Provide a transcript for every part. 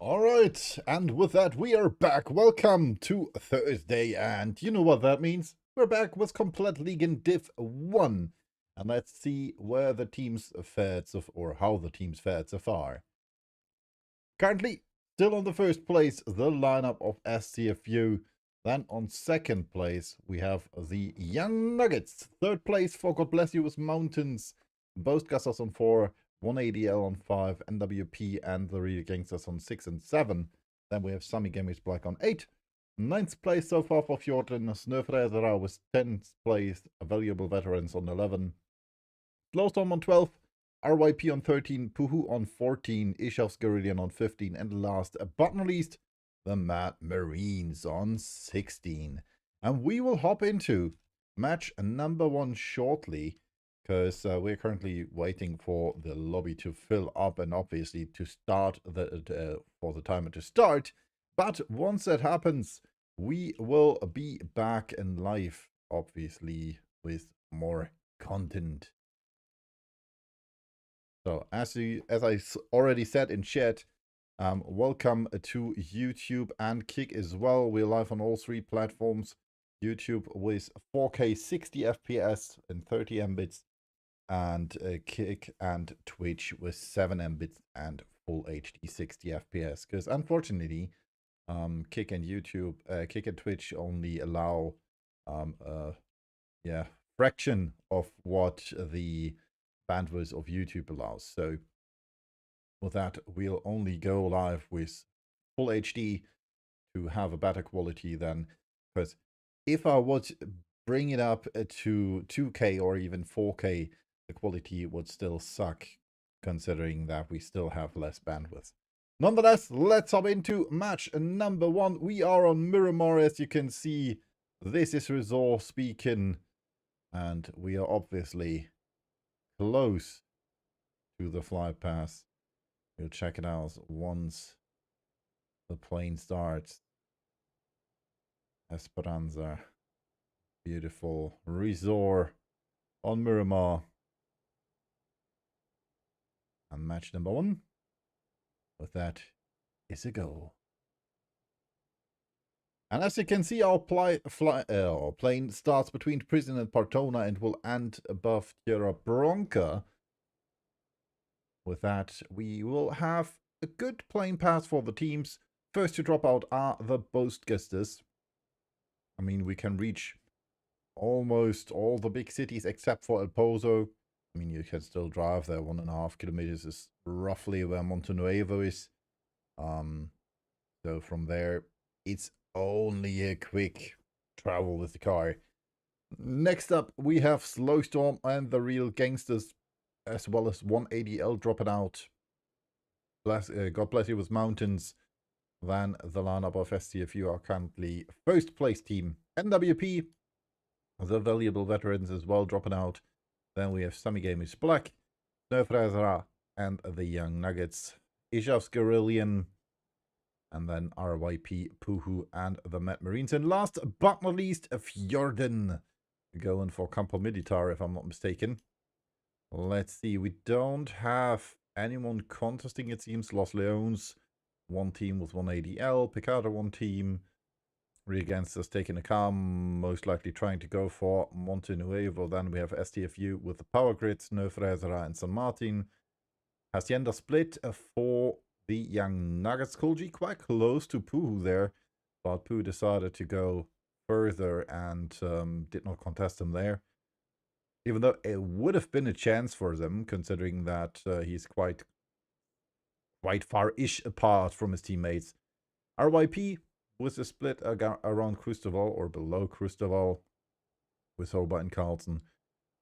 All right, and with that, we are back. Welcome to Thursday, and you know what that means. We're back with Komplettligaen Div 1, and let's see where the teams fared or how the teams fared so far. Currently, still on the first place, the lineup of SCFU. Then on second place, we have the Young Nuggets. Third place for God Bless You with Mountains. Both Gassers on 4. 180L on 5, NWP and the Real Gangsters on 6 and 7. Then we have Sammy Gamers Black on 8. Ninth place so far for Fjorden, Snöfräsare with 10th place, Valuable Veterans on 11. Glowstorm on 12, RYP on 13, Puhu on 14, Ishav's Guerrillian on 15, and last but not least, the Mad Marines on 16. And we will hop into match number 1 shortly, because we're currently waiting for the lobby to fill up and obviously to start for the timer to start. But once that happens, we will be back in live, obviously, with more content. So as I already said in chat, welcome to YouTube and Kick as well. We're live on all 3 platforms. YouTube with 4K 60 FPS and 30 Mbits. And Kick and Twitch with 7 Mbits and full HD 60 FPS. Because unfortunately, Kick and Twitch only allow fraction of what the bandwidth of YouTube allows. So with that, we'll only go live with full HD to have a better quality than, because if I would bring it up to 2K or even 4K, the quality would still suck, considering that we still have less bandwidth. Nonetheless, let's hop into match number 1. We are on Miramar, as you can see. This is Resort speaking, and we are obviously close to the flight path. We'll check it out once the plane starts. Esperanza. Beautiful resort on Miramar. And match number 1, with that, is a go. And as you can see, our plane starts between Prison and Partona and will end above Tierra Bronca. With that, we will have a good plane pass for the teams. First to drop out are the Boastgasters. I mean, we can reach almost all the big cities except for El Pozo. I mean, you can still drive there. 1.5 kilometers is roughly where Montenuevo is. So from there, it's only a quick travel with the car. Next up, we have Slowstorm and the Real Gangsters, as well as 180L dropping out. God Bless You with Mountains. Then the lineup of STFU are currently first place team. NWP, the Valuable Veterans as well, dropping out. Then we have Sammy Gamers Black, Snöfräsare, and the Young Nuggets, Ishav's Guerrillian, and then RYP, Puhu, and the Mad Marines. And last but not least, Fjorden, going for Campo Militar, if I'm not mistaken. Let's see, we don't have anyone contesting, it seems. Los Leones, 1 team with 180L, Picado 1 team. Against us taking a car, most likely trying to go for Montenuevo. Then we have STFU with the Power Grid, Snöfräsare and San Martin. Hacienda split for the Young Nuggets. Kulji quite close to Puhu there, but Puhu decided to go further and did not contest him there. Even though it would have been a chance for them, considering that he's quite far-ish apart from his teammates. RYP with a split around Christoval or below Christoval with Hoba and Carlton.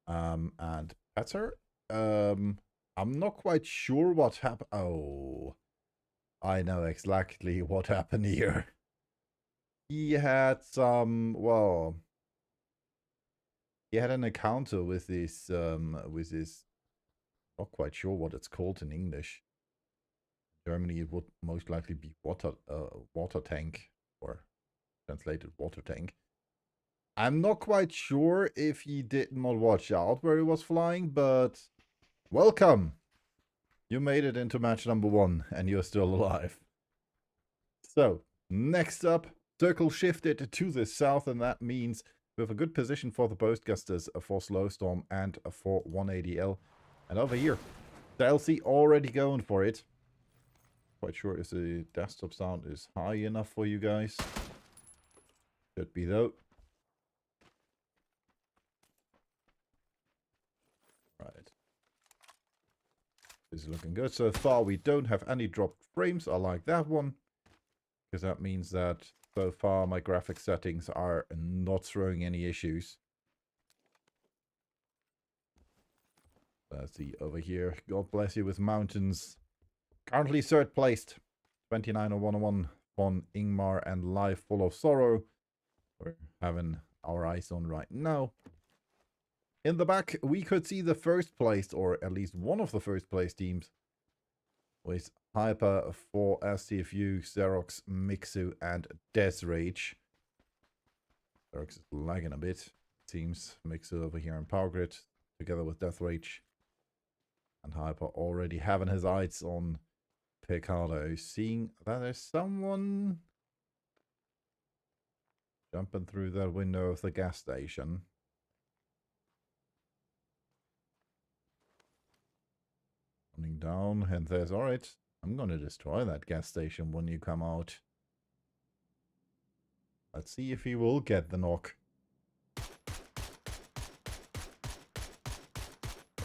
And Petzer, I'm not quite sure what happened. Oh, I know exactly what happened here. He had some, well, he had an encounter with this, not quite sure what it's called in English. In Germany, it would most likely be water tank, or translated water tank. I'm not quite sure if he did not watch out where he was flying, but welcome. You made it into match number 1, and you're still alive. So, next up, circle shifted to the south, and that means we have a good position for the Boastgusters, for Slowstorm, and for 180L. And over here, the LC already going for it. Quite sure if the desktop sound is high enough for you guys. Should be though. Right. This is looking good. So far we don't have any dropped frames. I like that one. Because that means that so far my graphic settings are not throwing any issues. Let's see over here. God bless you with mountains. Currently third placed. 290101 on Ingmar and Life Full of Sorrow. We're having our eyes on right now. In the back, we could see the first place, or at least one of the first place teams, with Hyper for STFU, Xerox, Mixu, and Desrage. Xerox is lagging a bit. Seems Mixu over here in Power Grid, together with Deathrage. And Hyper already having his eyes on Picardo, seeing that there's someone jumping through that window of the gas station. Running down, and there's, alright, I'm gonna destroy that gas station when you come out. Let's see if he will get the knock. A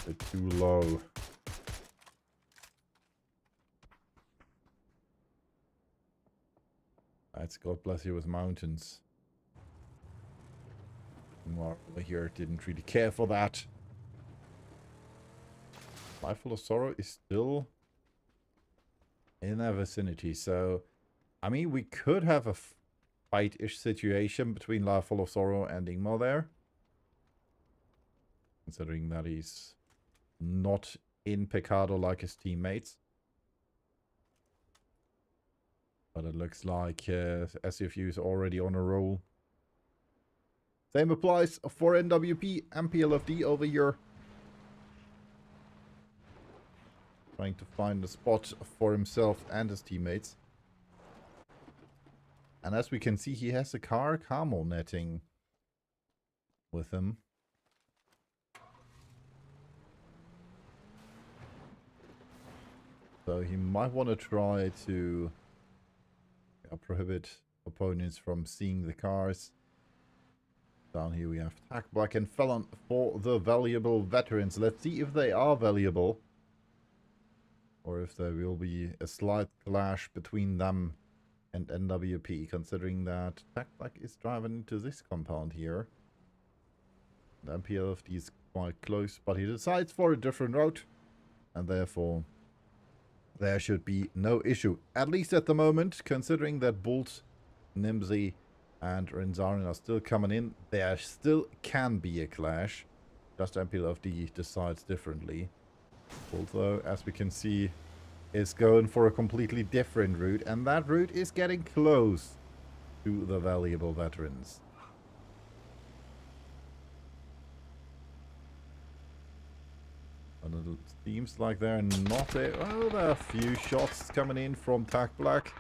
bit too low. That's God bless you with mountains. Over here didn't really care for that. Life Full of Sorrow is still in our vicinity, so I mean we could have a fight-ish situation between Life Full of Sorrow and Ingmar there. Considering that he's not in Picardo like his teammates. But it looks like SFU is already on a roll. Same applies for NWP and PLFD over here. Trying to find a spot for himself and his teammates. And as we can see, he has a camo netting with him. So he might want to try to prohibit opponents from seeing the cars. Down here we have Tack Black and Felon for the valuable veterans. Let's see if they are valuable. Or if there will be a slight clash between them and NWP, considering that Tack Black is driving into this compound here. The MPLFD is quite close, but he decides for a different route. And therefore, there should be no issue. At least at the moment, considering that Bolt, Nimsy, and Renzarin are still coming in, there still can be a clash. Just MPLFD decides differently. Although, as we can see, is going for a completely different route, and that route is getting close to the valuable veterans. And it seems like they're not there. Oh, there are a few shots coming in from Tack Black.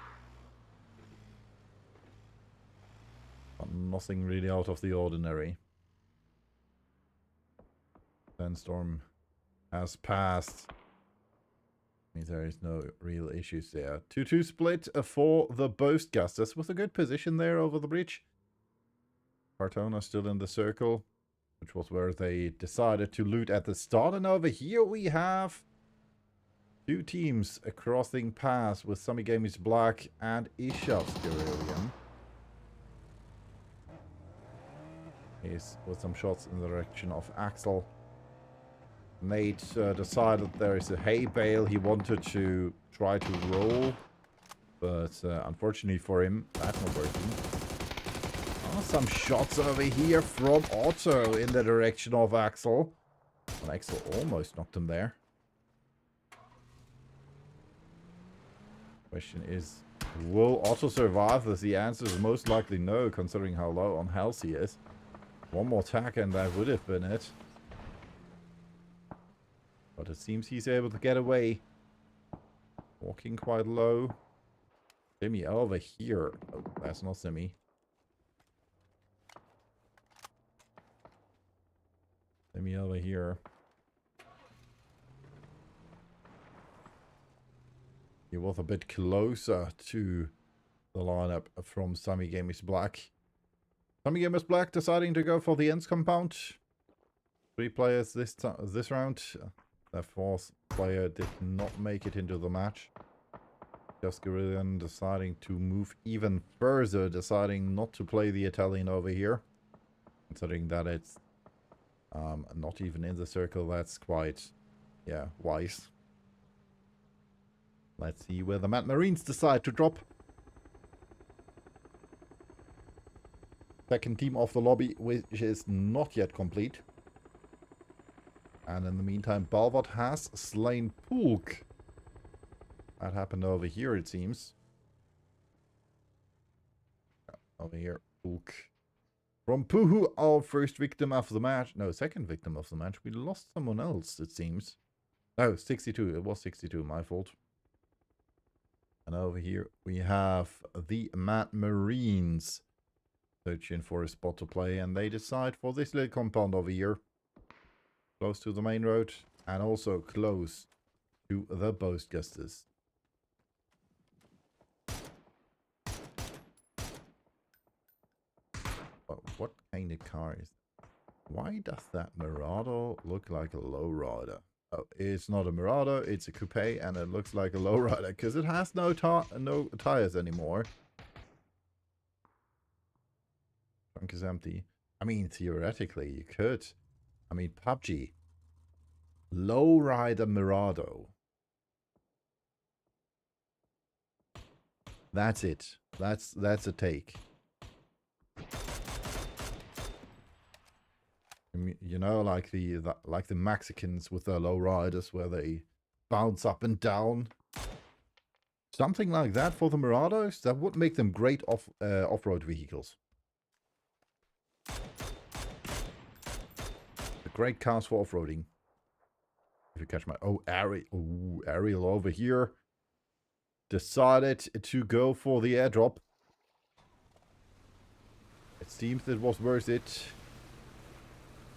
But nothing really out of the ordinary. Sandstorm has passed. Means there is no real issues there. 2-2 split for the Boastgusters with a good position there over the bridge. Cartona still in the circle, which was where they decided to loot at the start. And over here we have two teams crossing paths with Samigamis Black and Ishav's Guerrillion. He's with some shots in the direction of Axel. Nate decided there is a hay bale. He wanted to try to roll, but unfortunately for him, that's not working. Oh, some shots over here from Otto in the direction of Axel. And Axel almost knocked him there. Question is, will Otto survive this? The answer is most likely no, considering how low on health he is. One more attack and that would have been it. But it seems he's able to get away. Walking quite low. Simi over here. Oh, that's not Simi. Simi over here. He was a bit closer to the lineup from Sammy Gamers Black. Sammy Gamers Black deciding to go for the ends compound. 3 players this round. The 4th player did not make it into the match. Just Guerrillan deciding to move even further, deciding not to play the Italian over here. Considering that it's not even in the circle, that's quite, yeah, wise. Let's see where the Mad Marines decide to drop. Second team of the lobby, which is not yet complete. And in the meantime, Balvard has slain Pulk. That happened over here, it seems. Over here, Pulk. From Puhu, our first victim of the match. No, second victim of the match. We lost someone else, it seems. No, 62. It was 62, my fault. And over here, we have the Mad Marines searching for a spot to play. And they decide for this little compound over here. Close to the main road. And also close to the Boastgusters. What kind of car is that? Why does that Mirado look like a lowrider? Oh, it's not a Mirado, it's a coupe, and it looks like a lowrider because it has no tires anymore. Trunk is empty. I mean, theoretically, you could. I mean, PUBG. Lowrider Mirado. That's it. That's a take. You know, like the Mexicans with their lowriders where they bounce up and down. Something like that for the Mirados. That would make them great off-road vehicles. The great cars for off-roading. If you catch my... Oh, Ariel. Ooh, Ariel over here. Decided to go for the airdrop. It seems it was worth it.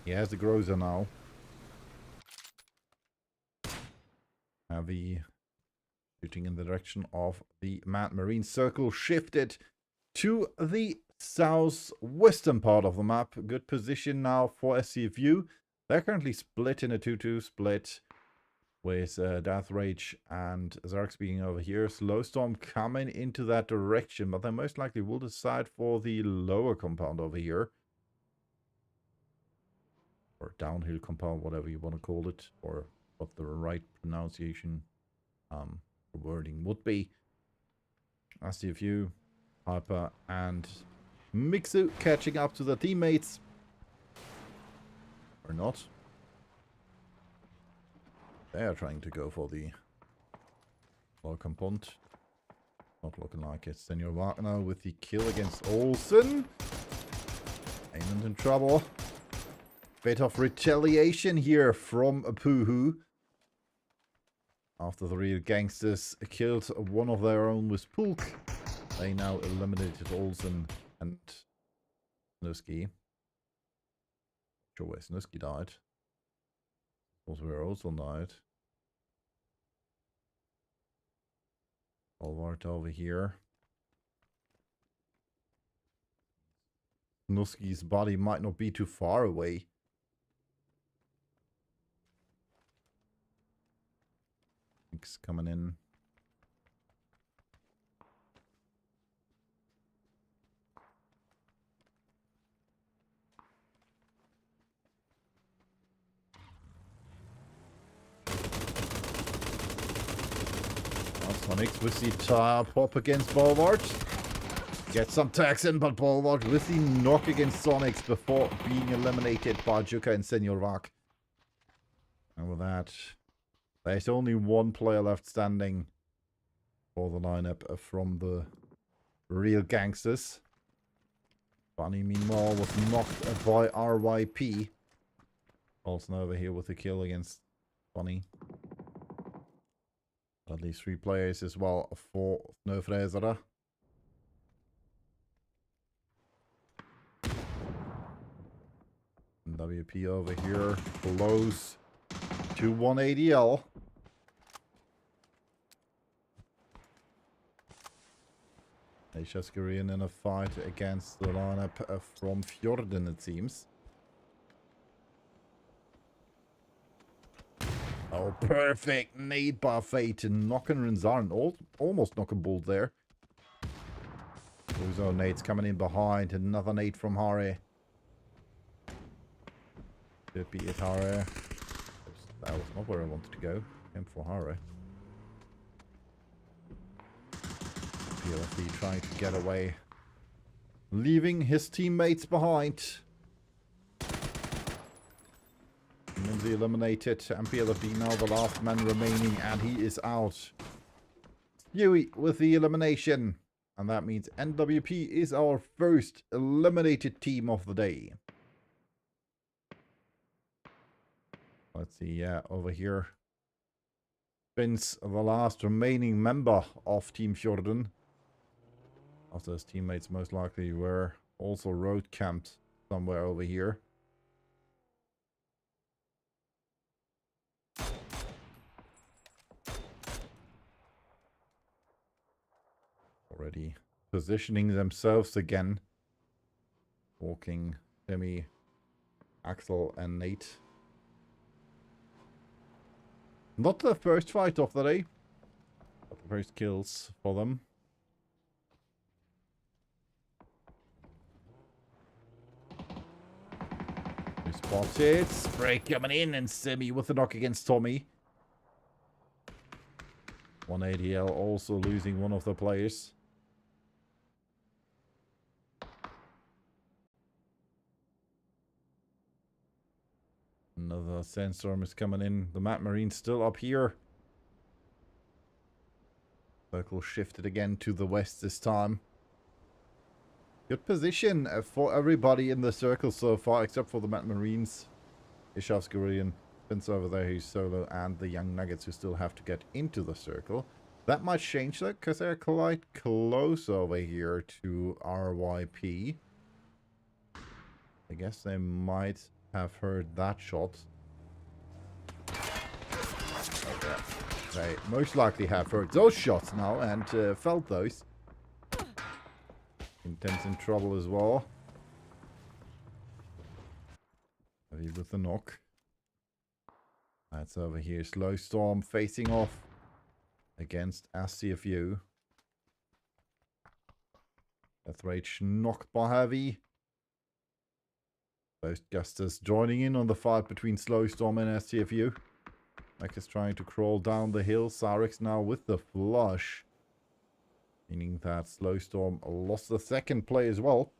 He has the Groza now. Heavy shooting in the direction of the Mad Marine. Circle shifted to the southwestern part of the map. Good position now for SCFU. They're currently split in a 2-2 split with Death Rage and Zarx being over here. Slowstorm coming into that direction, but they most likely will decide for the lower compound over here. Or downhill compound, whatever you want to call it, or what the right pronunciation wording would be. I see a few. Hyper and Mixu catching up to their teammates. Or not. They are trying to go for the lower compound. Not looking like it. Senor Wagner with the kill against Olsen. Ain't in trouble. Bit of retaliation here from Puhu. After the real gangsters killed one of their own with Pulk, they now eliminated Olsen and Snusky. Sure where Snusky died. Also where Olsen died. Alvart over here. Snusky's body might not be too far away. Coming in. Sonics with the tire pop against Bulwark. Get some tags in, but Bulwark with the knock against Sonics before being eliminated by Juka and Senor Vak. And with that, there's only one player left standing for the lineup from the real gangsters. Bunny, meanwhile, was knocked by RYP. Olsen over here with a kill against Bunny. At least 3 players as well for Snöfräsare. NWP over here. Close to 180L. Korean in a fight against the lineup from Fjorden, it seems. Oh, perfect nade by Fate and knocking Rinzaren. Almost knocking Bolt there. Those are nades coming in behind. Another nade from Hare. Could be it, Hare. That was not where I wanted to go. Came for Hare. PLFD trying to get away. Leaving his teammates behind. Minzy eliminated. And PLFD now the last man remaining. And he is out. Huey with the elimination. And that means NWP is our first eliminated team of the day. Let's see, yeah, over here. Vince, the last remaining member of Team Fjorden. After his teammates most likely were also road camped somewhere over here. Already positioning themselves again. Walking Timmy, Axel and Nate. Not the first fight of the day, but the first kills for them. We spotted. Spray coming in and Simi with the knock against Tommy. 180L also losing one of the players. Another sandstorm is coming in. The Mad Marine's still up here. Circle shifted again to the west this time. Good position for everybody in the circle so far, except for the Mad Marines. Ishavsgurian, Vince over there who's solo, and the Young Nuggets who still have to get into the circle. That might change that, because they're quite close over here to RYP. I guess they might have heard that shot. Okay. They most likely have heard those shots now and felt those. Intense in trouble as well. Heavy with the knock. That's over here. Slow Storm facing off against SCFU. Death Rage knocked by Heavy. Both Gustus joining in on the fight between Slow Storm and SCFU. Mech is trying to crawl down the hill. Sarex now with the flush. Meaning that Slow Storm lost the second play as well.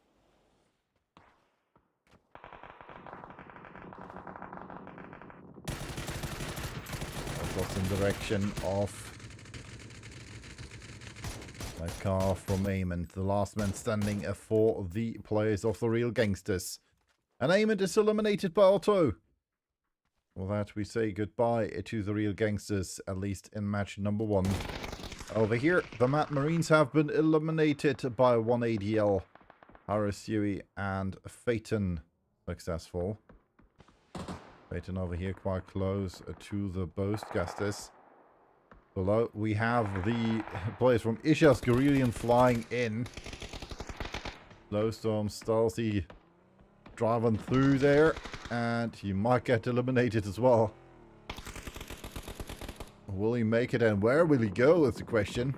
Across in direction of that car from Amond. The last man standing for the players of the Real Gangsters. And Amond is eliminated by Otto. With that, we say goodbye to the Real Gangsters, at least in match number 1. Over here, the Mad Marines have been eliminated by 180L. Harris, Huey, and Phaeton successful. Phaeton over here quite close to the Boastgasters. Below, we have the players from Ishas Gorillion flying in. Lowstorm, Stalsy driving through there, and he might get eliminated as well. Will he make it, and where will he go is the question.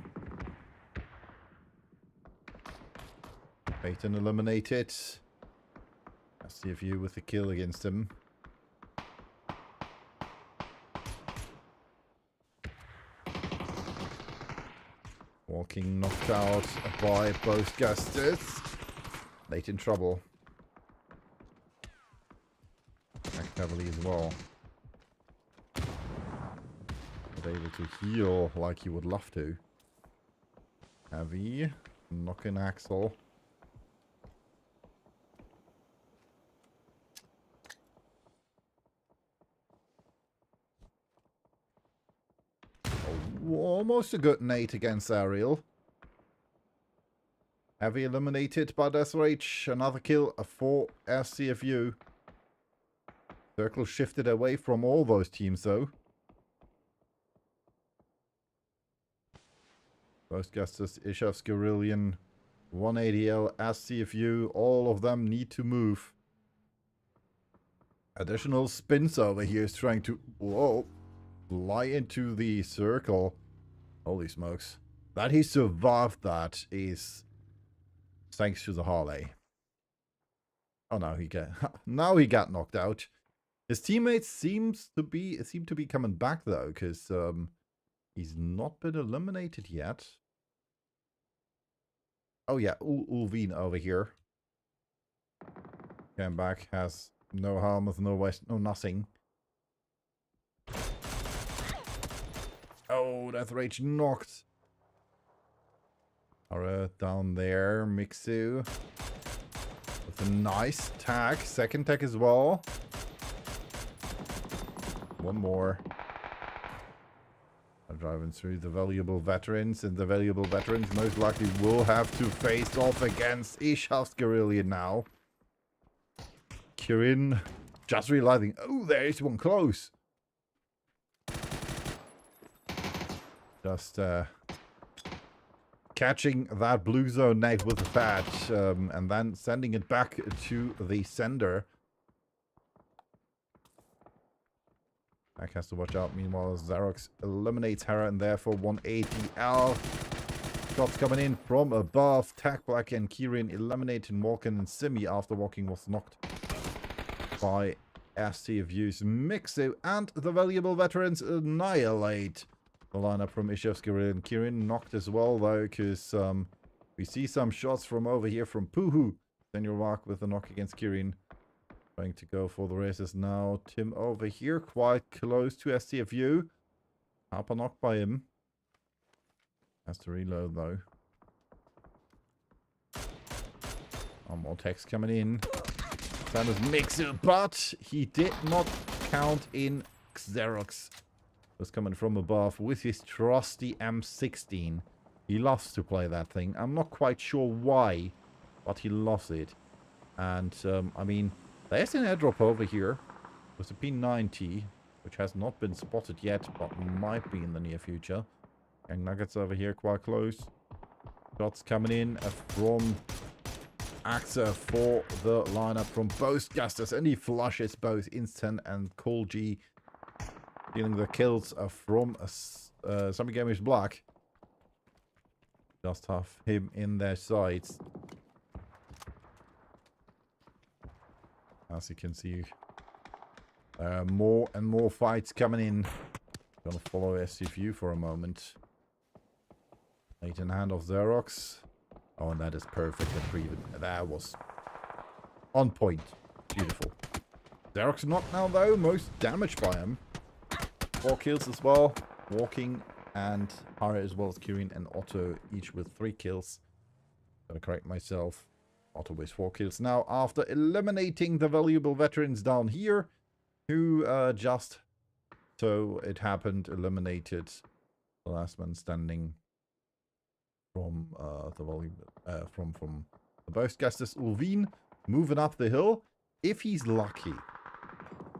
Phaeton eliminated. SCFU with the kill against him. Walking knocked out by both Gustus. Late in trouble. Act heavily as well. Not able to heal like he would love to. Heavy. Knocking Axel. Almost a good nade against Ariel. Heavy eliminated by Death Rage. Another kill for SCFU. Circle shifted away from all those teams, though. Ghostbusters, Ishav's Gorillion, 180L, SCFU, all of them need to move. Additional spins over here is trying to, whoa, fly into the circle. Holy smokes. That he survived that is thanks to the Harley. Oh, now he got knocked out. His teammates seem to be coming back though, because he's not been eliminated yet. Oh yeah, Ulvin over here. Came back, has no helmet, no vest, no nothing. Oh, Death Rage knocked. Alright, down there, Mixu. With a nice tag, second tag as well. One more. I'm driving through the valuable veterans, and the valuable veterans most likely will have to face off against Ishav's Gorillion now. Kirin just realizing, oh, there is one close. Just catching that blue zone knight with the patch, and then sending it back to the sender. Pack has to watch out. Meanwhile, Xerox eliminates Hera, and therefore 180L. Shots coming in from above. Tag Black and Kirin eliminating Walken and Simi after Walking was knocked by SCFU's Mixu, and the valuable veterans annihilate the lineup from Ishav's Gorillion. Kirin knocked as well, though, because we see some shots from over here from Puhu. Daniel Rock with the knock against Kirin. Trying to go for the races now. Tim over here, quite close to SCFU. Harper knocked by him. Has to reload, though. More text coming in. Sanders Mixer, but he did not count in Xerox. Was coming from above with his trusty M16. He loves to play that thing. I'm not quite sure why, but he loves it. And, I mean, there's an airdrop over here with a P90, which has not been spotted yet, but might be in the near future. And Nuggets over here quite close. Shots coming in from AXA for the lineup from both Gustus, and he flushes both Instant and Cole G. Dealing the kills from Zombie Gamers Black. Just have him in their sights. As you can see, more and more fights coming in. Gonna follow SCFU for a moment. 8 in hand of Xerox. Oh, and that is perfect. That was on point. Beautiful. Xerox not now, though. Most damage by him. 4 kills as well. Walking and Hara as well as Kirin and Otto, each with 3 kills. Gotta correct myself. Otto with 4 kills now after eliminating the valuable veterans down here, who just, so it happened, eliminated the last man standing from the both Gustus Ulvin, moving up the hill. If he's lucky,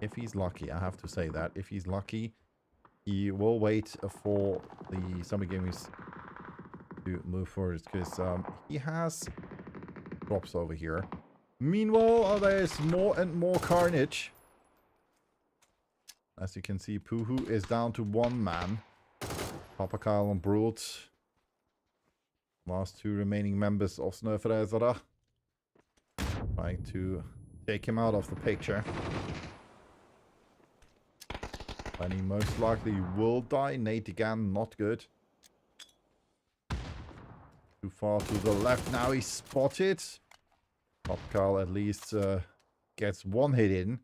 I have to say that, if he's lucky, he will wait for the Summer Gamers to move forward, because he has drops over here. Meanwhile, there's more and more carnage. As you can see, Puhu is down to 1 man. Papa Kyle and Brult. Last 2 remaining members of Snöfrezara. Trying to take him out of the picture. And he most likely will die. Nate again, not good. Too far to the left. Now he's spotted. Pop Carl at least gets 1 hit in.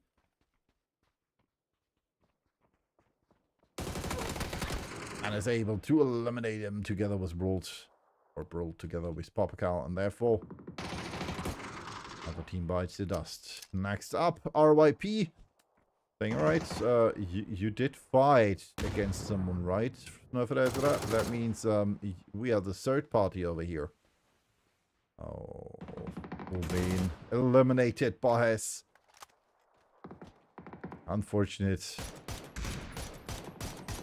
And is able to eliminate him together with Brult. Or Brult together with Papa Carl. And therefore, other team bites the dust. Next up, RYP. Saying, alright, you did fight against someone, right? That means we are the third party over here. Oh, Ulvin eliminated by his Unfortunate.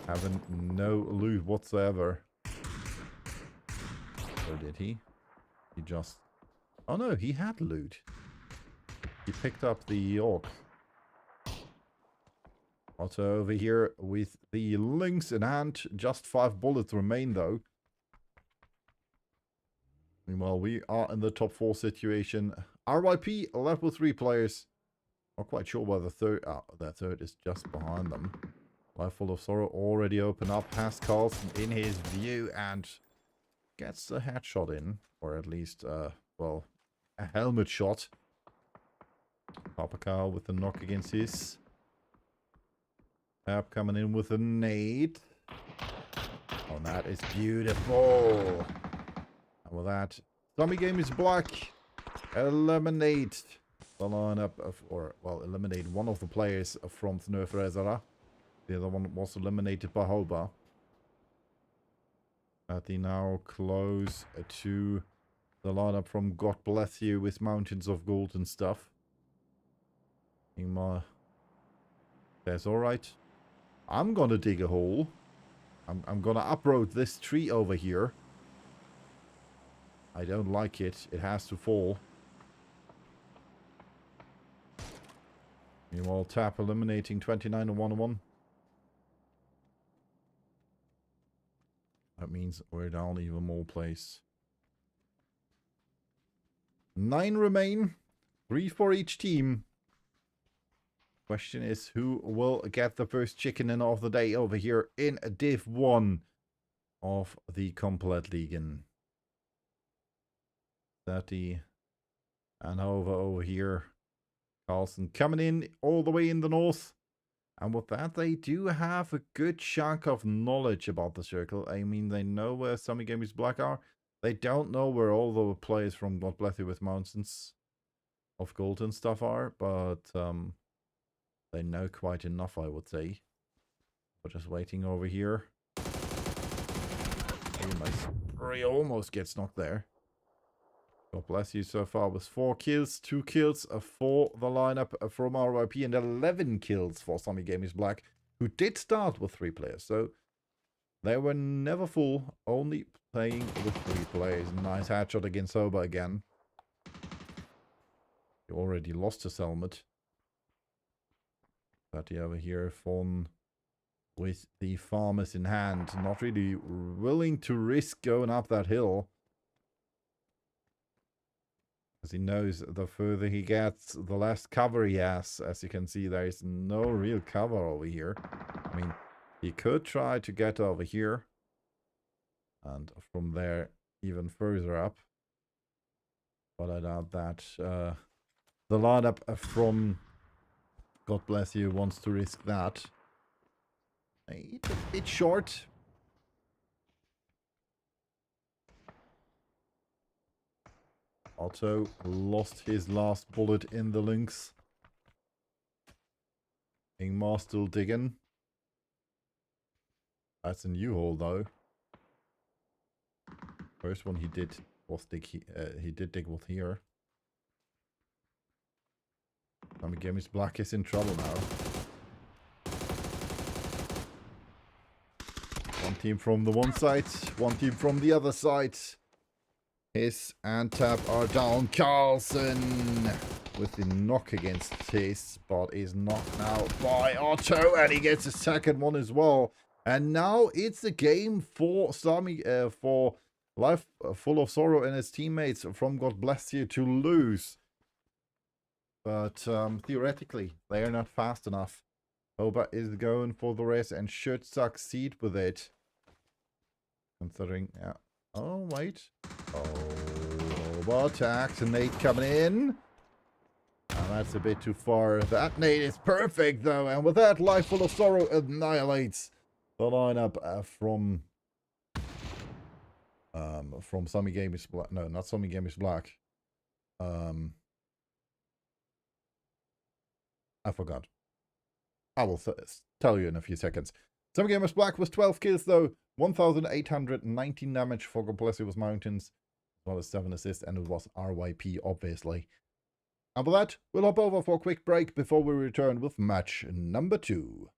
Having no loot whatsoever. Or did he? He just... Oh no, he had loot. He picked up the orc. Also over here with the lynx in hand. Just 5 bullets remain though. Meanwhile, we are in the top 4 situation. RYP left with 3 players. Not quite sure why the third is just behind them. Life Full of Sorrow already open up. Has Carlson in his view and gets a headshot in. Or at least, well, a helmet shot. Papakal with the knock against his. Tab coming in with a nade. Oh, that is beautiful. And with that, Zombie Game is black. Eliminate the lineup of, or, well, eliminate one of the players from Nerf Rezara. The other one was eliminated by Hoba. At the now close to the lineup from God Bless You with Mountains of Gold and stuff. Ingmar says, alright. I'm gonna dig a hole. I'm gonna uproot this tree over here. I don't like it. It has to fall. Meanwhile, Tap eliminating 29 and 1-1. That means we're down even more place. 9 remain. 3 for each team. Question is, who will get the first chicken in of the day over here in Div 1 of the Komplettligaen. 30. And over here. Carlson coming in all the way in the north. And with that, they do have a good chunk of knowledge about the circle. I mean, they know where Zombie Game is Black are. They don't know where all the players from God Bless You with Mountains of Gold and stuff are. But they know quite enough, I would say. We're just waiting over here. Oh, my spray almost gets knocked there. God Bless You so far with 4 kills, 2 kills for the lineup from RYP and 11 kills for Zombie Game is Black, who did start with 3 players. So they were never full, only playing with 3 players. Nice headshot against Soba again. He already lost his helmet. Patty over here, Fawn with the farmers in hand. Not really willing to risk going up that hill. As he knows the further he gets, the less cover he has. As you can see, there is no real cover over here. I mean, he could try to get over here. And from there, even further up. But I doubt that the lineup from God Bless You wants to risk that. It's a bit short. Otto lost his last bullet in the Lynx. Ingmar still digging. That's a new hole though. First one he did was dig. He did dig with here. Zombie Game is Black is in trouble now. One team from the one side, one team from the other side. His and Tap are down. Carlson with the knock against his, but is knocked now by Otto, and he gets a second one as well. And now it's a game for for Life Full of Sorrow and his teammates from God Bless You to lose. But theoretically, they are not fast enough. Oba is going for the rest and should succeed with it. Considering, yeah. Oh, wait. Oh, attacks and nade coming in. And that's a bit too far. That nade is perfect, though. And with that, Life Full of Sorrow annihilates the lineup from Zombie Game is Black. No, not Zombie Game is Black. I forgot. I will tell you in a few seconds. Zombie Game is Black was 12 kills, though. 1,819 damage for God Bless You with Mountains, as well as 7 assists, and it was RYP, obviously. And with that, we'll hop over for a quick break before we return with match number 2.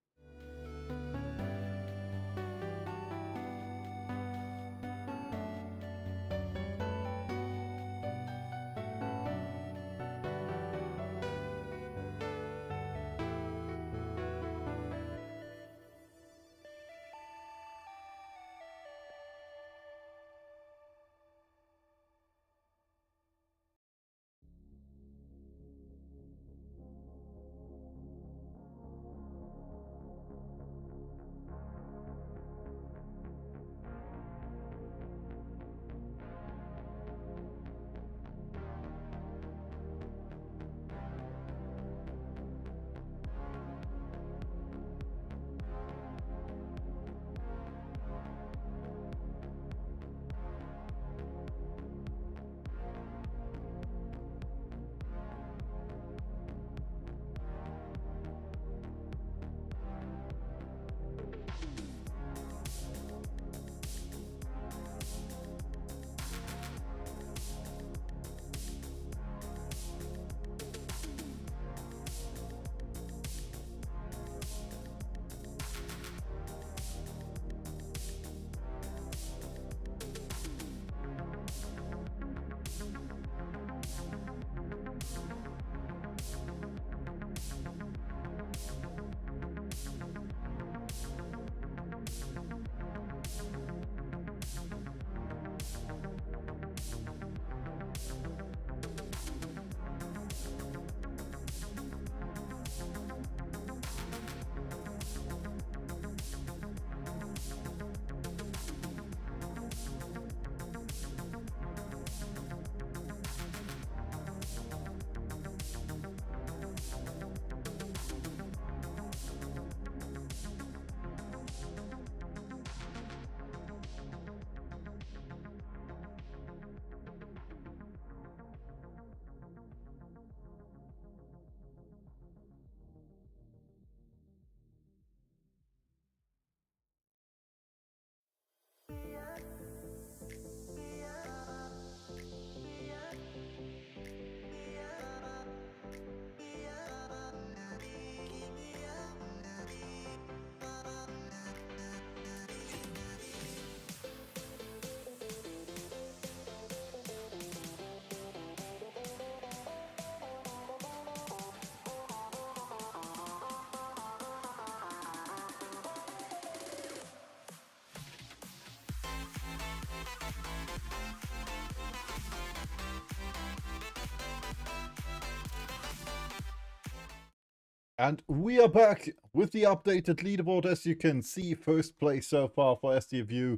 And we are back with the updated leaderboard. As you can see, first place so far for SDVU.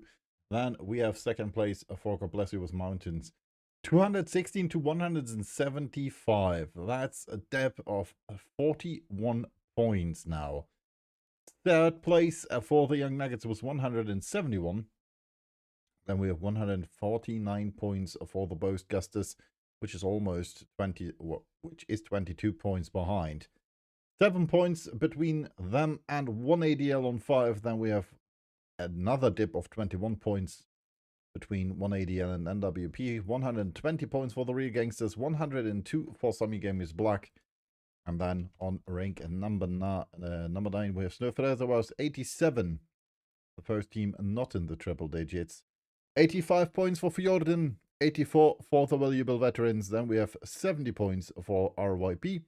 Then we have second place for Komplettligaen Mountains. 216 to 175. That's a depth of 41 points now. Third place for the Young Nuggets was 171. Then we have 149 points for the Boastgusters, which is almost 20, which is 22 points behind. 7 points between them and 1ADL on 5. Then we have another dip of 21 points between 1ADL and NWP. 120 points for the Real Gangsters. 102 for Sammy Gamers Black. And then on rank number 9, we have Snowflare. Was 87. The first team not in the triple digits. 85 points for Fjorden. 84 for the Valuable Veterans. Then we have 70 points for RYP.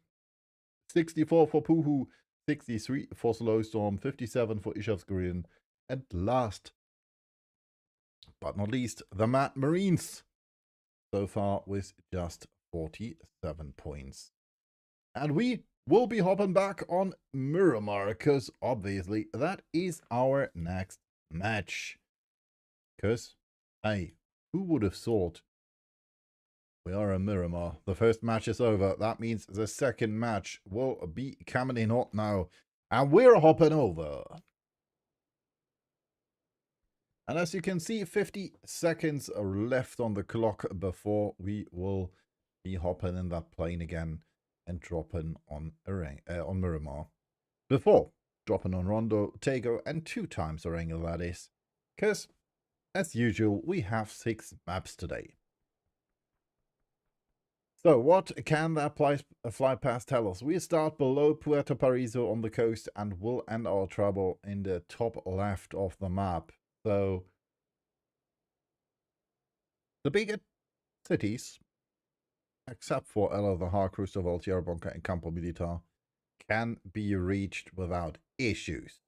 64 for Puhu, 63 for Slowstorm, 57 for Ishavsgurian, and last but not least, the Mad Marines, so far with just 47 points. And we will be hopping back on Miramar, because obviously that is our next match. Because, hey, who would have thought? We are in Miramar. The first match is over. That means the second match will be coming in hot now. And we're hopping over. And as you can see, 50 seconds are left on the clock before we will be hopping in that plane again and dropping on Miramar. Before dropping on Rondo, Tego, and 2 times Erangel, that is. Because, as usual, we have 6 maps today. So what can that flight path tell us? We start below Puerto Paraiso on the coast and will end our trouble in the top left of the map. So the bigger cities, except for El de Cristobal, Tierra and Campo Militar, can be reached without issues.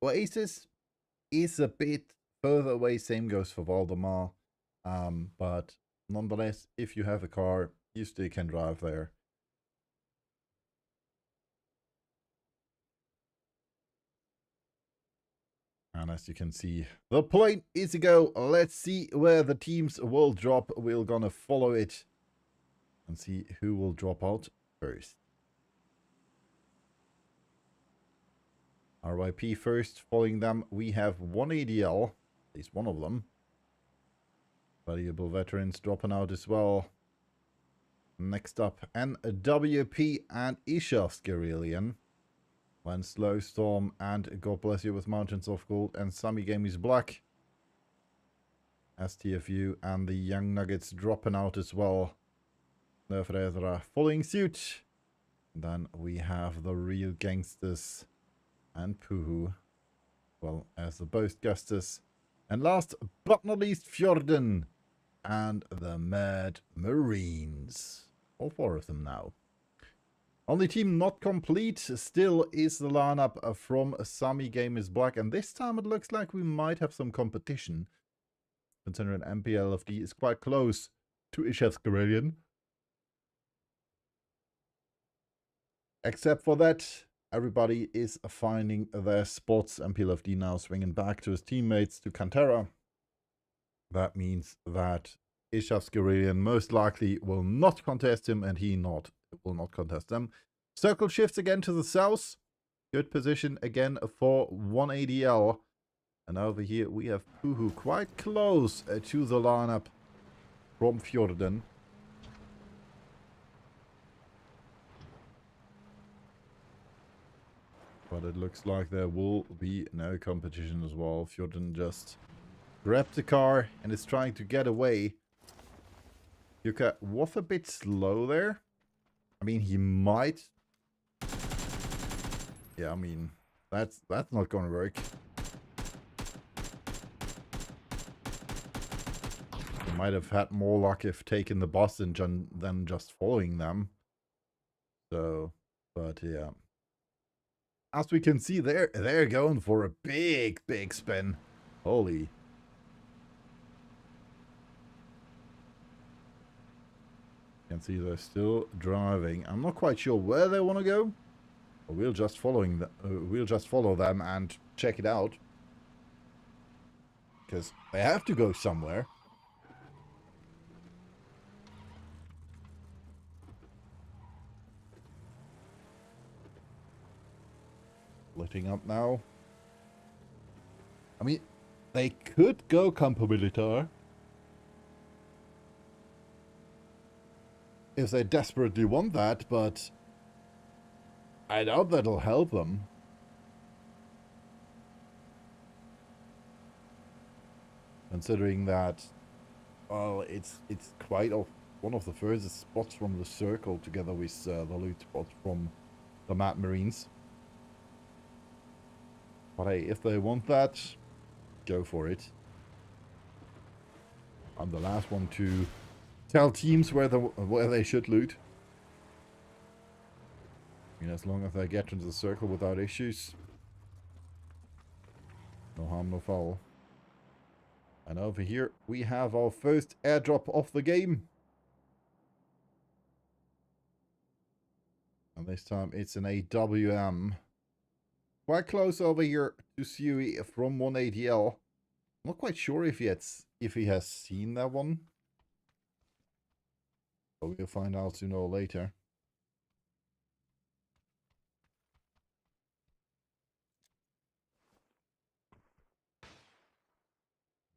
Oasis is a bit further away, same goes for Valdemar. But nonetheless, if you have a car, you still can drive there. And as you can see, the plane is a go. Let's see where the teams will drop. We're gonna follow it and see who will drop out first. RYP first. Following them, we have 1ADL, at least one of them. Valuable veterans dropping out as well. Next up, NWP and Ishas Guerrillian. When Slow Storm and God Bless You with Mountains of Gold and Sammy Game is Black. STFU and the Young Nuggets dropping out as well. Nerfredra following suit. Then we have the Real Gangsters and Puhu, well as the Boastgusters. And last but not least, Fjorden and the Mad Marines. All four of them now. Only team not complete still is the lineup from Sami Game is Black. And this time it looks like we might have some competition, considering MPLFD is quite close to Ishev's Guerrillian. Except for that, everybody is finding their spots. MPLFD now swinging back to his teammates to Cantera. That means that Ishev's Guerrillian most likely will not contest him, and he will not contest them. Circle shifts again to the south. Good position again for 1ADL. And over here we have Puhu quite close to the lineup from Fjorden. But it looks like there will be no competition as well. Fjorden just grabbed the car and is trying to get away. Yuka was a bit slow there. I mean, he might. Yeah, I mean, that's not gonna work. He might have had more luck if taking the boss than just following them. So, but yeah. As we can see, they're going for a big spin. Holy. You can see they're still driving. I'm not quite sure where they want to go. But we'll just follow them and check it out. Because they have to go somewhere. Letting up now. I mean, they could go Campo Militar if they desperately want that, but I doubt that'll help them. Considering that, well, it's quite one of the furthest spots from the circle, together with the loot spot from the Mad Marines. But hey, if they want that, go for it. I'm the last one to tell teams where they should loot. I mean, as long as they get into the circle without issues, no harm, no foul. And over here, we have our first airdrop of the game. And this time it's an AWM. Quite close over here to Sui from 1ADL. I'm not quite sure if he has seen that one. But we'll find out sooner or later.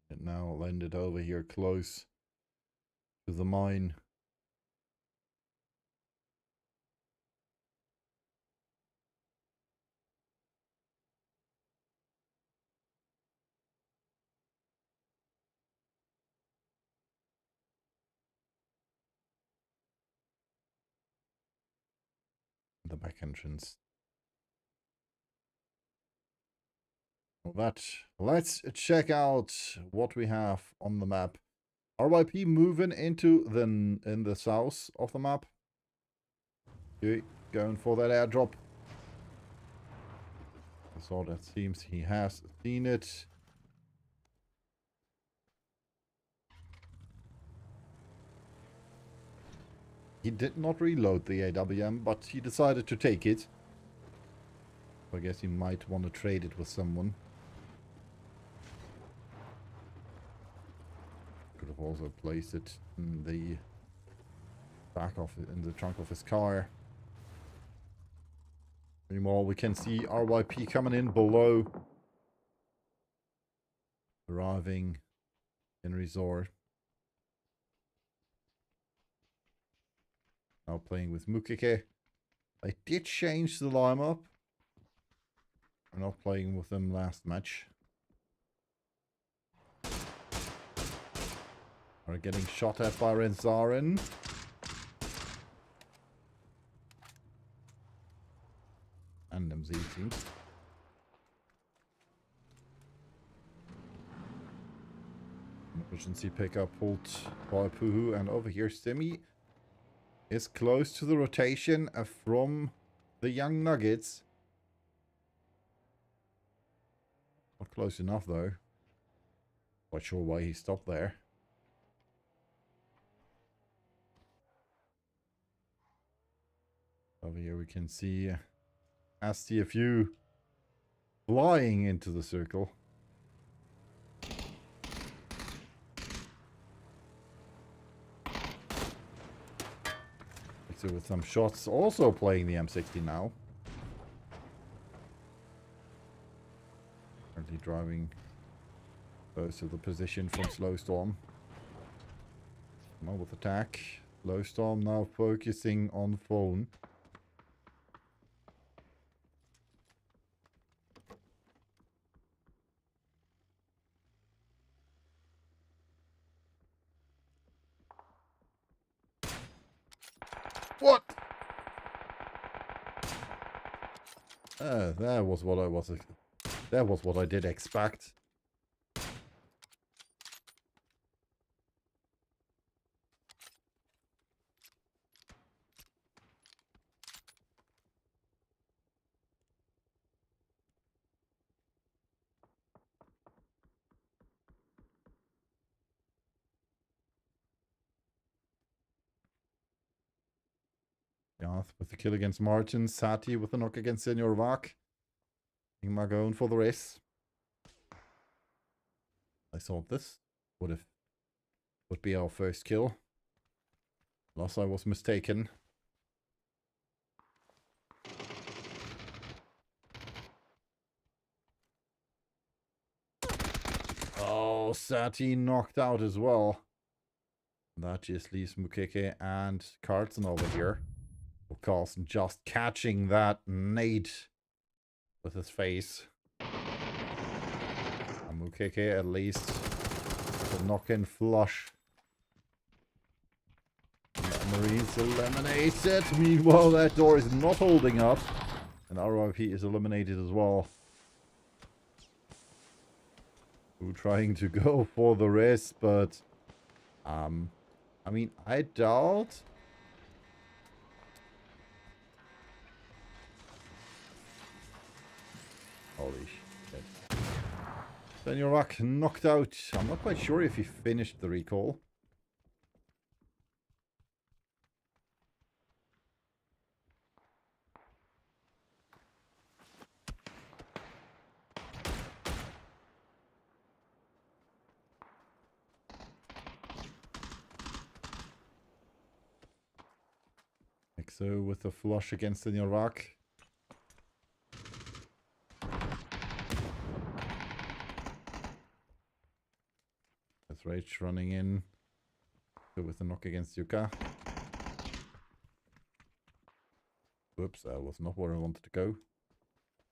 It now landed over here close to the mine. the back entrance. But let's check out what we have on the map. RYP moving into in the south of the map. Okay, going for that airdrop. So that seems he has seen it. He did not reload the AWM, but he decided to take it. I guess he might want to trade it with someone. Could have also placed it in the back of it, in the trunk of his car. Meanwhile, we can see RYP coming in below. Arriving in resort. Now playing with Mukeke. I did change the lineup. I'm not playing with them last match. Are getting shot at by Renzarin. And MZ teams. Emergency pickup pulled by Puhu, and over here Simi is close to the rotation from the Young Nuggets. Not close enough though. Not sure why he stopped there. Over here we can see STFU flying into the circle. So with some shots, also playing the M60 now. Currently driving close to the position from Slowstorm. Now with attack. Slowstorm now focusing on phone. What? That was what I was. That was what I did expect. Garth with the kill against Martin. Sati with the knock against Senior Vak. Ingmar going for the race. I thought this would be our first kill. Unless I was mistaken. Oh, Sati knocked out as well. That just leaves Mukeke and Carlson over here. Carlson just catching that nade with his face. And Mukeke at least the knock-in flush. Marines eliminated. Meanwhile, that door is not holding up. And RYP is eliminated as well. Who trying to go for the rest, but I mean, I doubt. Holy shit. Seniorak knocked out. I'm not quite sure if he finished the recall. Exo with a flush against Seniorak. Rage running in. Go with the knock against Yuka. Whoops, that was not where I wanted to go.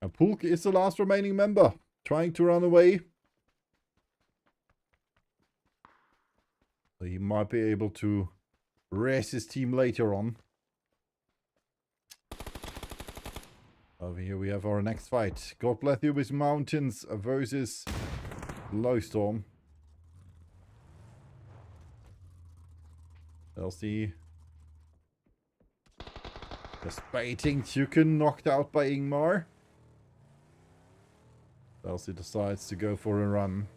And Pulk is the last remaining member. Trying to run away. So he might be able to race his team later on. Over here we have our next fight. God bless you with Mountains versus Lowstorm. Chelsea. Just baiting. Tukin knocked out by Ingmar. Chelsea decides to go for a run.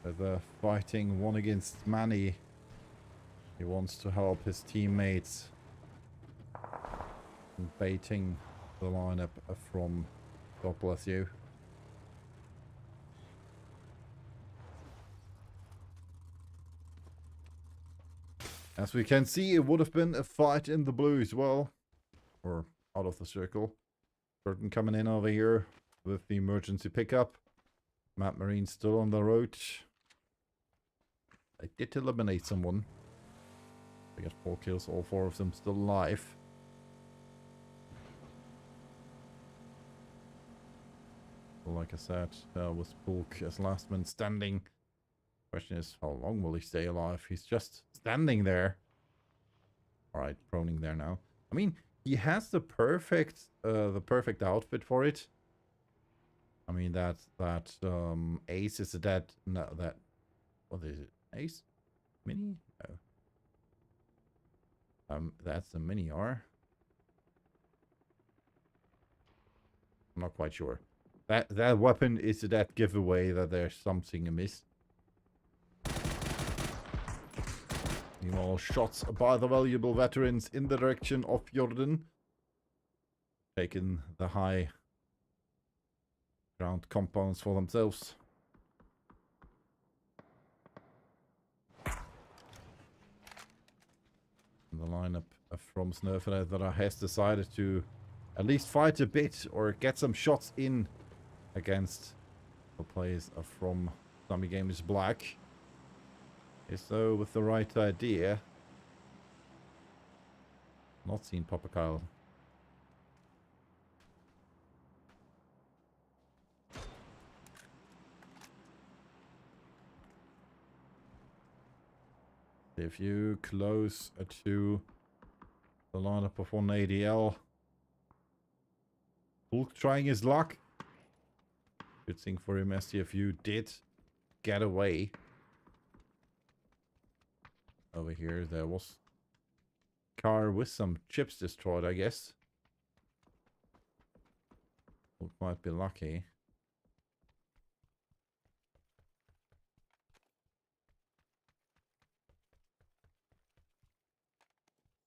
They're fighting one against Manny. He wants to help his teammates. And baiting the lineup from God bless you. As we can see, it would have been a fight in the blue as well. Or out of the circle. Burton coming in over here with the emergency pickup. Matt Marine still on the road. They did eliminate someone. They got 4 kills, all 4 of them still alive. Like I said, with Pulk as last man standing. Question is, how long will he stay alive? He's just standing there. Alright, proning there now. I mean, he has the perfect outfit for it. I mean, that Ace is a dead... No, that... What is it? Ace? Mini? No. That's a Mini R. I'm not quite sure. That weapon is a dead giveaway that there's something amiss. Meanwhile, shots by the valuable veterans in the direction of Jordan. Taking the high ground compounds for themselves. And the lineup from Snurfler that has decided to at least fight a bit or get some shots in against the players from Zombie Games Black. Is though with the right idea. Not seen Papa Kyle. If you close to the lineup of one ADL. Hulk trying his luck. Good thing for him, STFU did get away. Over here there was a car with some chips destroyed, I guess. Hulk might be lucky.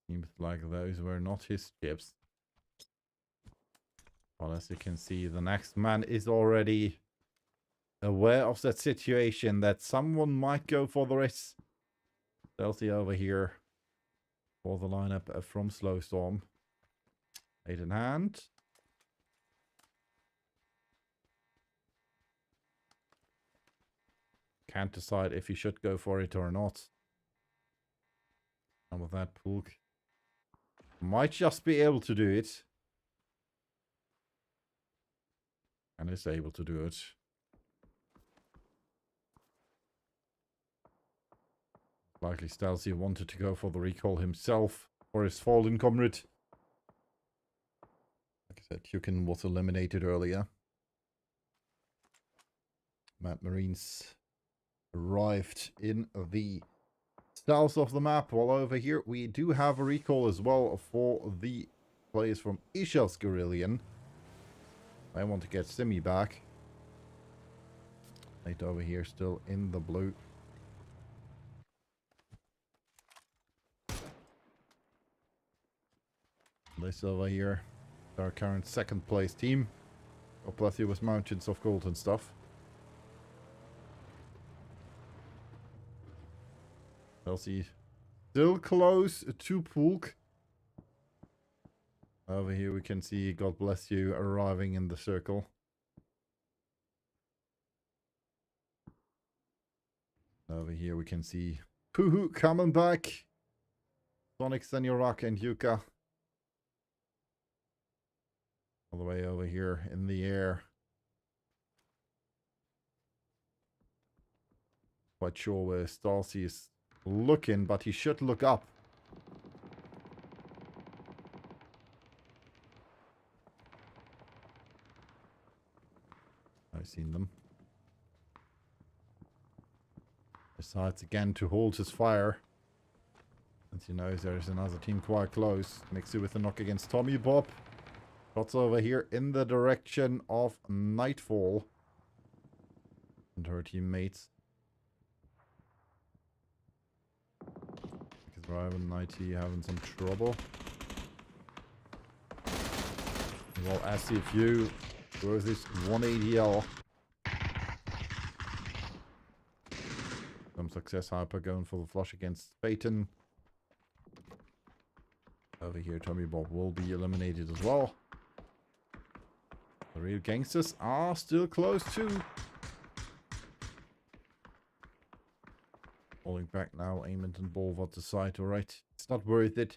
Seems like those were not his chips. Well, as you can see, the next man is already aware of that situation, that someone might go for the race. Stealthy over here for the lineup from Slowstorm. 8 in hand. Can't decide if he should go for it or not. And with that, Pulk might just be able to do it. And is able to do it. Likely Stealthy wanted to go for the recall himself for his fallen comrade. Like I said, Hukin was eliminated earlier. Matt Marines arrived in the south of the map. While over here we do have a recall as well for the players from Ishel's Guerrillian. I want to get Simi back. Right over here, still in the blue. This over here, our current second place team. God bless you with mountains of gold and stuff. Chelsea still close to Pulk. Over here we can see God bless you arriving in the circle. Over here we can see Puhu coming back. Sonic, Senyorak and Yuka. All the way over here in the air. Quite sure where Stalcy is look in, but he should look up. seen them. Decides again to hold his fire. As he knows there's another team quite close. Mixu with a knock against Tommy Bob. Shots over here in the direction of Nightfall. And her teammates. Because Rival and IT having some trouble. Well, SCFU throws this 180L. Some success. Hyper going for the flush against Peyton. Over here, Tommy Bob will be eliminated as well. The real gangsters are still close too. Falling back now, Aimant and Boulevard to side. Alright, it's not worth it.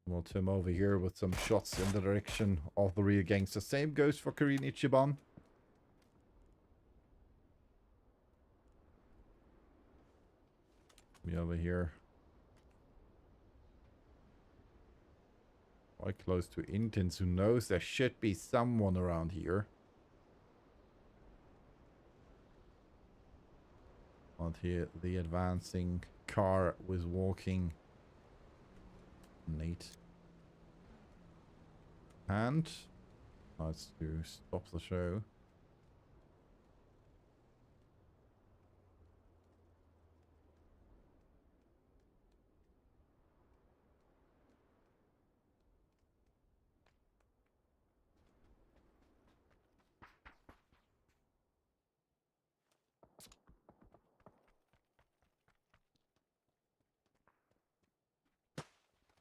Well, Tim over here with some shots in the direction of the real gangsters. Same goes for Karin Ichiban. Me over here. Quite close to Intens, who knows there should be someone around here. But here the advancing car was walking. Nate. And let's do stop the show.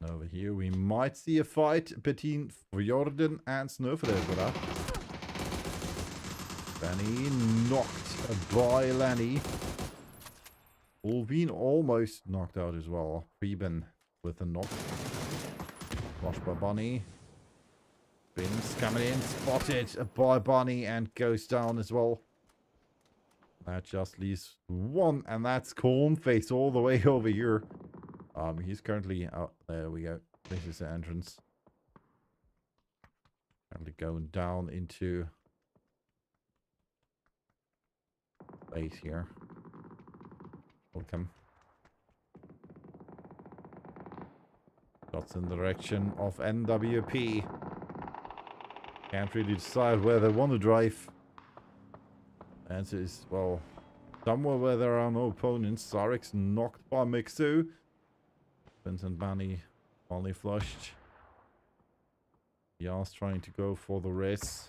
Over here we might see a fight between Fjorden and Snowflake. Benny knocked by Lenny. Ulvin almost knocked out as well. Preben with a knock. Flushed by Bunny. Bins coming in, spotted by Bunny and goes down as well. That just leaves one, and that's Cornface all the way over here. He's currently out. There we go. This is the entrance. Currently going down into base here. Welcome. Shots in the direction of NWP. Can't really decide where they want to drive. Answer is, well, somewhere where there are no opponents. Zarix knocked by Mixu. Vincent Bunny only flushed. Yas trying to go for the race.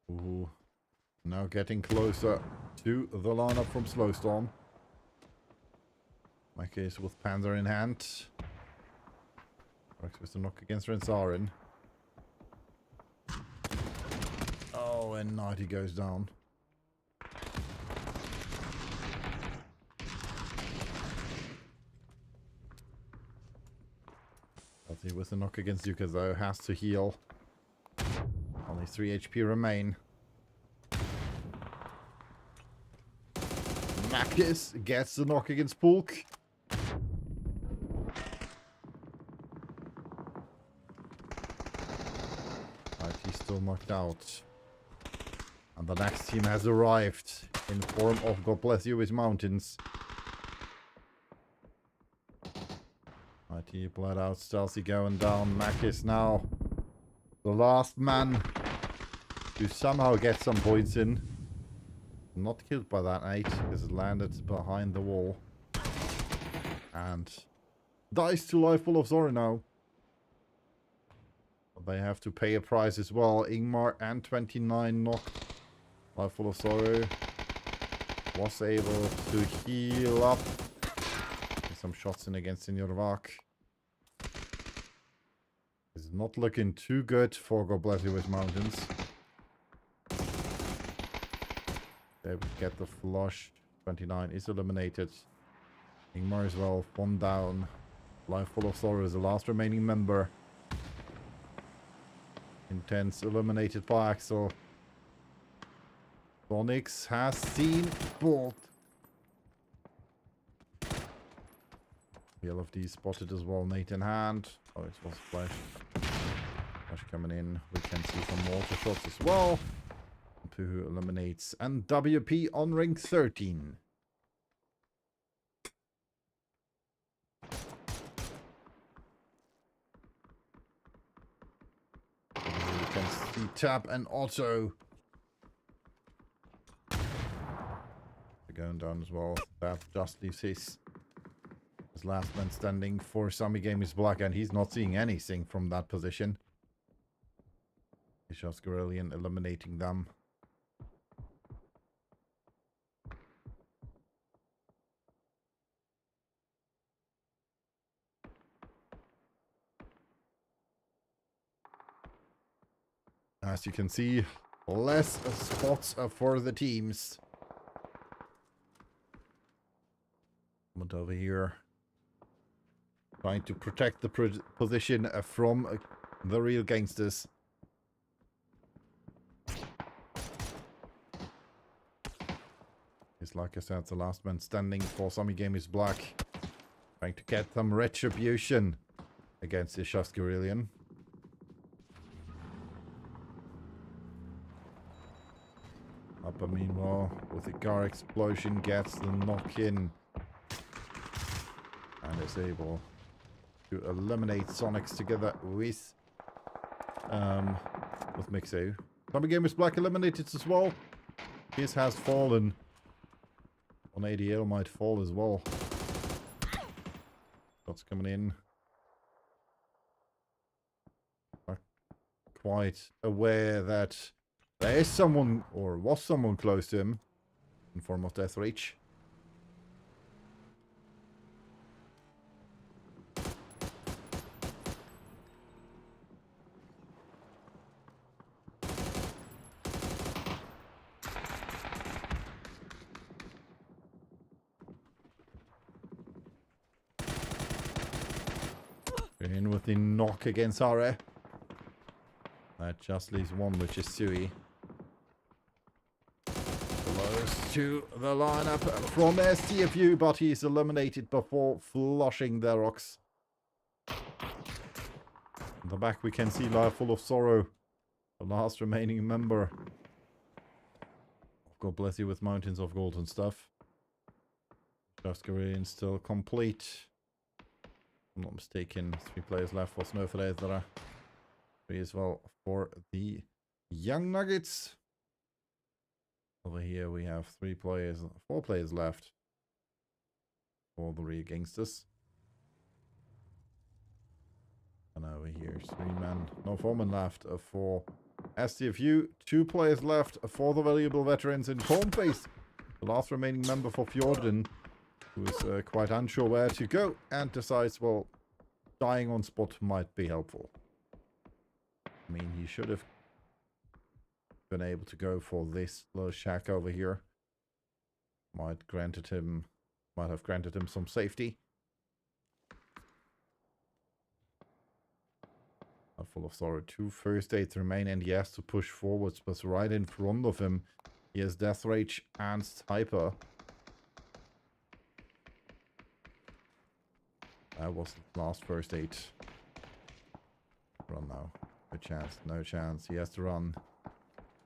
Ooh. Now getting closer to the lineup from Slowstorm. My case with Panzer in hand. Works with the knock against Rensarin. Oh, and Nighty goes down. Healthy with the knock against Yuka though, has to heal. Only 3 HP remain. Makis gets the knock against Pulk. He's still knocked out. And the next team has arrived in form of God Bless You With Mountains. IT bled out, Stealthy going down. Makis now the last man to somehow get some points in. Not killed by that 8 because it landed behind the wall. And dies to life full of Zora now. They have to pay a price as well. Ingmar and 29 knocked. Life full of sorrow. Was able to heal up. Get some shots in against Senior Vak. It's not looking too good for God Bless You With Mountains. They would get the flush. 29 is eliminated. Ingmar as well. 1 down. Life full of sorrow is the last remaining member. Intense eliminated by Axel. Sonics has seen Bolt. LFD spotted as well, Nate in hand. Oh, it was Flash. Flash coming in. We can see some mortar shots as well. Puhu eliminates. And WP on ring 13. You can see Tap and Otto. They're going down as well. That just leaves his last man standing for Sami Game is Black, and he's not seeing anything from that position. Ishas Gorelian eliminating them. As you can see, less spots for the teams. But over here, trying to protect the position from the real gangsters. It's like I said, the last man standing for Sami Game is Black. Trying to get some retribution against Ishas Gorelian. Upper meanwhile, with the car explosion, gets the knock in. And is able to eliminate Sonics together with Mixo. Sami Game is Black eliminated as well. His has fallen. On ADL might fall as well. Shots coming in. Not quite aware that there is someone, or was someone close to him, in form of Death Reach. In with the knock against Are. That just leaves one, which is Sui. Close to the lineup from STFU, but he's eliminated before flushing their rocks. In the back we can see Life Full of Sorrow, the last remaining member. God bless you with Mountains of Gold and stuff. Just Korean still complete. I'm not mistaken, 3 players left for Snowflare. 3 as well for the Young Nuggets. Over here we have 4 players left for the Real Gangsters. And over here, 3 men, no 4 men left for STFU. 2 players left for the valuable veterans in Cornface. The last remaining member for Fjorden, who is quite unsure where to go and decides, well, dying on spot might be helpful. I mean, he should have been able to go for this little shack over here. Might have granted him some safety. Full of sorrow. 2 first aids remain, and he has to push forwards, but right in front of him, he has Death Rage and Sniper. That was the last first aid. Run now. No chance. No chance. He has to run.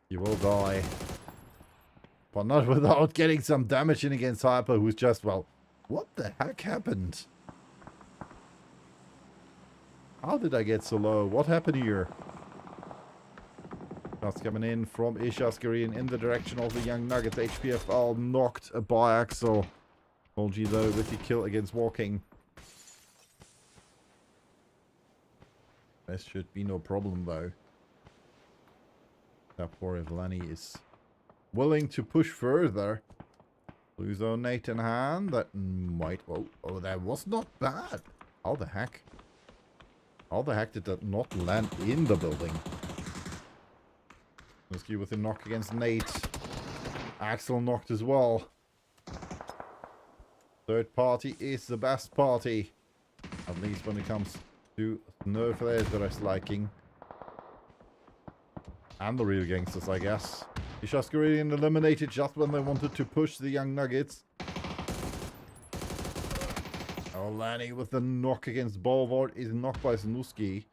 He will die. But not without getting some damage in against Hyper, who's just, well, what the heck happened? How did I get so low? What happened here? Shots coming in from Ishaskarian in the direction of the Young Nuggets. HPFL knocked by Axel. Olgi though with the kill against Walking. This should be no problem though. Tapor Evlani is willing to push further. Blue zone Nate in hand. That might... Oh, that was not bad. How the heck? How the heck did that not land in the building? Rescue with a knock against Nate. Axel knocked as well. Third party is the best party. At least when it comes to Snowflare's liking. And the real gangsters, I guess. Ishaskarelian eliminated just when they wanted to push the Young Nuggets. Oh, Lanny with the knock against Bolvard is knocked by Snuski.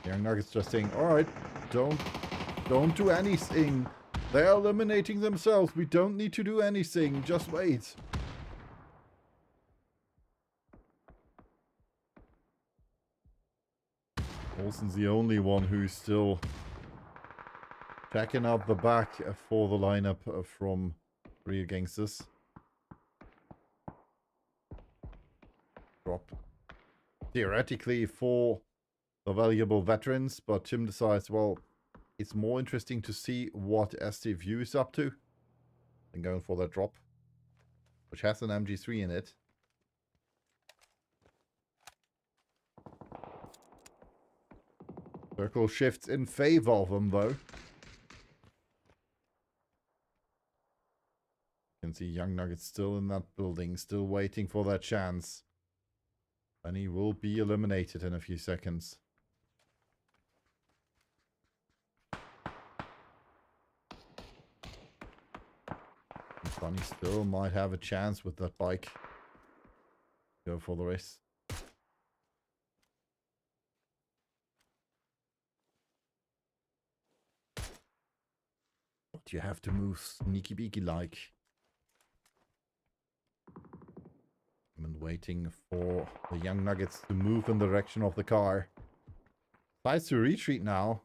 Young Nuggets just saying, alright, don't do anything. They're eliminating themselves. We don't need to do anything. Just wait. Olsen's the only one who's still checking out the back for the lineup from Real Gangsters. Drop theoretically for the valuable veterans, but Tim decides, well, it's more interesting to see what STView is up to than going for that drop, which has an MG3 in it. Circle shifts in favor of them, though. You can see Young Nuggets still in that building, still waiting for that chance. And he will be eliminated in a few seconds. Funny still might have a chance with that bike. Go for the race. But you have to move sneaky beaky like. I'm waiting for the Young Nuggets to move in the direction of the car. Decides to retreat now.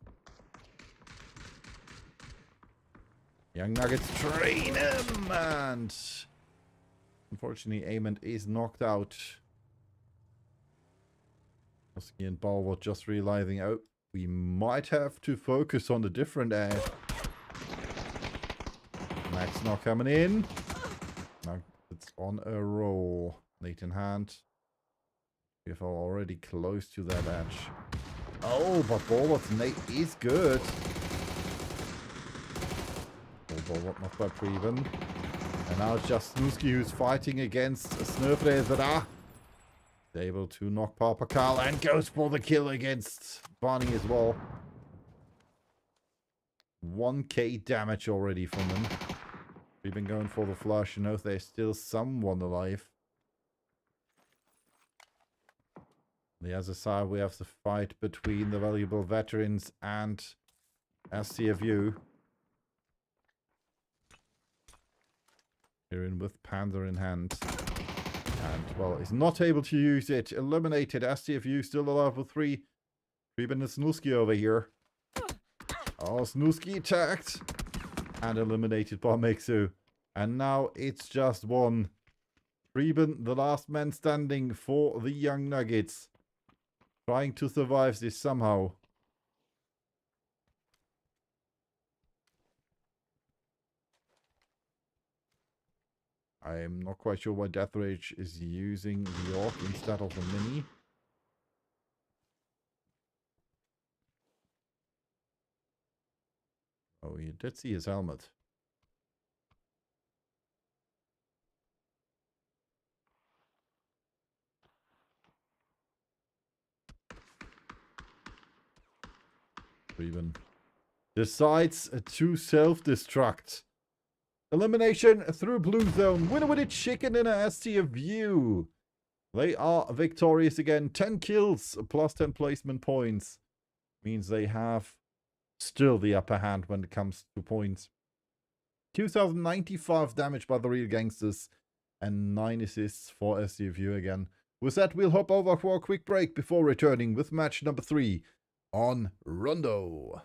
Young Nuggets train him, and unfortunately Amond is knocked out. Oski and Ball were just realizing, oh, we might have to focus on a different air. Max not coming in. Now it's on a roll. Nate in hand. We're already close to that edge. Oh, but Bolwart's Nate is good. Bolwart not by Preben. And now it's just Snuski who's fighting against Snurfrezera. Able to knock Papa Karl and goes for the kill against Barney as well. 1k damage already from him. We've been going for the flush. You know, there's still someone alive. On the other side, we have the fight between the valuable veterans and SCFU. Here in with Panther in hand. And, well, he's not able to use it. Eliminated. STFU still alive with 3. Preben and Snuski over here. Oh, Snuski attacked. And eliminated by Mixu. And now it's just one. Preben, the last man standing for the Young Nuggets. Trying to survive this somehow. I'm not quite sure why Death Rage is using the Orc instead of the Mini. Oh, you did see his helmet. Preben decides to self-destruct. Elimination through blue zone. Winner with a chicken in a STFU. They are victorious again. 10 kills plus 10 placement points. Means they have still the upper hand when it comes to points. 2095 damage by the Real Gangsters. And 9 assists for STFU again. With that, we'll hop over for a quick break before returning with match number 3 on Rondo.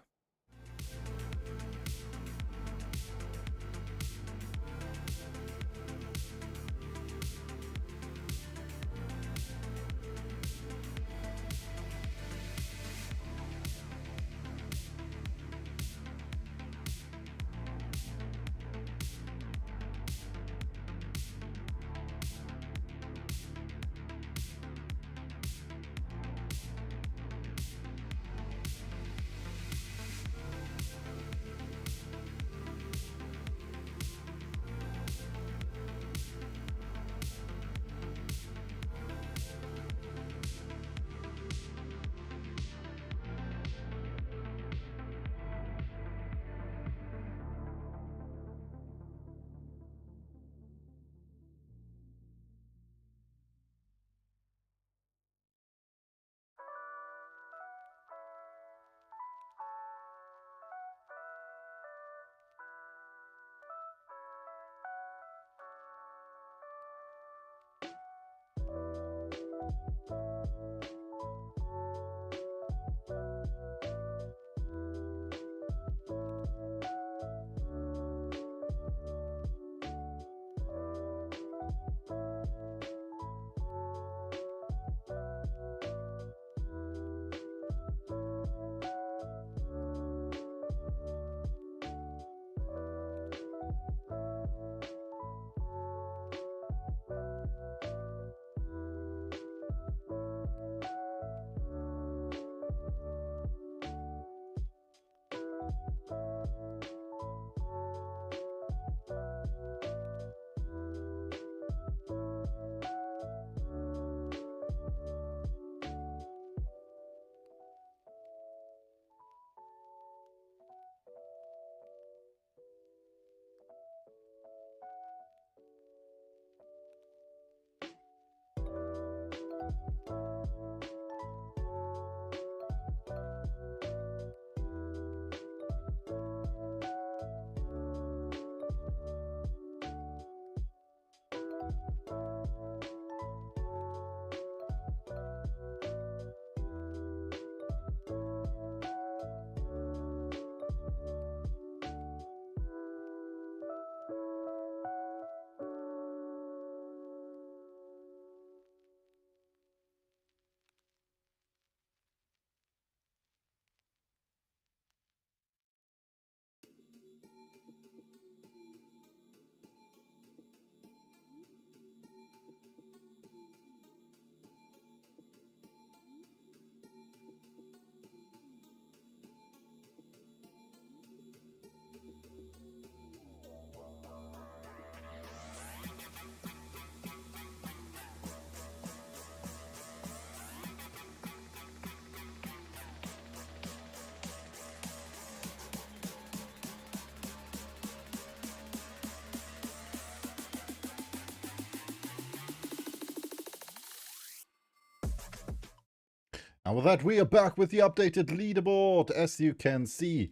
And with that, we are back with the updated leaderboard. As you can see,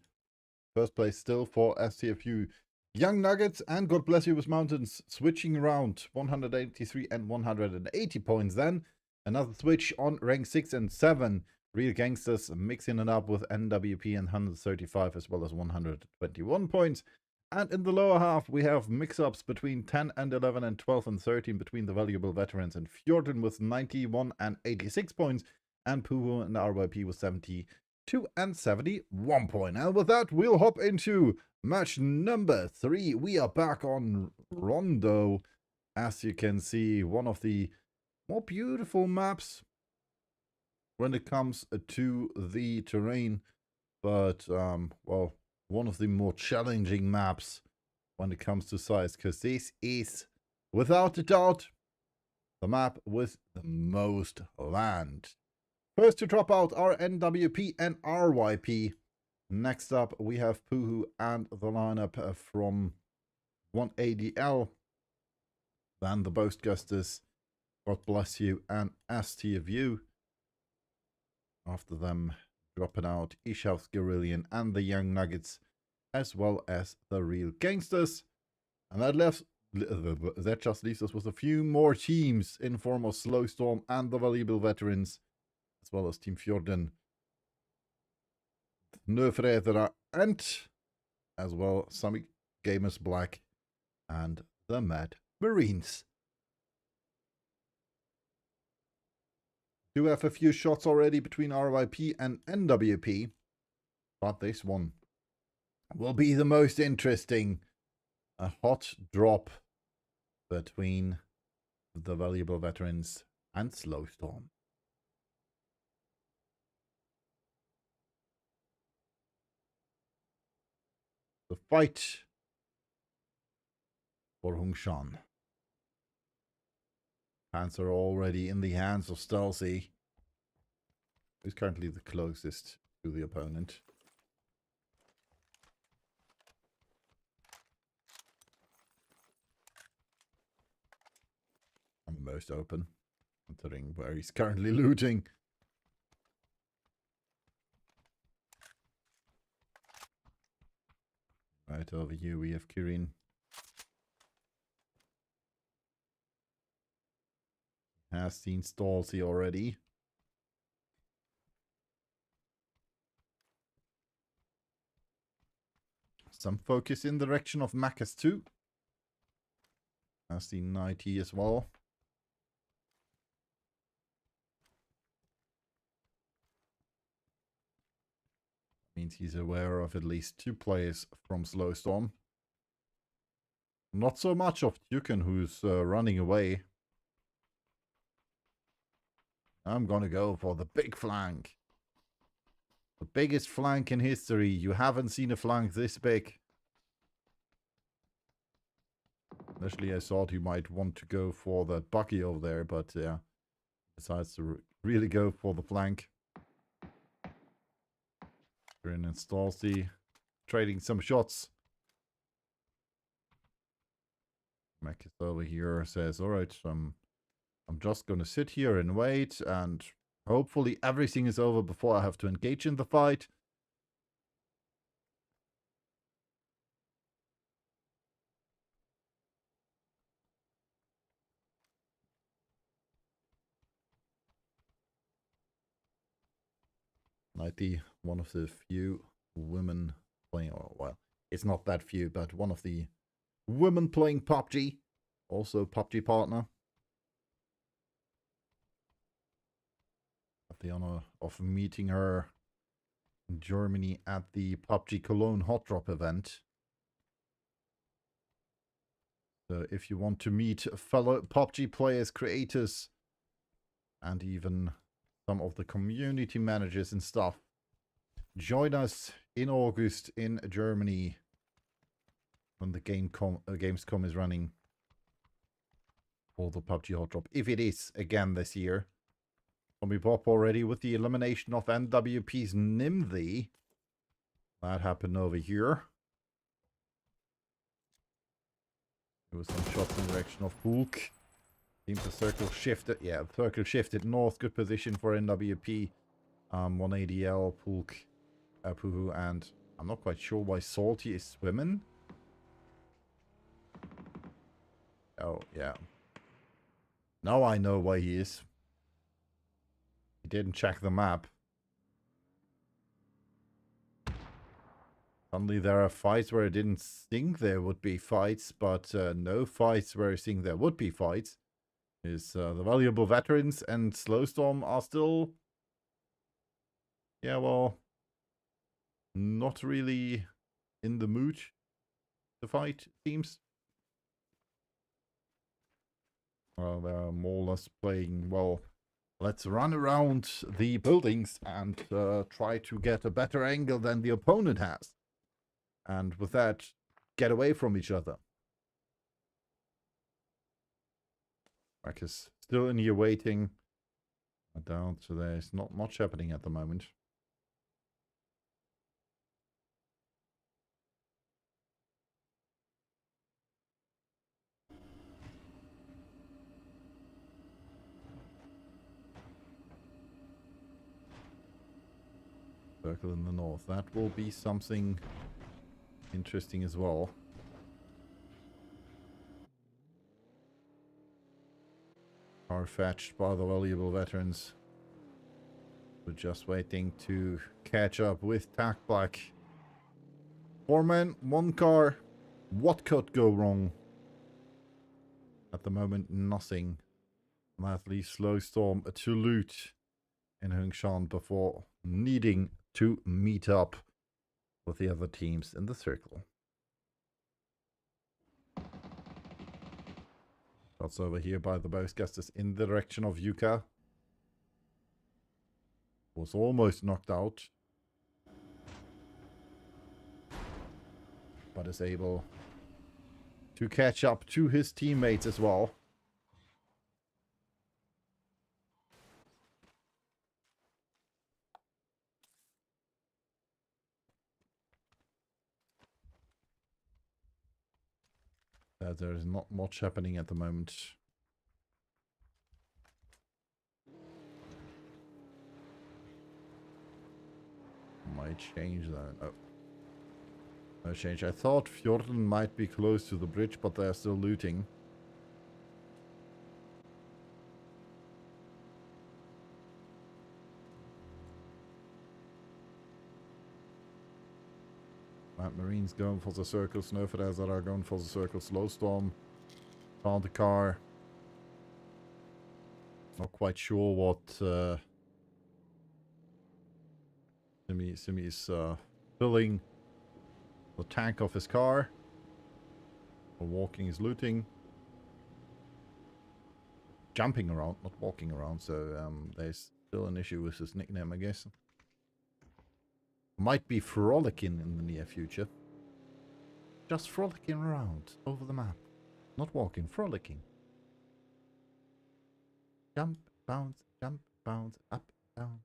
first place still for STFU Young Nuggets and God Bless You with Mountains switching around 183 and 180 points. Then another switch on rank 6 and 7. Real Gangsters mixing it up with NWP and 135 as well as 121 points. And in the lower half, we have mix-ups between 10 and 11 and 12 and 13 between the Valuable Veterans and Fjorden with 91 and 86 points. And Puhu and RYP with 72 and 71 points. And with that, we'll hop into match number 3. We are back on Rondo. As you can see, one of the more beautiful maps when it comes to the terrain. But, well, one of the more challenging maps when it comes to size. Because this is, without a doubt, the map with the most land. First to drop out are NWP and RYP. Next up, we have Puhu and the lineup from 1ADL. Then the Boastgusters, God Bless You, and STFU. After them, dropping out Ishav's Guerrillian and the Young Nuggets, as well as the Real Gangsters. And that just leaves us with a few more teams in form of Slowstorm and the Valuable Veterans, as well as Team Fjorden, Nöfredera, and as well some Gamers Black and the Mad Marines. Do have a few shots already between RYP and NWP, but this one will be the most interesting. A hot drop between the Valuable Veterans and Slowstorm. The fight for Hongshan. Hands are already in the hands of Stealthy, who's currently the closest to the opponent. I'm the most open, considering where he's currently looting. Right over here we have Kirin. Has seen Stalsy already. Some focus in the direction of Macas too. Has seen 90 as well. Means he's aware of at least 2 players from Slowstorm. Not so much of Tuken, who's running away. I'm gonna go for the big flank. The biggest flank in history. You haven't seen a flank this big. Initially I thought he might want to go for that Bucky over there, but yeah. Decides to really go for the flank. And Stalsy trading some shots. Mac is over here, says, alright, I'm just gonna sit here and wait, and hopefully everything is over before I have to engage in the fight. Nighty, one of the few women playing, oh, well, it's not that few, but one of the women playing PUBG, also PUBG partner. Had the honor of meeting her in Germany at the PUBG Cologne Hot Drop event. So if you want to meet fellow PUBG players, creators, and even some of the community managers and stuff, join us in August in Germany when the Gamescom is running for the PUBG Hot Drop, if it is again this year. Tommy Pop already with the elimination of NWP's Nimthi. That happened over here. There was some shots in the direction of Hulk. Seems the circle shifted. Yeah, the circle shifted north. Good position for NWP. 180L, Pulk, Puhu, and I'm not quite sure why Salty is swimming. Oh, yeah. Now I know why he is. He didn't check the map. Suddenly there are fights where I didn't think there would be fights, but no fights where I think there would be fights. Is the valuable veterans and Slowstorm are still... Yeah, well... not really in the mood to fight, it seems. Well, they're more or less playing, well, let's run around the buildings and try to get a better angle than the opponent has. And with that, get away from each other. Rack is still in here waiting. I doubt there's not much happening at the moment. Circle in the north. That will be something interesting as well. Are fetched by the valuable veterans. We're just waiting to catch up with Tac Black. 4 men, 1 car. What could go wrong? At the moment, nothing. That leaves Slowstorm to loot in Hongshan before needing to meet up with the other teams in the circle. Shots over here by the Boastgasters in the direction of Yuka. Was almost knocked out. But is able to catch up to his teammates as well. There is not much happening at the moment. Might change that. Oh. No change. I thought Fjorden might be close to the bridge, but they're still looting. Marines going for the circle. Snowfighters that are going for the circle. Slowstorm. Found the car. Not quite sure what Simi is filling the tank of his car. Or walking is looting. Jumping around, not walking around. So there's still an issue with his nickname, I guess. Might be frolicking in the near future. Just frolicking around over the map. Not walking, frolicking. Jump, bounce, up, down.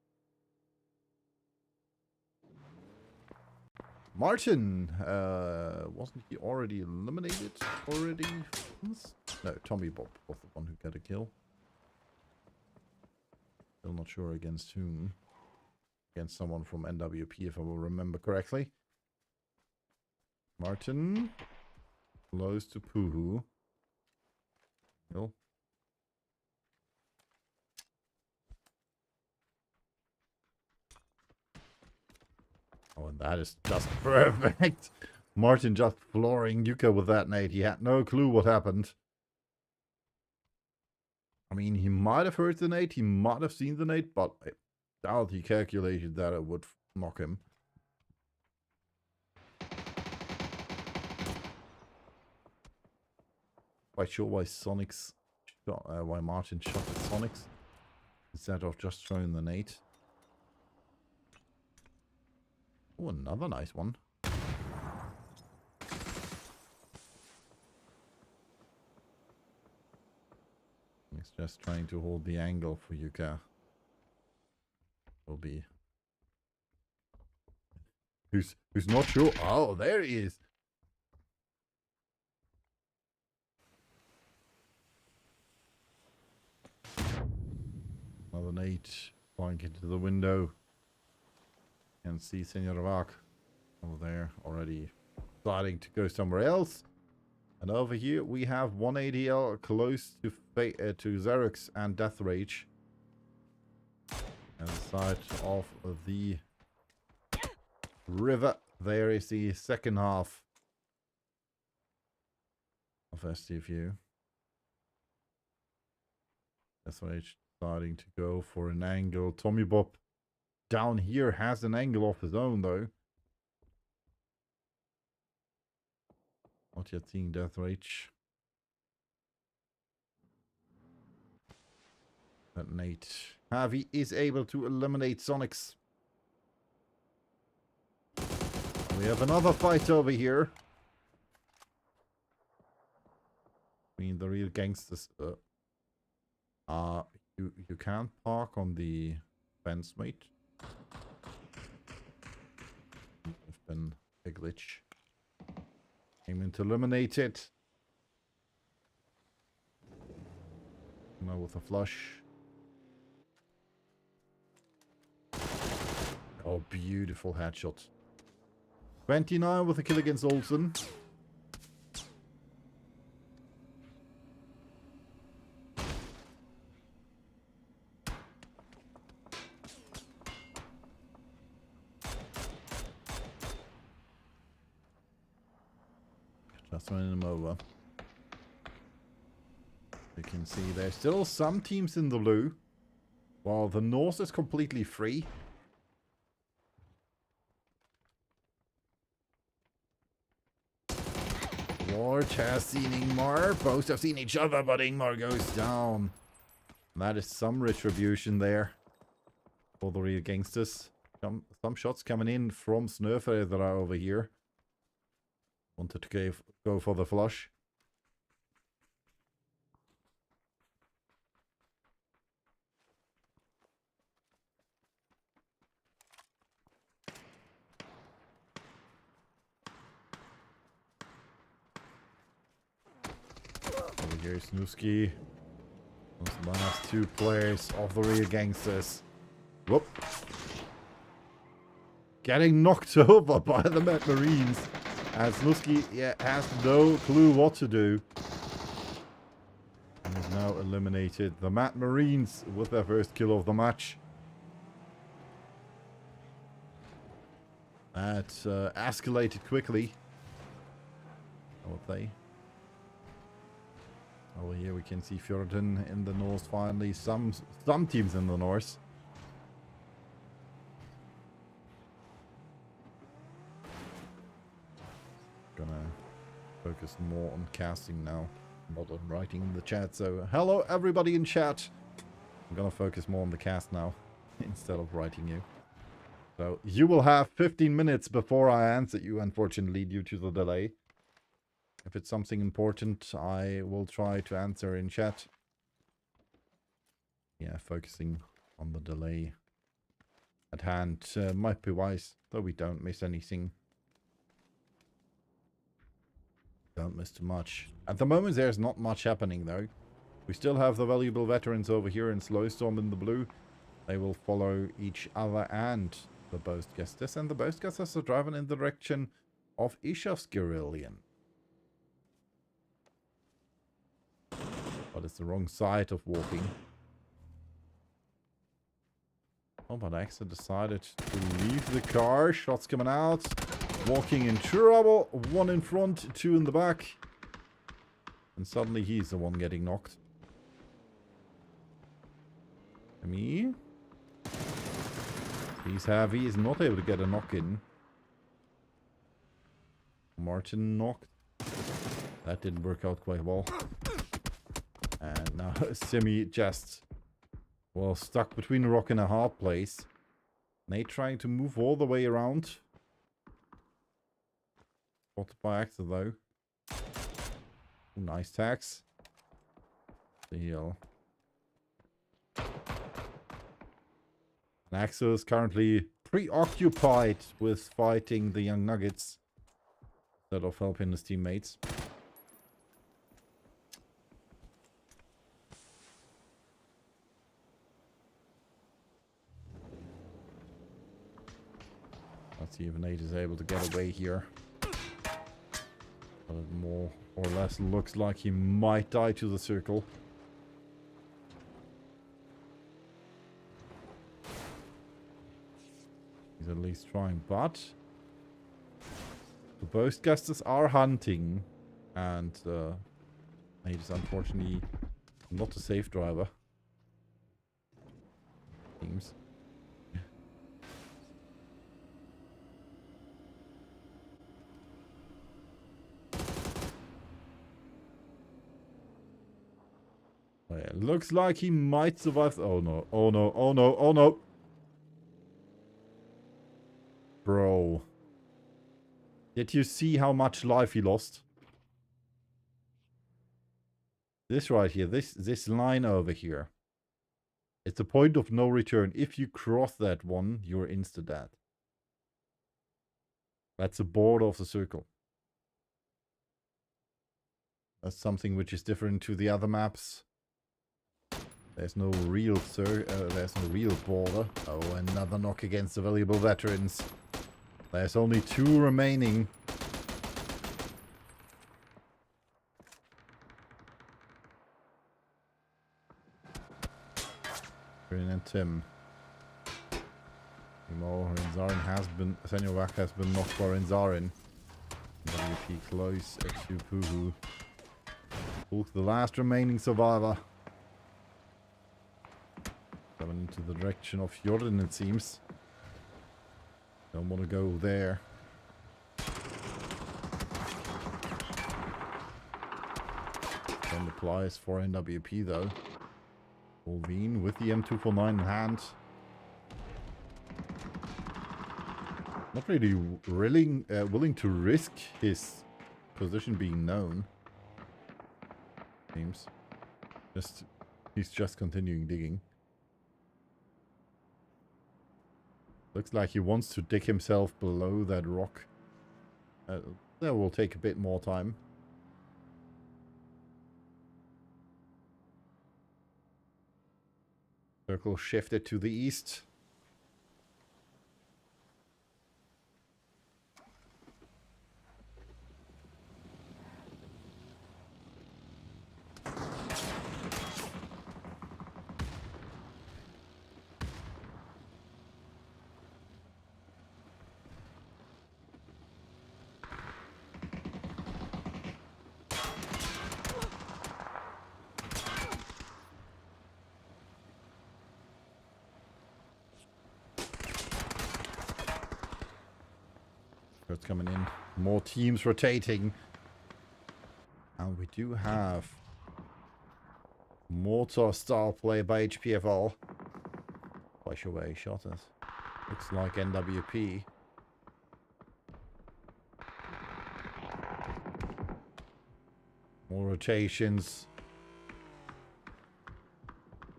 Martin! Wasn't he already eliminated already? No, Tommy Bob was the one who got a kill. Still not sure against whom. Against someone from NWP, if I will remember correctly. Martin. Close to Puhu. Kill. Oh, and that is just perfect. Martin just flooring Yuka with that nade. He had no clue what happened. I mean, he might have heard the nade. He might have seen the nade, but I doubt he calculated that it would knock him. Quite sure why why Martin shot at Sonics instead of just throwing the nade. Oh, another nice one. He's just trying to hold the angle for Yuka. Will be. Who's not sure? Oh, there he is. Another nade flying into the window. Can see Senor Vak over there already starting to go somewhere else. And over here we have 180L close to Xerox and Death Rage. And the side of the river, there is the second half of STFU. Death Rage starting to go for an angle. Tommy Bob down here has an angle of his own though. Not yet seeing Death Rage. But Nate Harvey is able to eliminate Sonics. We have another fight over here. Between the real gangsters. You can't park on the fence, mate. It's been a glitch. Aiming to eliminate it. Now with a flush. Oh, beautiful headshot. 29 with a kill against Olsen. Just running them over. You can see there's still some teams in the blue, while the north is completely free. Ward has seen Ingmar. Both have seen each other, but Ingmar goes down. That is some retribution there for the real gangsters. Some shots coming in from Snurfer that are over here. Wanted to go for the flush. Over here is Nuski. Those last two players of the real gangsters. Whoop. Getting knocked over by the Mad Marines. As Nuski has no clue what to do. And is now eliminated. The Mad Marines with their first kill of the match. That escalated quickly. I would say. Over here we can see Fjorden in the north finally. Some teams in the north. Gonna focus more on casting now, not on writing in the chat. So hello everybody in chat. I'm gonna focus more on the cast now instead of writing you. So you will have 15 minutes before I answer you, unfortunately, due to the delay. If it's something important, I will try to answer in chat. Yeah, focusing on the delay at hand might be wise, though we don't miss anything. Don't miss too much. At the moment, there's not much happening, though. We still have the valuable veterans over here in Slowstorm in the blue. They will follow each other and the Boastgasters. And the Boastgasters are driving in the direction of Ishavsgerillion. But it's the wrong side of walking. Oh, but Axel decided to leave the car. Shots coming out. Walking in trouble. One in front, two in the back. And suddenly he's the one getting knocked. Me? He's heavy. He's not able to get a knock in. Martin knocked. That didn't work out quite well. And now Simi just, well, stuck between a rock and a hard place. Nate trying to move all the way around. Spotted by Axel though. Ooh, nice tags. The heal. And Axel is currently preoccupied with fighting the young Nuggets instead of helping his teammates. Let's see if Nate is able to get away here. But it more or less looks like he might die to the circle. He's at least trying, but the Boastgasters are hunting, and Nate is unfortunately not a safe driver. Seems. Oh, yeah. Looks like he might survive. Oh no, oh no, oh no, oh no. Bro. Did you see how much life he lost? This right here, this line over here. It's the point of no return. If you cross that one, you're insta-dead. That's the border of the circle. That's something which is different to the other maps. There's no real border. Oh, another knock against the valuable veterans. There's only 2 remaining. Green and Tim. Rinzarin has been... Senjovak has been knocked by Rinzarin. WP close. Exu Puhu. The last remaining survivor. Coming into the direction of Jordan, it seems. Don't want to go there. Don't applies for NWP though. Olveen with the M249 in hand. Not really willing to risk his position being known. Seems. He's just continuing digging. Looks like he wants to dig himself below that rock. That will take a bit more time. Circle shifted to the east. Coming in, more teams rotating, and we do have mortar style play by HPFL. Quite sure where he shot us. Looks like NWP. More rotations.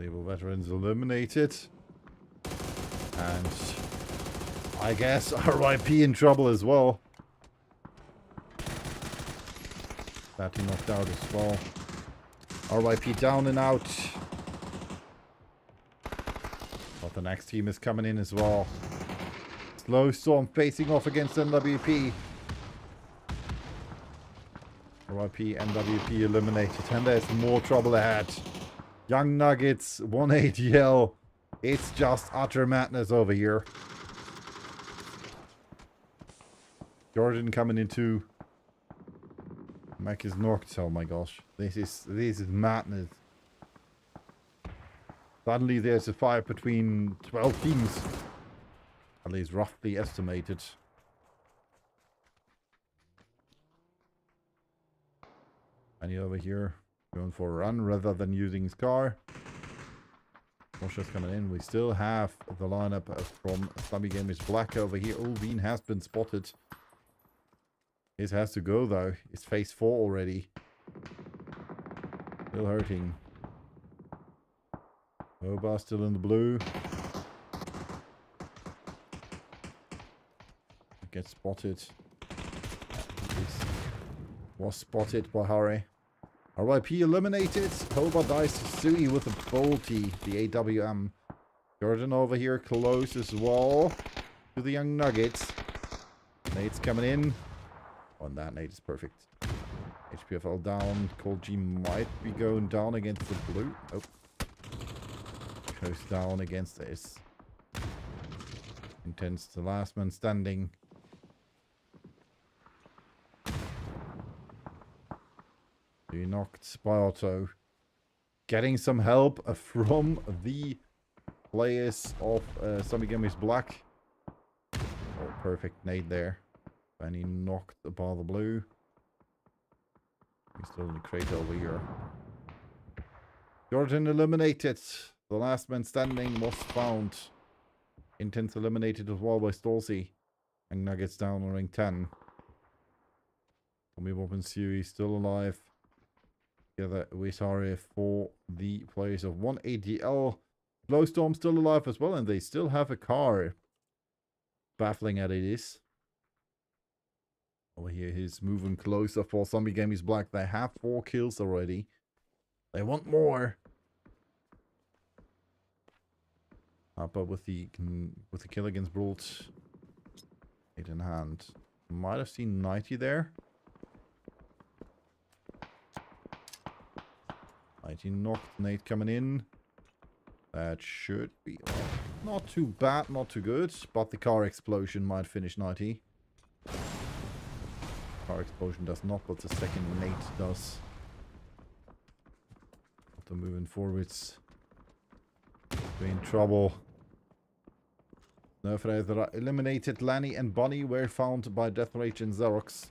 Naval veterans eliminated, and I guess RIP in trouble as well. That he knocked out as well. RIP down and out. But the next team is coming in as well. Slow Storm facing off against NWP. RIP, NWP eliminated. And there's more trouble ahead. Young Nuggets, 180L. It's just utter madness over here. Jordan coming into. Mac is knocked. Oh my gosh. This is madness. Suddenly there's a fight between 12 teams. At least roughly estimated. And he over here going for a run rather than using his car. More shots coming in. We still have the lineup from Slummy Gamers Black over here. Olveen has been spotted. His has to go though. It's phase 4 already. Still hurting. Oba still in the blue. Gets spotted. Was spotted by Harry. RIP eliminated. Oba dies to Sui with a bolty. The AWM. Jordan over here close as well to the Young Nuggets. Nade's coming in. Oh, and that nade is perfect. HPFL down. Cold G might be going down against the blue. Oh. Goes down against this. Intense, the last man standing. He knocked by Otto. Getting some help from the players of Zombie Games Black. Oh, perfect nade there. And he knocked by the blue. He's still in the crate over here. Jordan eliminated. The last man standing was found. Intense eliminated as well by Stolzy. And Nuggets down on ring 10. Tommy Bob and Sui still alive. Together with RF for the players of 1ADL. Glowstorm still alive as well, and they still have a car. Baffling as it is. Over here, he's moving closer for Zombie Games Black. They have 4 kills already. They want more. But with the kill against Brult, 8 in hand. Might have seen 90 there. 90 knocked. Nate coming in. That should be not too bad, not too good. But the car explosion might finish 90. Car explosion does not, but the second Nate does. After moving forwards. We're in trouble. Nerfreider eliminated. Lanny and Bonnie were found by Death Rage and Xerox.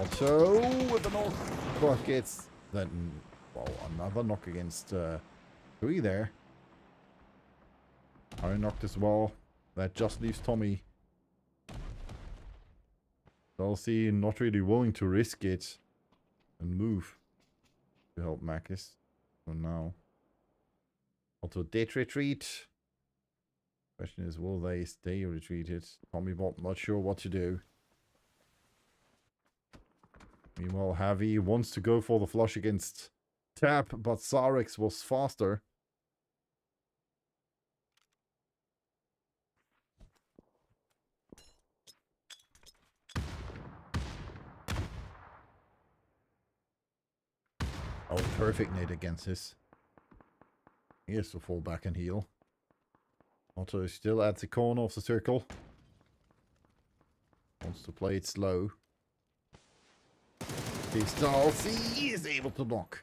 Otto with the knock. Buckets. Then, well, another knock against Hui there. Harry knocked as well. That just leaves Tommy. Chelsea not really willing to risk it and move to help Makis for now. Also did retreat. Question is, will they stay retreated? Tommy Bob not sure what to do. Meanwhile, Javi wants to go for the flush against Tap, but Sarex was faster. Oh, perfect nade against this. Here's the fall back and heal. Otto is still at the corner of the circle. Wants to play it slow. He stalls. He is able to block.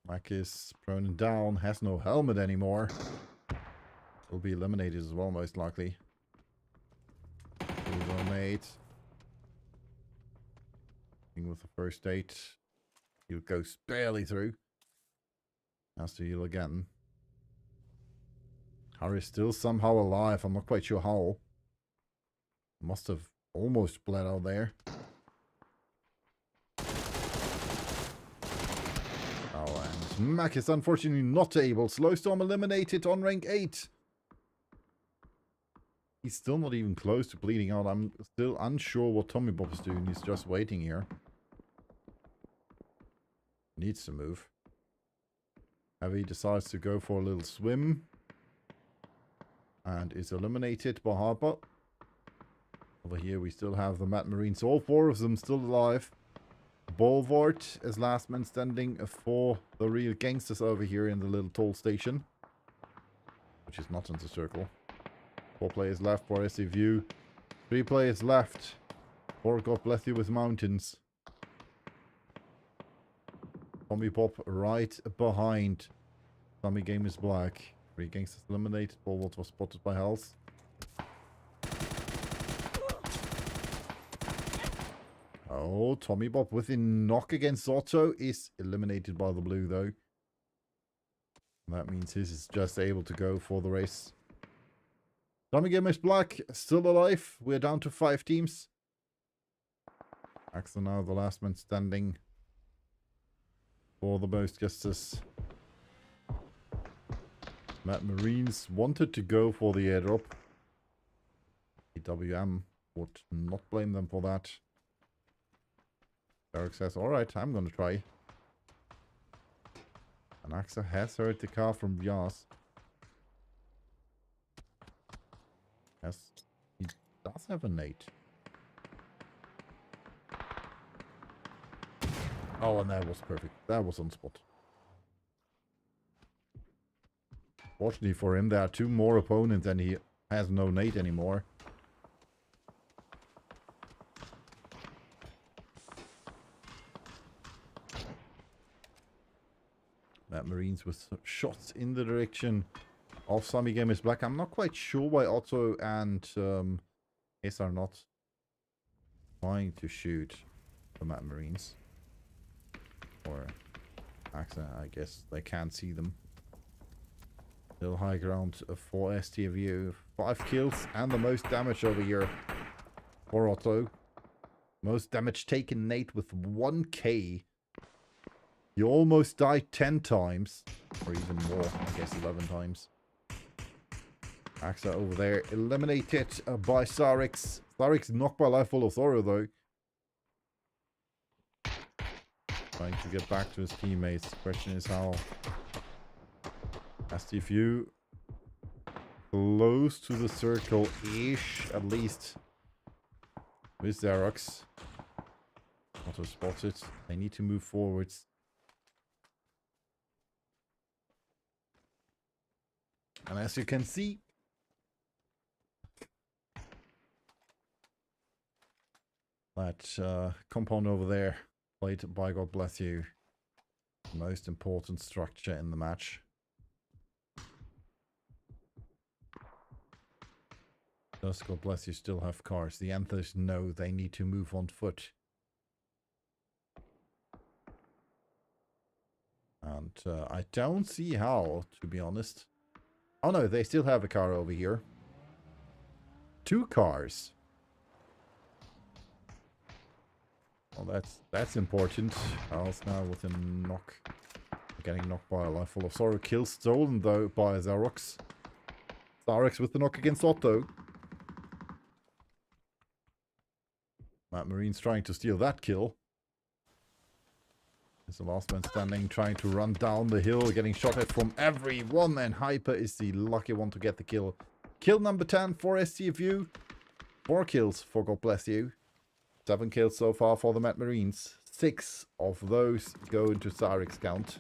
Mac is prone and down. Has no helmet anymore. Will be eliminated as well, most likely. Well made. With the first aid. He'll go barely through. Has to heal again. Harry's still somehow alive. I'm not quite sure how. Must have almost bled out there. Oh, and Mac is unfortunately not able. Slowstorm eliminated on rank 8. He's still not even close to bleeding out. I'm still unsure what Tommy Bob is doing. He's just waiting here. Needs to move. Heavy decides to go for a little swim. And is eliminated by Harper. Over here we still have the Mad Marines. All 4 of them still alive. Bolvart is last man standing for the real gangsters over here in the little toll station. Which is not in the circle. 4 players left for SCView. 3 players left for God Bless You with Mountains. Tommy Pop right behind. Tommy Game is Black. 3 gangsters eliminated. Bolvart was spotted by Hells. Oh, Tommy Bob with a knock against Otto is eliminated by the blue though. That means he is just able to go for the race. Tommy Game is Black still alive. We're down to 5 teams. Axel now the last man standing for the most justice. Mad Marines wanted to go for the airdrop. EWM would not blame them for that. Derek says, alright, I'm gonna try. And Axel has heard the car from Yas. Yes, he does have a nade. Oh, and that was perfect. That was on spot. Fortunately for him, there are two more opponents and he has no nade anymore. That Marines with shots in the direction of Sami Game is Black. I'm not quite sure why Otto and Ace are not trying to shoot the Mad Marines. Or AXA, I guess they can't see them. Still high ground for STVU. 5 kills and the most damage over here for Otto. Most damage taken Nate with 1k. He almost died 10 times. Or even more, I guess 11 times. AXA over there eliminated by Sarix. Sarix knocked by life full of Thoro though. Trying to get back to his teammates. The question is how. STVU close to the circle-ish, at least. With Xerox. Auto spotted. They need to move forwards. And as you can see, that compound over there, played by God Bless You, the most important structure in the match. Does God Bless You still have cars? The Anthers know they need to move on foot. And I don't see how, to be honest. Oh no, they still have a car over here. 2 cars. Well, that's important. Al's now with a knock. Getting knocked by a life full of sorrow. Kill stolen though by Xerox. Xerox with the knock against Otto. Matt Marine's trying to steal that kill. Is the last man standing, trying to run down the hill, getting shot at from everyone, and Hyper is the lucky one to get the kill. Kill number 10 for STFU. 4 kills for God Bless You. 7 kills so far for the Mad Marines. 6 of those go into Sarik's count.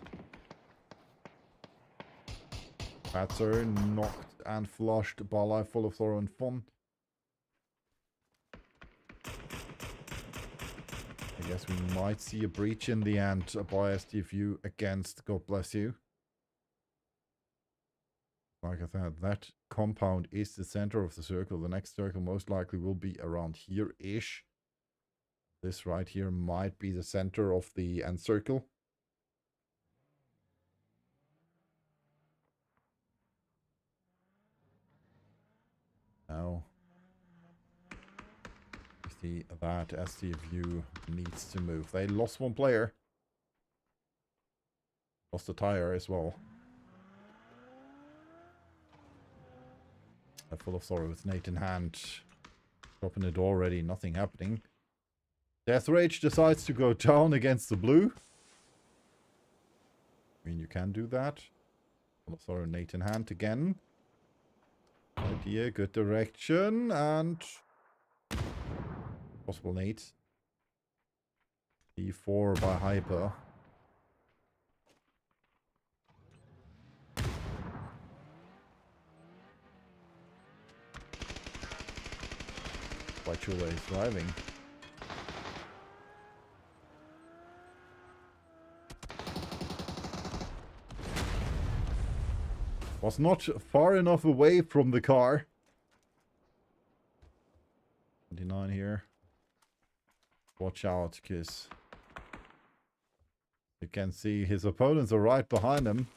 Patzer knocked and flushed by life full of Thoro and Fun. I guess we might see a breach in the end by STFU against God Bless You. Like I said, that compound is the center of the circle. The next circle most likely will be around here-ish. This right here might be the center of the end circle. Now, see that STFU needs to move. They lost 1 player. Lost a tire as well. Full of sorrow with Nate in hand. Dropping it already, nothing happening. Death Rage decides to go down against the blue. I mean, you can do that. Full of sorrow, Nate in hand again. Idea, good direction, and possible Nate. D4 by Hyper. Quite sure where he's driving. Was not far enough away from the car. 29 here. Watch out, because you can see his opponents are right behind him.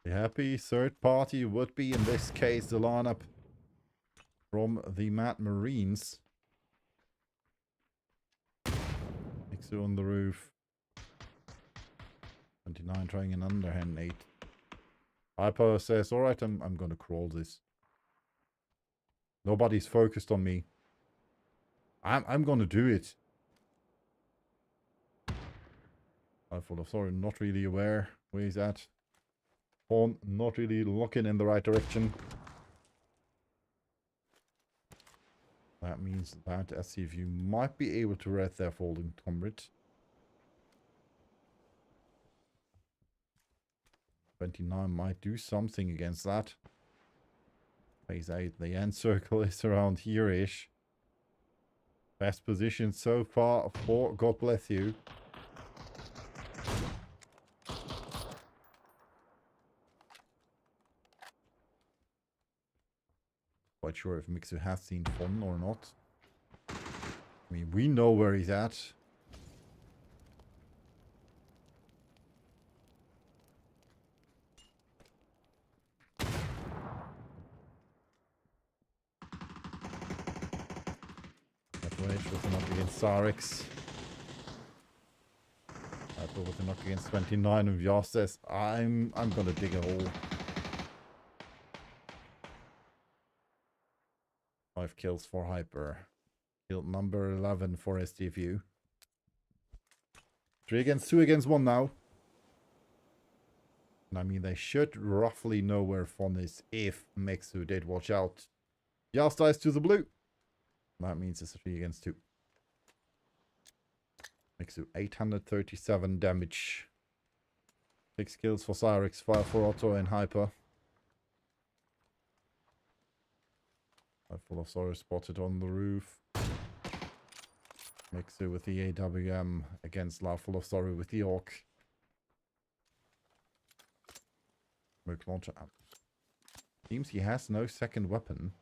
The happy third party would be, in this case, the lineup from the Mad Marines. Nixu on the roof. 29 trying an underhand 8. Hyper says, alright, I'm gonna crawl this. Nobody's focused on me. I'm gonna do it. I'm full of sorry, not really aware where he's at. Pawn not really looking in the right direction. That means that SCVU might be able to red their folding comrade. 29 might do something against that. Phase 8, the end circle is around here-ish. Best position so far for God Bless You. Quite sure if Mixu has seen Fon or not. I mean, we know where he's at. With a knock against Sarix. With a knock against 29 of Yas says, I'm gonna dig a hole. 5 kills for Hyper. Kill number 11 for STFU. 3 against 2 against 1 now. And I mean, they should roughly know where Fon is if Mexu did watch out. Yas dies to the blue. That means it's a 3 against 2. Mixu 837 damage. 6 kills for Cyrix, 5 for Otto and Hyper. 5 full of sorrow spotted on the roof. Mixu with the AWM against La full of sorrow with the Orc. Smoke launcher out. Seems he has no second weapon.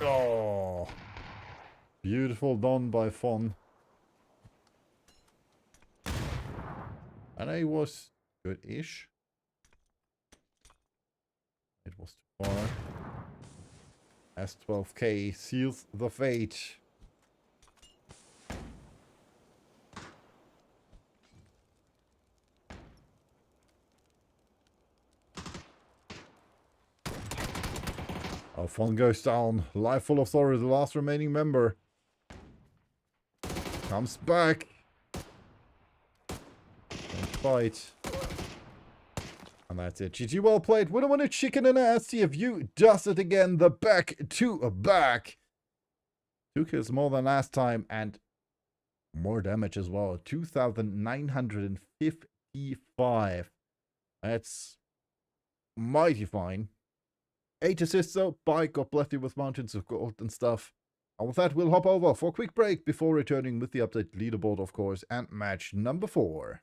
Oh, beautiful done by Fon. And it was good-ish. It was too far. S12K seals the fate. Oh, Fon goes down. Life full of sorrow, the last remaining member. Comes back. And fight. And that's it. GG, well played. Winner, chicken and ass. STFU does it again. The back to back. 2 kills more than last time and more damage as well. 2,955. That's mighty fine. 8 assists though, by God Bless You with mountains of gold and stuff. And with that, we'll hop over for a quick break before returning with the update leaderboard, of course, and match number 4.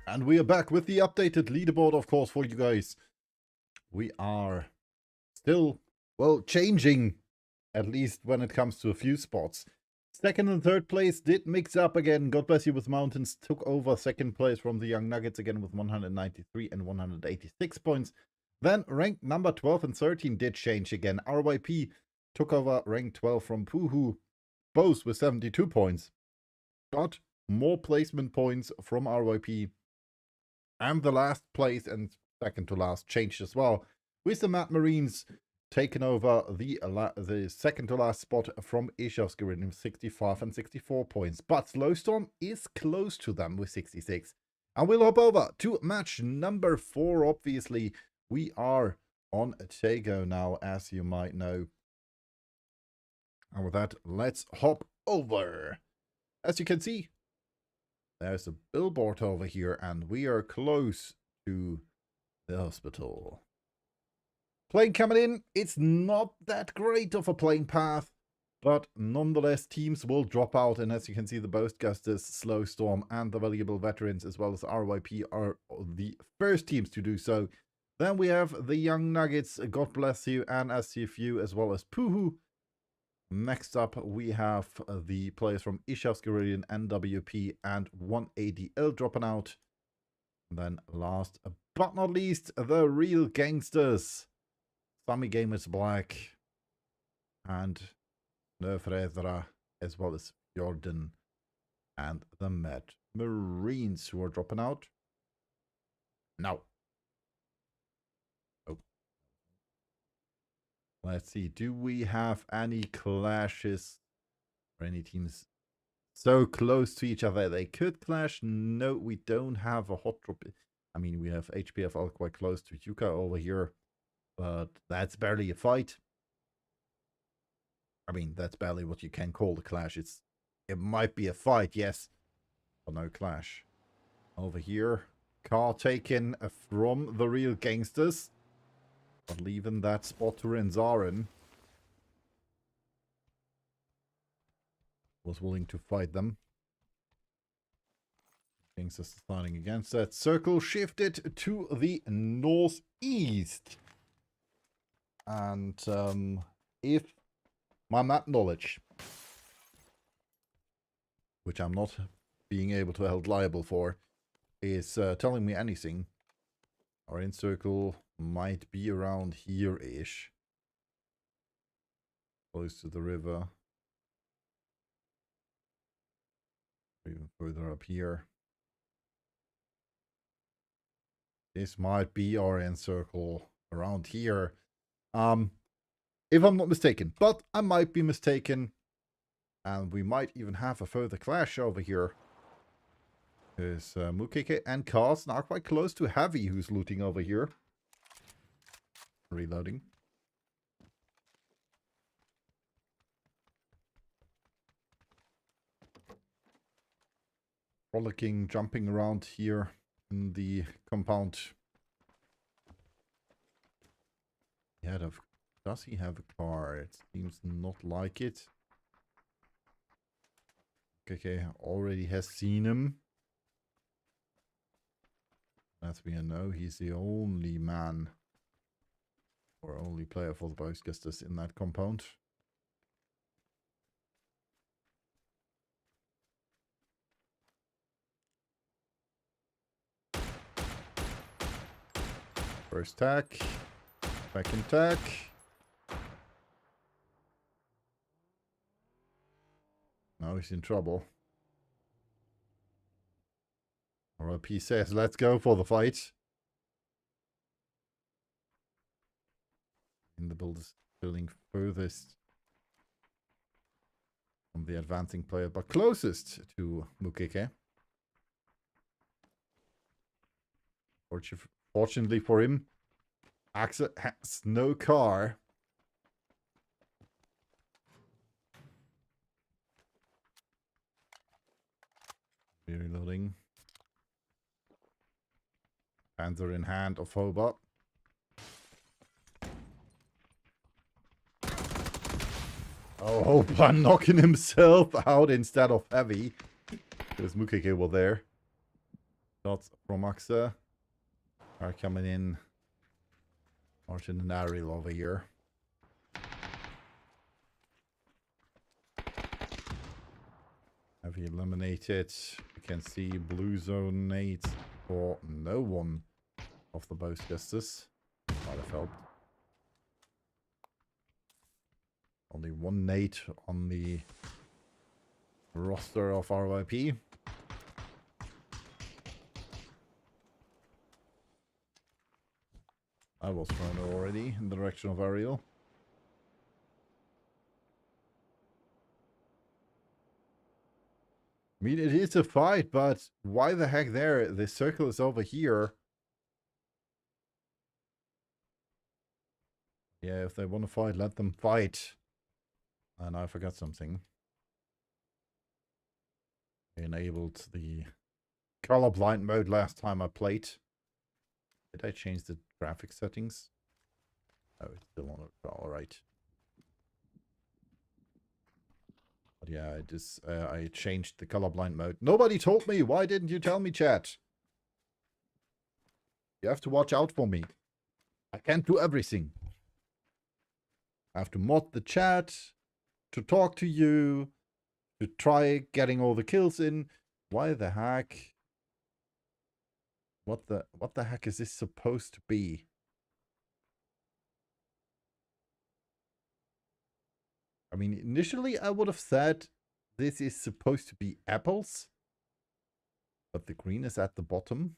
And we are back with the updated leaderboard, of course, for you guys. We are still, well, changing, at least when it comes to a few spots. Second and third place did mix up again. God bless you with Mountains took over second place from the Young Nuggets again with 193 and 186 points. Then ranked number 12 and 13 did change again. RYP took over rank 12 from Puhu, both with 72 points. Got more placement points from RYP. And the last place and second to last changed as well, with the Mad Marines taking over the second to last spot from Ishavsgrid with 65 and 64 points. But Slowstorm is close to them with 66. And we'll hop over to match number 4, obviously. We are on Tego now, as you might know. And with that, let's hop over. As you can see, there's a billboard over here, and we are close to the hospital. Plane coming in, it's not that great of a plane path, but nonetheless, teams will drop out, and as you can see, the Boastgusters, Slowstorm, and the Valuable Veterans, as well as RYP, are the first teams to do so. Then we have the Young Nuggets, God bless you, and SCFU, as well as Puhu. Next up, we have the players from Ishavsgrid, NWP, and 1ADL dropping out. And then last but not least, the Real Gangsters. Sammy Gamers Black and Nerfredra, as well as Jordan and the Mad Marines, who are dropping out. Now. Let's see, do we have any clashes or any teams so close to each other they could clash? No, we don't have a hot drop. I mean, we have HPFL quite close to Yuka over here, but that's barely a fight. I mean, that's barely what you can call the clash. It might be a fight, yes, but no clash. Over here, car taken from the Real Gangsters. But leaving that spot to Renzaren. Was willing to fight them. Gangsters starting against that. Circle shifted to the northeast. And if my map knowledge, which I'm not being able to held liable for, is telling me anything, our in circle might be around here-ish. Close to the river. Even further up here. This might be our end circle around here. If I'm not mistaken. But I might be mistaken. And we might even have a further clash over here. Because Mukeke and Carson are quite close to Heavy, who's looting over here. Reloading. Frolicking, jumping around here in the compound. Yeah, does he have a car? It seems not like it. Okay, already has seen him. As we know, he's the only man or only player for the Boastgusters in that compound. First tack, second tack. Now he's in trouble. RLP says, let's go for the fight. In the building furthest from the advancing player, but closest to Mukeke. Fortunately for him, Axel has no car. Reloading. Panzer in hand of Hobart. Oh, Hobart knocking himself out instead of Heavy. Because Mukeke were there. Shots from Axa are coming in. Martin and Ariel over here. Have you eliminated? You can see blue zone nades for no one of the Boastgusters. Might have helped. Only one nade on the roster of RYP. I was thrown already in the direction of Ariel. I mean, it is a fight, but why the heck there? The circle is over here. Yeah, if they want to fight, let them fight. And I forgot something. I enabled the colorblind mode last time I played. Did I change the graphic settings? Oh, it's still on it. Alright. But yeah, I changed the colorblind mode. Nobody told me. Why didn't you tell me, chat? You have to watch out for me. I can't do everything. I have to mod the chat, to talk to you, to try getting all the kills in. Why the heck? What the heck is this supposed to be? I mean, initially I would have said this is supposed to be apples, but the green is at the bottom.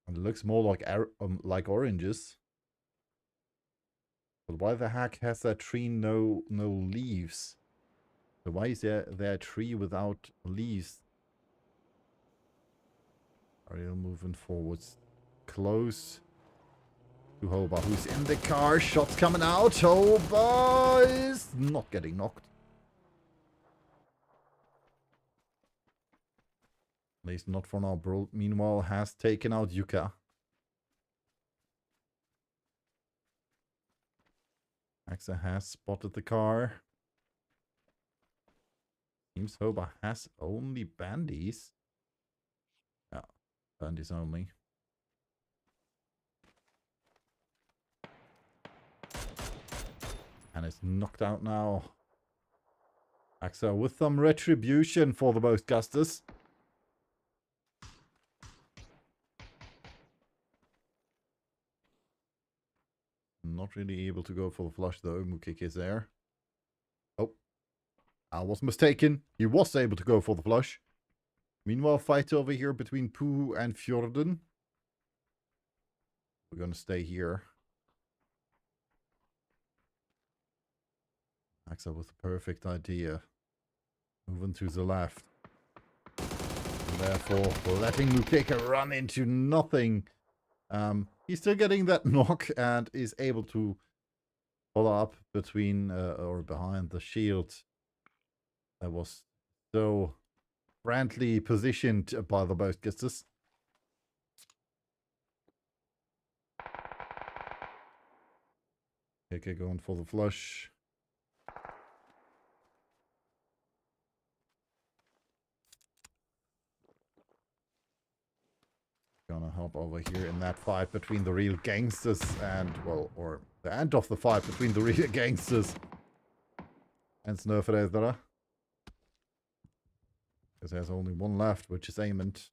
And it looks more like oranges. But why the heck has that tree no leaves? So why is there a tree without leaves? Ariel moving forwards. Close to Hoba, who's in the car. Shots coming out. Hoba is not getting knocked. At least not for now. Bro, meanwhile, has taken out Yuka. Axa has spotted the car. Seems Hoba has only bandies. Yeah, bandies only. And it's knocked out now. Axa with some retribution for the Boastgusters. Not really able to go for the flush though. Mukik is there. Oh. I was mistaken. He was able to go for the flush. Meanwhile, fight over here between Pooh and Fjorden. We're gonna stay here. Axa with the perfect idea. Moving to the left. And therefore, letting Mukeke run into nothing. He's still getting that knock and is able to follow up between or behind the shield. That was so friendly positioned by the Boastgusters. Mukeke going for the flush. Gonna help over here in that fight between the real gangsters and, well, or the end of the fight between the real gangsters and Snurfredra. Because there's only one left, which is Aemond.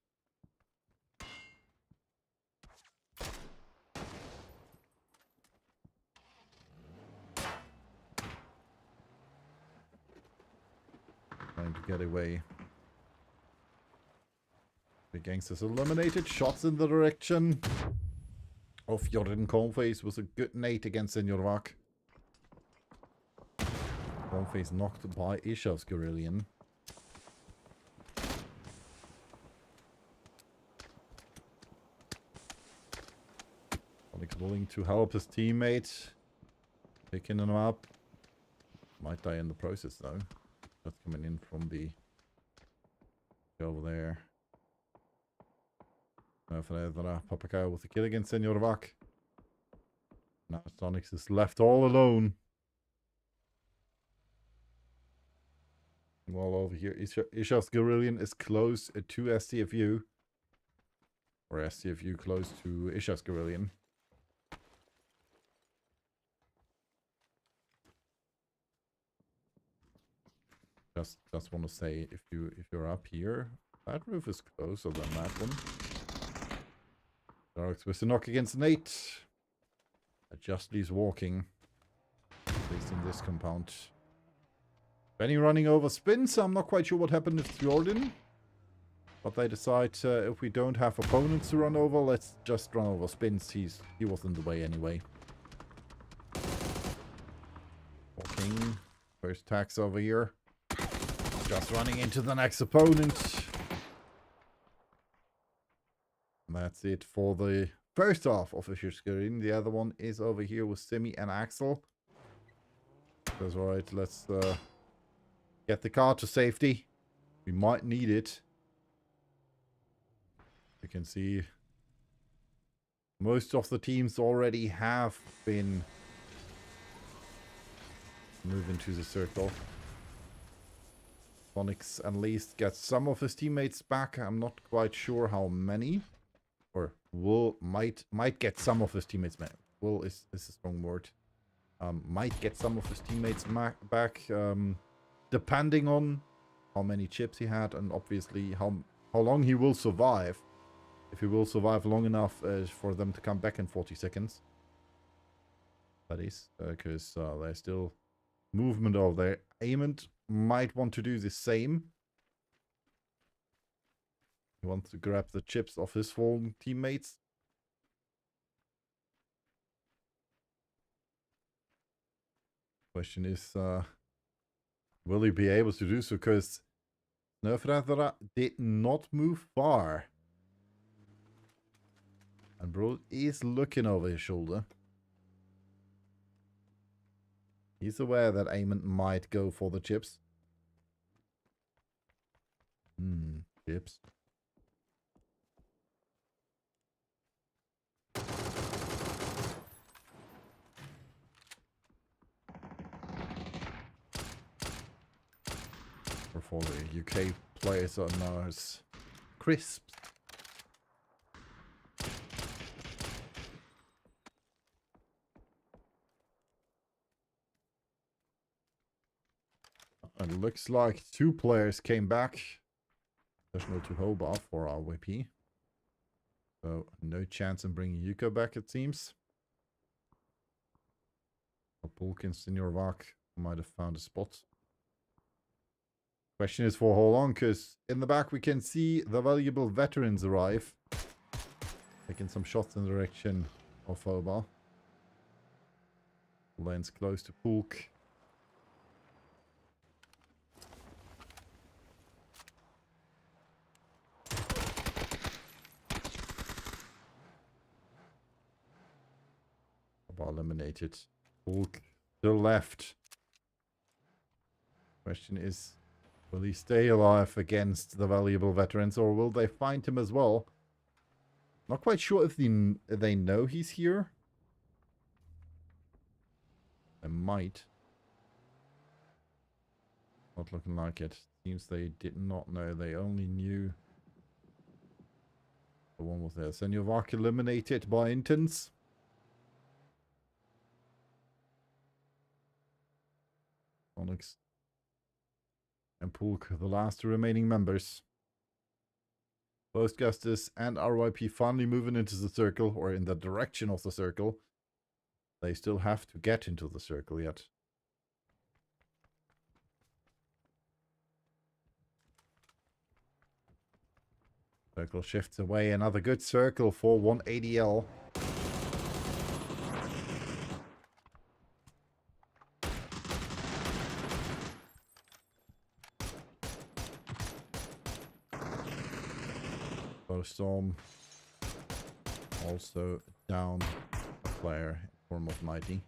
Trying to get away. The gangsters eliminated. Shots in the direction of Jordan Cornface was a good nade against Senor Vak. Cornface knocked by Ishav's Gorillion. Alex willing to help his teammate. Picking him up. Might die in the process though. That's coming in from the over there. Papaka with the kill against Senor Vak. Now Sonics is left all alone. Well, over here, Isha's Guerrillian is close to STFU. Or STFU close to Isha's Guerrillian. Just want to say, if you're up here, that roof is closer than that one. Dark Twister knock against Nate. That just leaves walking. At least in this compound. Benny running over spins. I'm not quite sure what happened with Jordan. But they decide if we don't have opponents to run over, let's just run over spins. He was in the way anyway. Walking. First tax over here. Just running into the next opponent. And that's it for the first half of Isha's screen. The other one is over here with Simi and Axel. That's alright, let's get the car to safety. We might need it. You can see most of the teams already have been moving to the circle. Onyx at least gets some of his teammates back. I'm not quite sure how many. Or might get some of his teammates back. Will is a strong word. Might get some of his teammates back. Depending on how many chips he had and obviously how long he will survive. If he will survive long enough for them to come back in 40 seconds. That is, because there's still movement over there. Aimant might want to do the same. He wants to grab the chips of his fallen teammates. Question is, will he be able to do so? Because Nerfradra did not move far. And bro is looking over his shoulder. He's aware that Aimant might go for the chips. Chips. Or for the UK players are known as crisps. It looks like 2 players came back. There's no to Hobart for our WP. So, no chance in bringing Yuko back, it seems. Pulkin, Senior Vak might have found a spot. Question is for how long, because in the back we can see the valuable veterans arrive. Taking some shots in the direction of Hobart. Lane's close to Pulk. Eliminated. Hulk still left. Question is, will he stay alive against the valuable veterans, or will they find him as well? Not quite sure if they know he's here. They might. Not looking like it. Seems they did not know. They only knew the one was there. Senyovac eliminated by Intense. Onyx and Pulk, the last 2 remaining members. Both Gustus and RYP finally moving into the circle, or in the direction of the circle. They still have to get into the circle yet. Circle shifts away, another good circle for 180L. Storm also down a player in form of Mighty.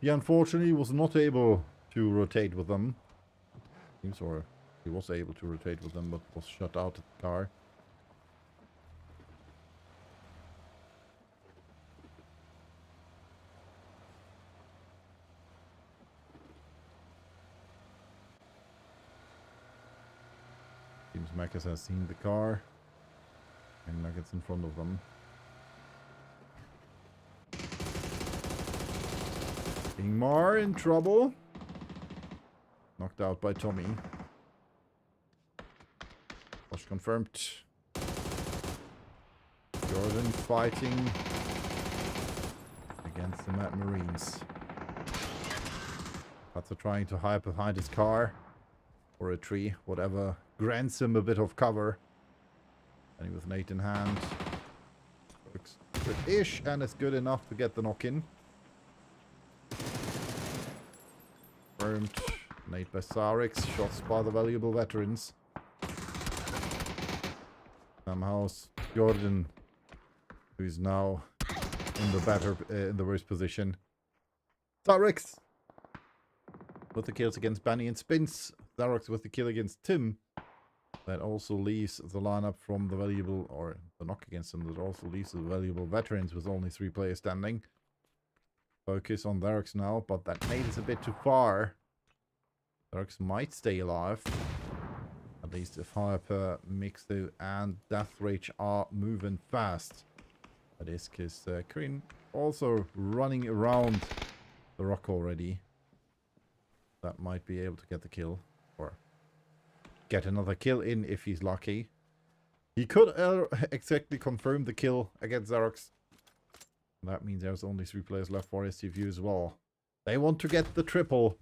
He unfortunately was not able to rotate with them. Or he was able to rotate with them, but was shut out of the car. Seems Mackes has seen the car. And Nuggets in front of them. Ingmar in trouble. Knocked out by Tommy. Push confirmed. Jordan fighting against the Mad Marines. Patzer trying to hide behind his car or a tree, whatever grants him a bit of cover. And with Nate in hand, looks good-ish, and it's good enough to get the knock-in. Confirmed. Nate by Sarix, shots by the valuable veterans. Somehow Jordan, who's now in the worst position. Sarix with the kills against Benny and Spins. Sarix with the kill against Tim. That also leaves the lineup from the valuable, or the knock against them, that also leaves the valuable veterans with only 3 players standing. Focus on Zarix now, but that nade is a bit too far. Zarix might stay alive. At least if Hyper, Mixu and Death Rage are moving fast. That is because Kryn also running around the rock already. That might be able to get the kill. Or get another kill in if he's lucky. He could exactly confirm the kill against Xerox. That means there's only 3 players left for STVU as well. They want to get the triple.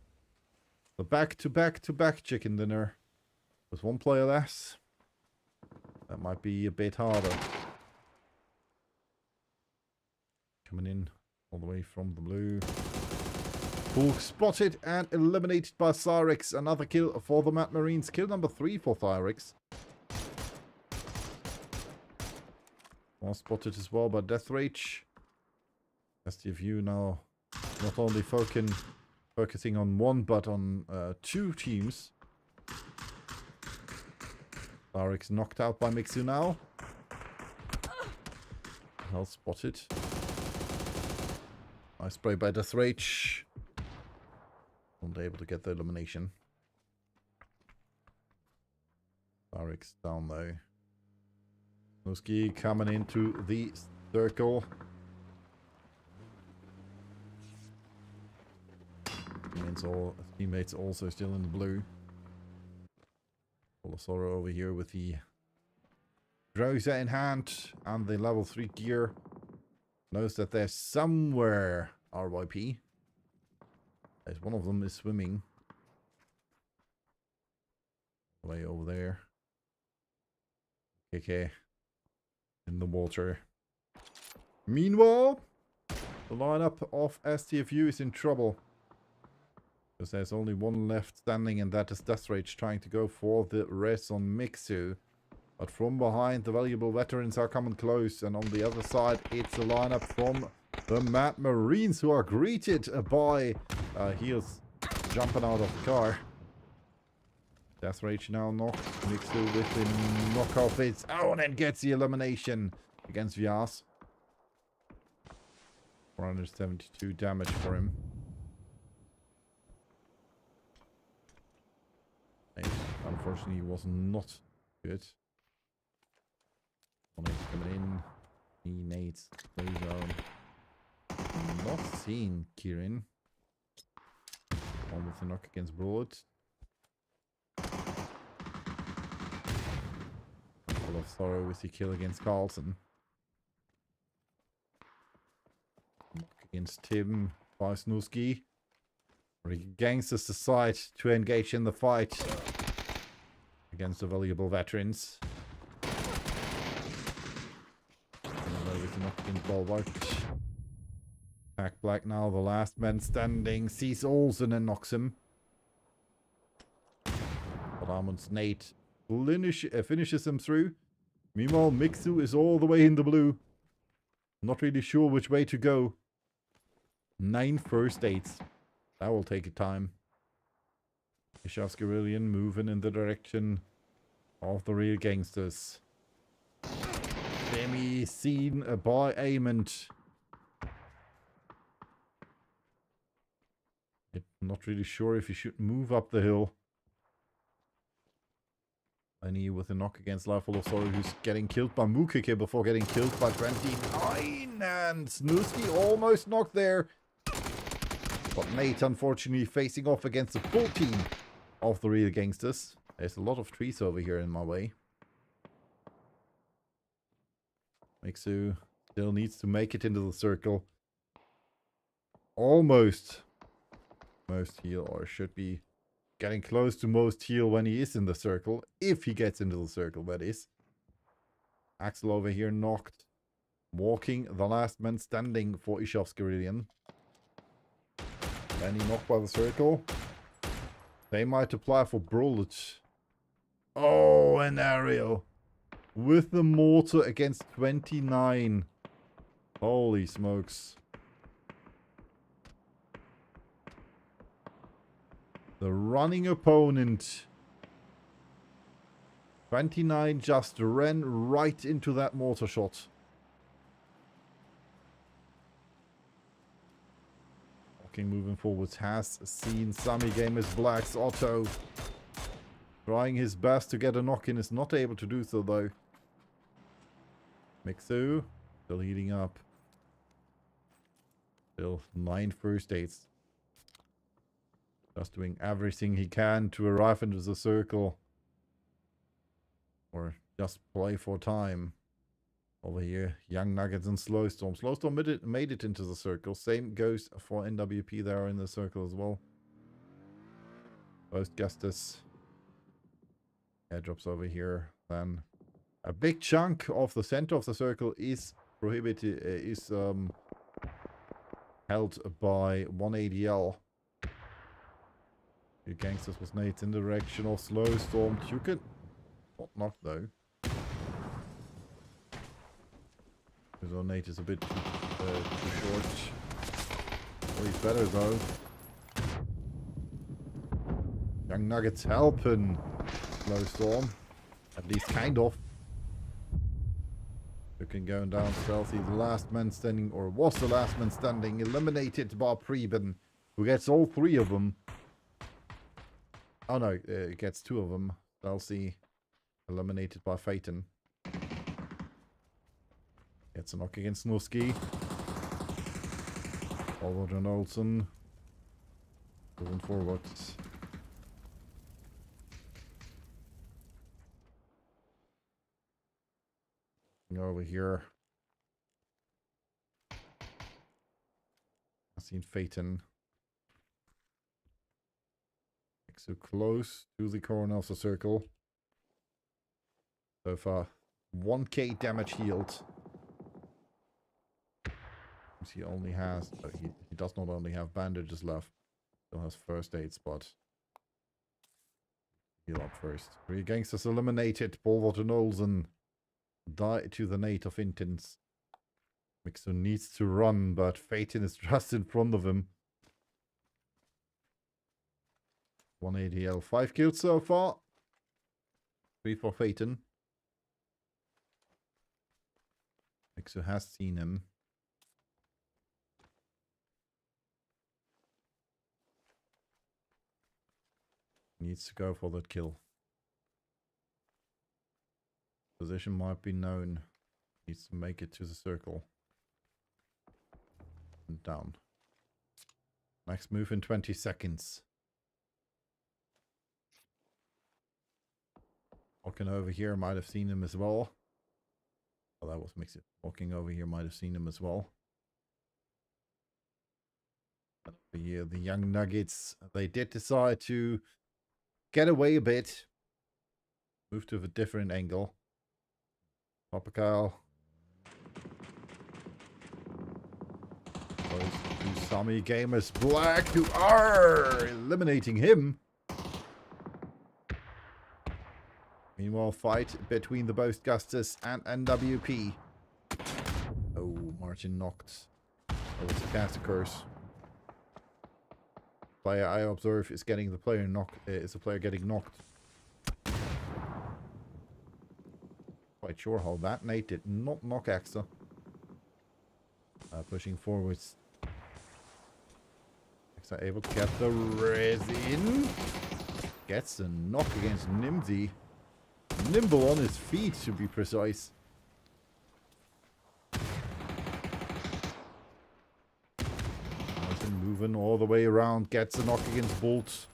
The back-to-back-to-back chicken dinner. With 1 player less. That might be a bit harder. Coming in all the way from the blue. Hulk spotted and eliminated by Cyrix. Another kill for the Mad Marines. Kill number 3 for Cyrix. More spotted as well by Death Rage. STVU now not only focusing on 1 but on 2 teams. Cyrix knocked out by Mixu now. Well spotted. Nice play by Death Rage. Not able to get the elimination. Cyrix down though. Nuski coming into the circle. Teammates also still in the blue. Sorrow over here with the Groza in hand and the level 3 gear. Knows that there's somewhere RYP. As one of them is swimming. Way over there. KK in the water. Meanwhile, the lineup of STFU is in trouble. Because there's only 1 left standing, and that is Death Rage trying to go for the res on Mixu. But from behind, the valuable veterans are coming close, and on the other side, it's a lineup from the Mad Marines who are greeted by Heels jumping out of the car. Death Rage now knocked. Mixu with the knockoff hits. Oh, and then gets the elimination against Vyas. 472 damage for him. Unfortunately, was not good. Nate's coming in. He nades. Not seen Kieran. One with the knock against Broad. Full of sorrow with the kill against Carlson. Knock against Tim by Snooski. Gangsters decide to engage in the fight against the valuable veterans. With the knock against Bulwark. Pack Black now, the last man standing, sees Olsen and knocks him. But Armand's Nate finishes him through. Meanwhile, Mixu is all the way in the blue. Not really sure which way to go. 9 first aids. That will take a time. Ishavskerillion moving in the direction of the real gangsters. Demi seen by Amond. Not really sure if he should move up the hill. Any with a knock against Life of Sorrow, who's getting killed by Mukike before getting killed by 29. And Snooski almost knocked there. But Nate, unfortunately, facing off against the full team of the Real Gangsters. There's a lot of trees over here in my way. Mixu still needs to make it into the circle. Almost. Most heal, or should be getting close to most heal when he is in the circle. If he gets into the circle, that is. Axel over here knocked. Walking the last man standing for Ishov's Guerrillian. Then he knocked by the circle. They might apply for Brulage. Oh, an aerial. With the mortar against 29. Holy smokes. The running opponent. 29 just ran right into that mortar shot. Okay, moving forwards has seen Sammy Gamers Black's Otto. Trying his best to get a knock in, is not able to do so though. Mixu still heating up. Still 9 first aids. Just doing everything he can to arrive into the circle. Or just play for time. Over here, Young Nuggets and Slowstorm. Slowstorm made it into the circle. Same goes for NWP. They are in the circle as well. Both Gustus. Airdrops over here. Then a big chunk of the center of the circle is prohibited. Held by 1ADL. The Gangsters was Nate in the direction of Slowstorm. You could not knock though. Because our Nate is a bit too short. Oh, he's better though. Young Nuggets helping Slowstorm. At least kind of. Looking going down stealthy. The last man standing, or was the last man standing, eliminated by Preben, who gets all 3 of them. Oh no, it gets 2 of them. Stealthy eliminated by Phaeton. Gets a knock against Noski. Forward and Olsen. Going forward. Over here. I've seen Phaeton. So close to the corner of the circle. So far, 1k damage healed. He only has, he does not only have bandages left, still has first aid spot. Heal up first. 3 gangsters eliminated. Polvort and Olsen die to the Nate of Intense. Mixer needs to run, but Phaeton is just in front of him. 1 ADL, 5 kills so far. 3 for Phaeton. Mixer has seen him. Needs to go for that kill. Position might be known. Needs to make it to the circle. And down. Next move in 20 seconds. Walking over here might have seen him as well. Oh, that was mixed. Walking over here might have seen him as well. But the Young Nuggets, they did decide to get away a bit. Move to a different angle. Papakal. Those 2 Sami Gamers Black, who are eliminating him. Meanwhile, fight between the both Gustus and NWP. Oh, Martin knocked. Oh, it's a caster curse. Player I observe is getting the player knocked. Is the player getting knocked? Quite sure how that Nate did not knock Axter. Pushing forwards. Axter able to get the resin. Gets a knock against Nimsy. nimble on his feet, to be precise. Martin moving all the way around, gets a knock against Bolt.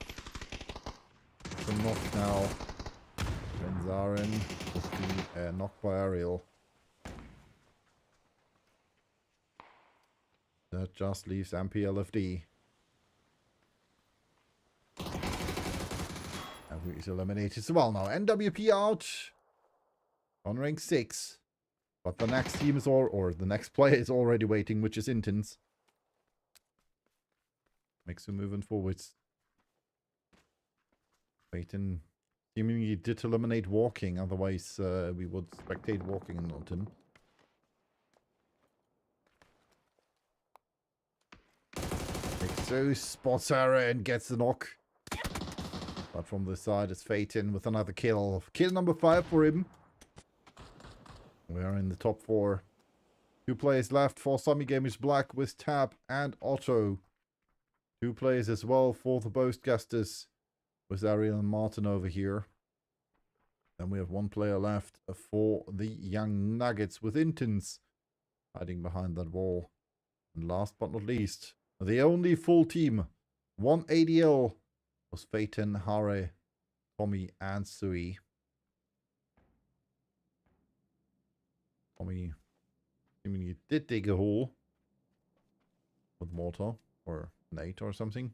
It's a knock now. Benzaren with the knock by Ariel. That just leaves MPLFD. And he's eliminated as well now. NWP out on rank 6. But the next team is or the next player is already waiting, which is Intense. Makes him moving forwards. Peyton seemingly did eliminate walking, otherwise we would spectate walking and not him. So spots Sarah and gets the knock. But from the side is Phaeton with another kill. Kill number 5 for him. We are in the top 4. 2 players left for Sammy Gamers Black with Tab and Otto. 2 players as well for the Boastcasters with Ariel and Martin over here. Then we have 1 player left for the Young Nuggets with Intense hiding behind that wall. And last but not least, the only full team, 1 ADL, was Phaeton, Hare, Tommy, and Sui. Tommy seemingly did dig a hole with mortar or nade or something.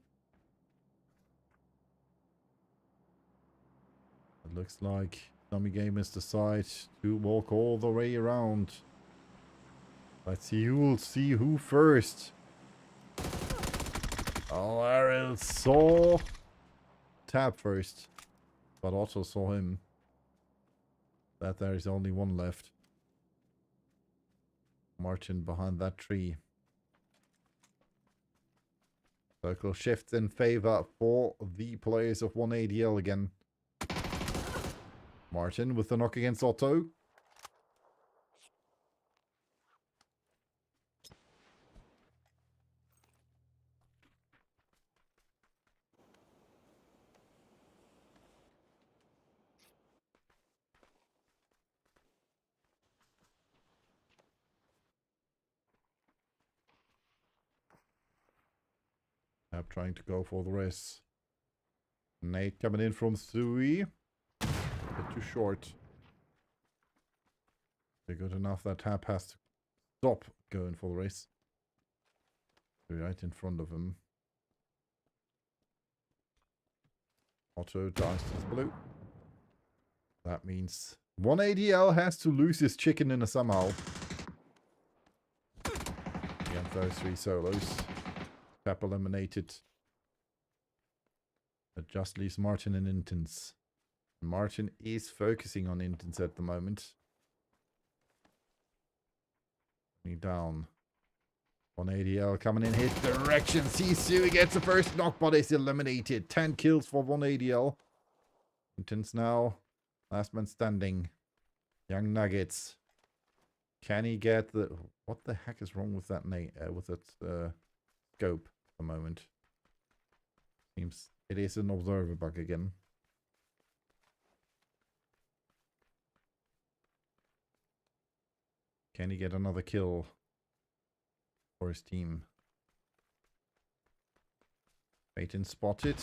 It looks like Tommy Gamers decide to walk all the way around. Let's see who will see who first. Oh, Ariel saw Tab first, but also saw him. That there is only 1 left. Martin behind that tree. Circle shifts in favor for the players of 1 ADL again. Martin with the knock against Otto. Tab trying to go for the race. Nate coming in from Sui. A bit too short. They're good enough that Tab has to stop going for the race. Right in front of him. Otto dies to the blue. That means 1 ADL has to lose his chicken dinner somehow. Against those 3 solos. Tap eliminated. That just leaves Martin and Intense. Martin is focusing on Intense at the moment. Down. 1 ADL coming in his direction. Sisu gets the first knock, but is eliminated. 10 kills for 1 ADL. Intense now. Last man standing. Young Nuggets. Can he get the... What the heck is wrong with that scope at the moment? Seems it is an observer bug again. Can he get another kill for his team? Phaeton spotted.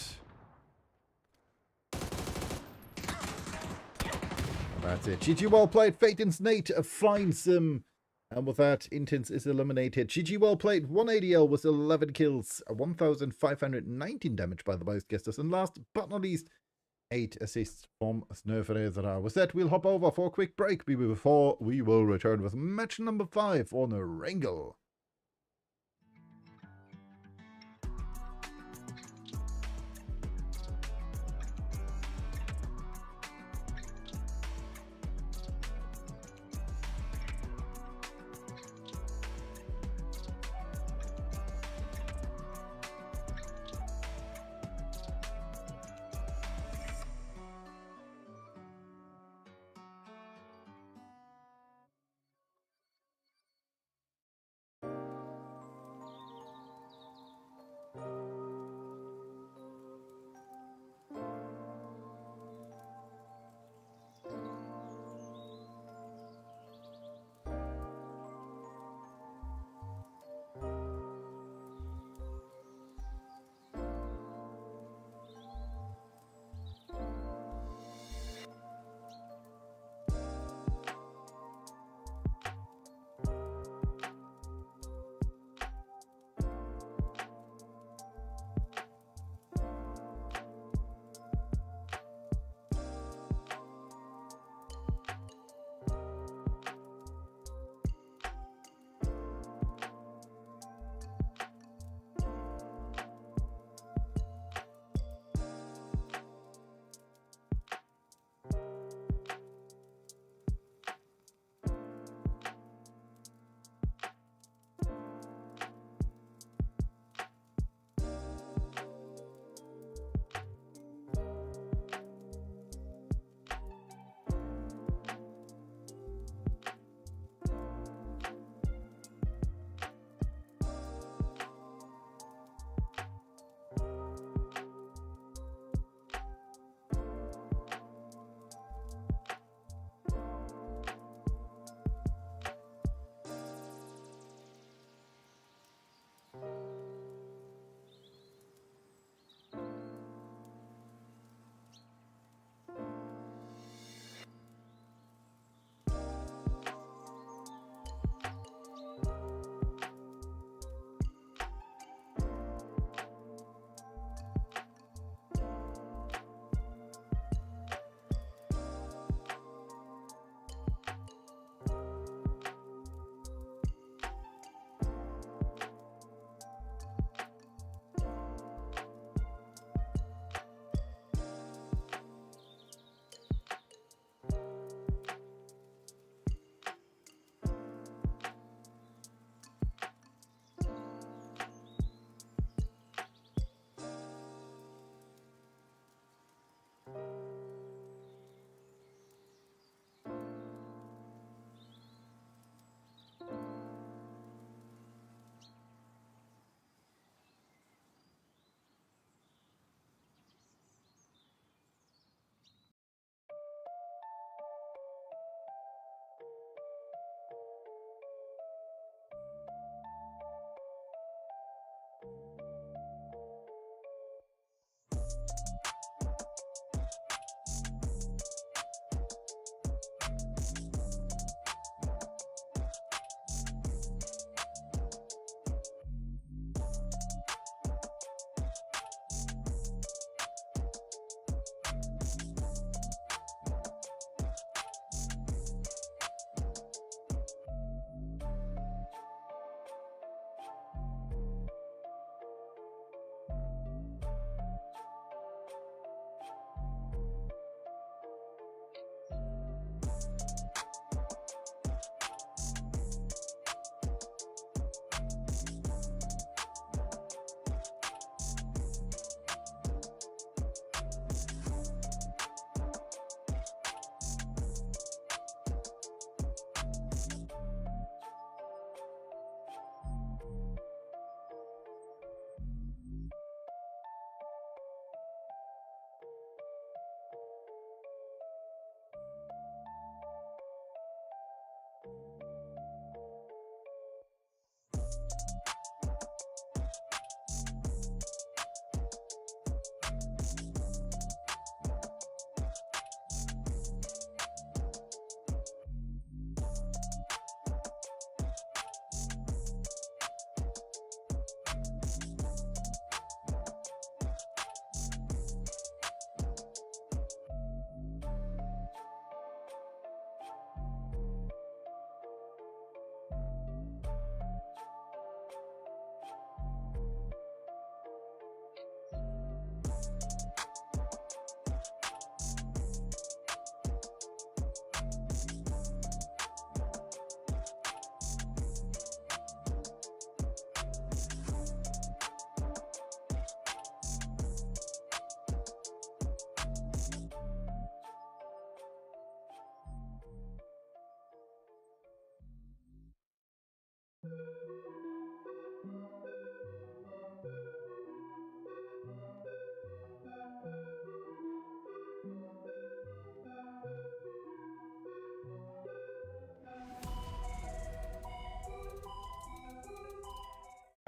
That's it. GG well played. Phaeton's Nate finds him. And with that, Intense is eliminated. GG well played. 1 ADL with 11 kills. 1,519 damage by the Boastcasters. And last but not least, 8 assists from Snurferezra. With that, we'll hop over for a quick break before we will return with match number 5 on Wrangle.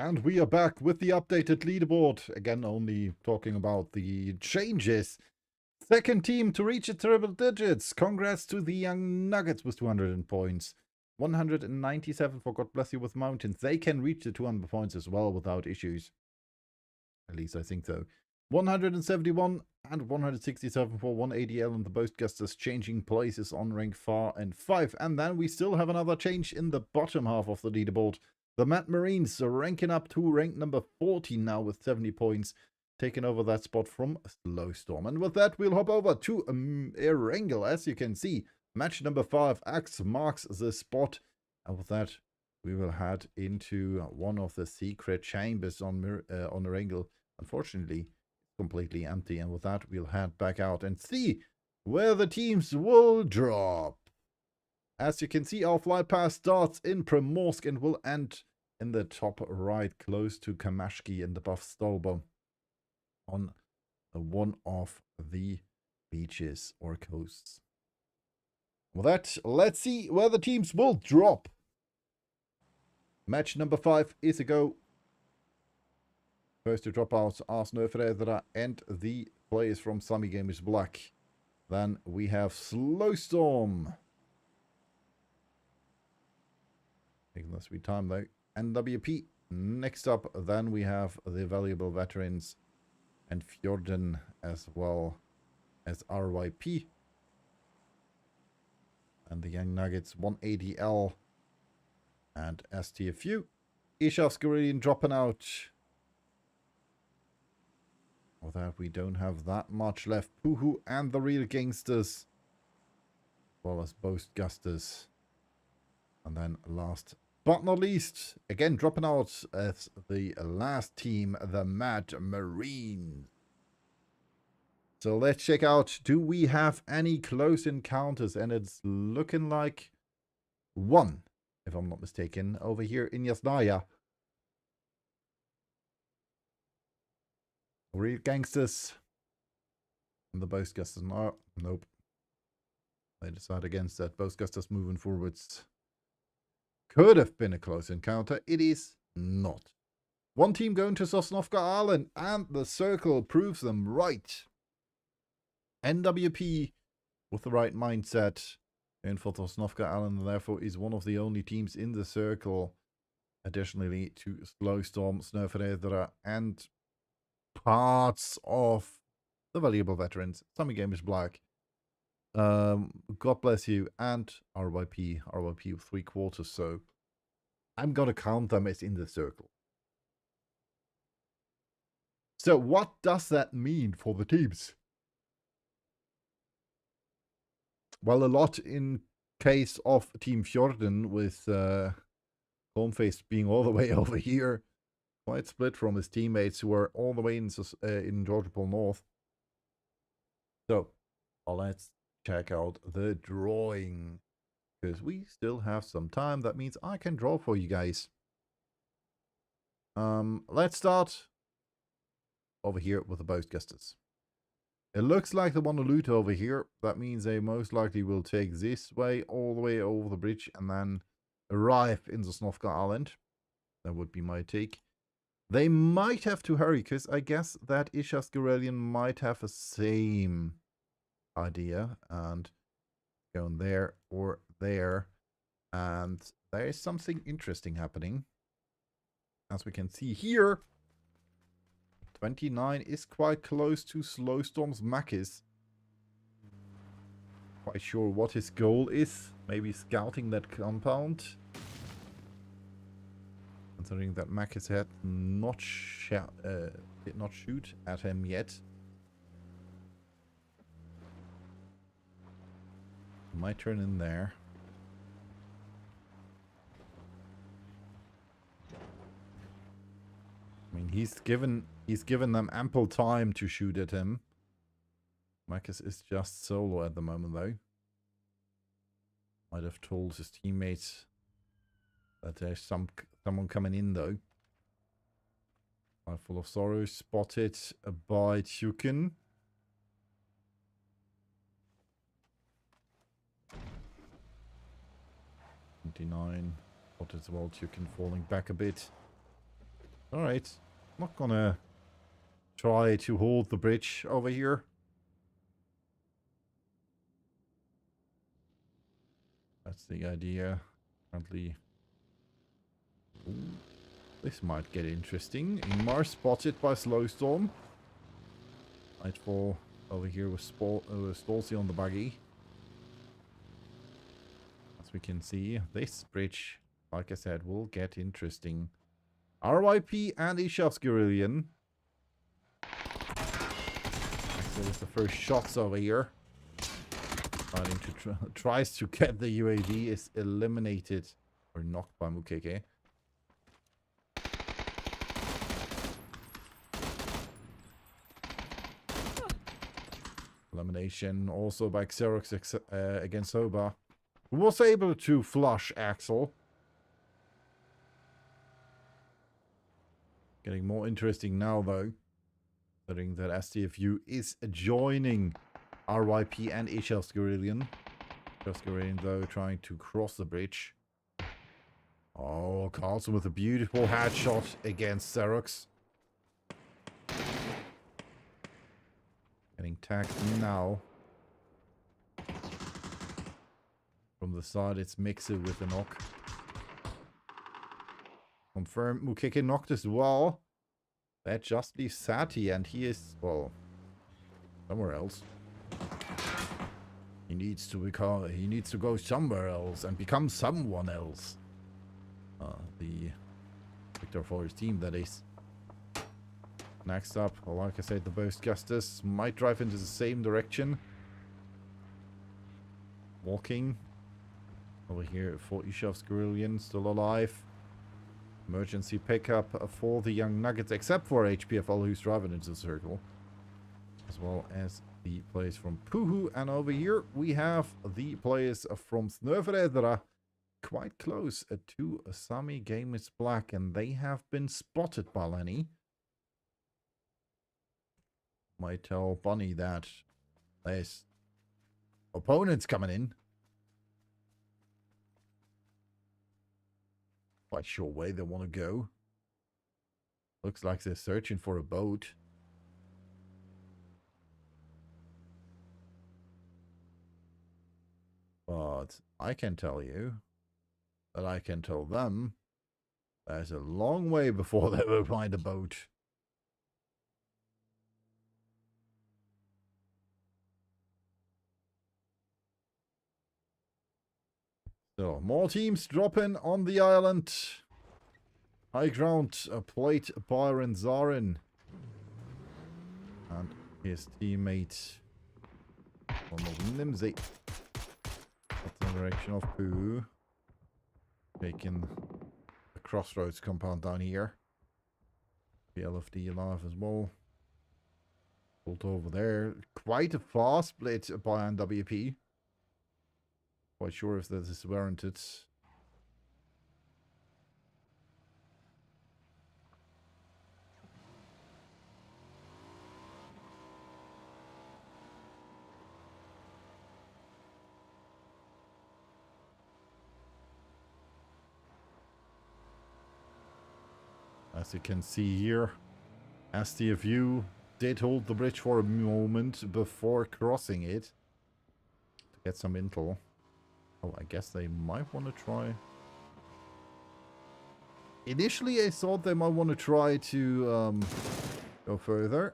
And we are back with the updated leaderboard. Again, only talking about the changes. Second team to reach the triple digits. Congrats to the Young Nuggets with 200 points. 197 for God Bless You with Mountains. They can reach the 200 points as well without issues. At least I think so. 171 and 167 for 180L and the Boastgusters changing places on rank 4 and 5. And then we still have another change in the bottom half of the leaderboard. The Mad Marines are ranking up to rank number 14 now with 70 points, taking over that spot from Slowstorm. And with that, we'll hop over to Erangel. As you can see, match number 5, Axe marks the spot. And with that, we will head into one of the secret chambers on Erangel. Unfortunately, it's completely empty. And with that, we'll head back out and see where the teams will drop. As you can see, our flight path starts in Primorsk and will end in the top right, close to Kamashki and above Stolbo, on one of the beaches or coasts. With that, let's see where the teams will drop. Match number 5 is a go. First to drop out are Snöfredra and the players from Sami Gamers Black. Then we have Slowstorm. Taking the sweet time though. NWP next up. Then we have the valuable veterans and Fjorden as well as RYP. And the Young Nuggets 180L and STFU. Ishavskarelian dropping out. With that, we don't have that much left. Puhu and the Real Gangsters, as well as Boastgusters. And then last but not least, again dropping out as the last team, the Mad Marines. So let's check out, do we have any close encounters? And it's looking like one, if I'm not mistaken, over here in Yasnaya. Real Gangsters and the Boastgusters. No, nope. They decide against that. Boastgusters moving forwards. Could have been a close encounter. It is not. One team going to Sosnovka Island, and the circle proves them right. NWP with the right mindset in for Sosnovka Island, and therefore is one of the only teams in the circle. Additionally to Slowstorm, Snöfredra, and parts of the valuable veterans, Sami Gamers Black, God Bless You, and RYP with 3/4, so I'm gonna count them as in the circle. So what does that mean for the teams? Well, a lot in case of Team Fjorden, with Homeface being all the way over here, quite split from his teammates who are all the way in Georgopol North. So let's check out the drawing, because we still have some time. That means I can draw for you guys. Let's start over here with the Boastgusters. It looks like they want to loot over here. That means they most likely will take this way, all the way over the bridge, and then arrive in the Sosnovka Island. That would be my take. They might have to hurry, because I guess that Ishavskarelian might have the same idea, and going there or there. And there is something interesting happening. As we can see here, 29 is quite close to Slowstorm's Makis. Quite sure what his goal is. Maybe scouting that compound. Considering that Makis had did not shoot at him yet. Might turn in there. I mean, he's given them ample time to shoot at him. Makis is just solo at the moment, though. Might have told his teammates that there's someone coming in, though. Full of Sorrow spotted by Tukin. Spotted as well, Tukin falling back a bit. Alright. I'm not gonna try to hold the bridge over here. That's the idea. Currently. Ooh, this might get interesting. Ingmar spotted by Slowstorm. Nightfall over here with Stolzy on the buggy. As we can see, this bridge, like I said, will get interesting. RYP and Ishavskyrillian. Axel with the first shots over here. Starting to tries to get the UAV, is eliminated or knocked by Mukeke. Elimination also by Xerox against Soba, who was able to flush Axel. Getting more interesting now, though. Considering that STFU is joining RYP and Ishavskyrillian. Ishavskyrillian, though, trying to cross the bridge. Oh, Carlson with a beautiful headshot against Xerox. Getting tagged now. From the side, it's Mixer with a knock. Confirmed Mukeke knocked as well. That just leaves Sati, and he is, well, somewhere else. He needs to go somewhere else and become someone else. The Victor for his team, that is. Next up, well, like I said, the Boast Gustus might drive into the same direction. Walking. Over here for Ishavskyrillian, still alive. Emergency pickup for the Young Nuggets, except for HPFL, who's driving into the circle. As well as the players from Puhu. And over here, we have the players from Snøvredra. Quite close to Sami Game is Black, and they have been spotted by Lenny. Might tell Bunny that there's opponents coming in. Quite sure where they want to go. Looks like they're searching for a boat. But I can tell you that I can tell them there's a long way before they will find a boat. So, more teams dropping on the island. High ground, plate Byron Zarin. And his teammate, Nimsy. That's the direction of Pooh. Taking the Crossroads compound down here. The LFD alive as well. Pulled over there. Quite a fast split by NWP. Quite sure if this is warranted. As you can see here, STFU did hold the bridge for a moment before crossing it to get some intel. Oh, I guess they might want to try. Initially, I thought they might want to try to go further.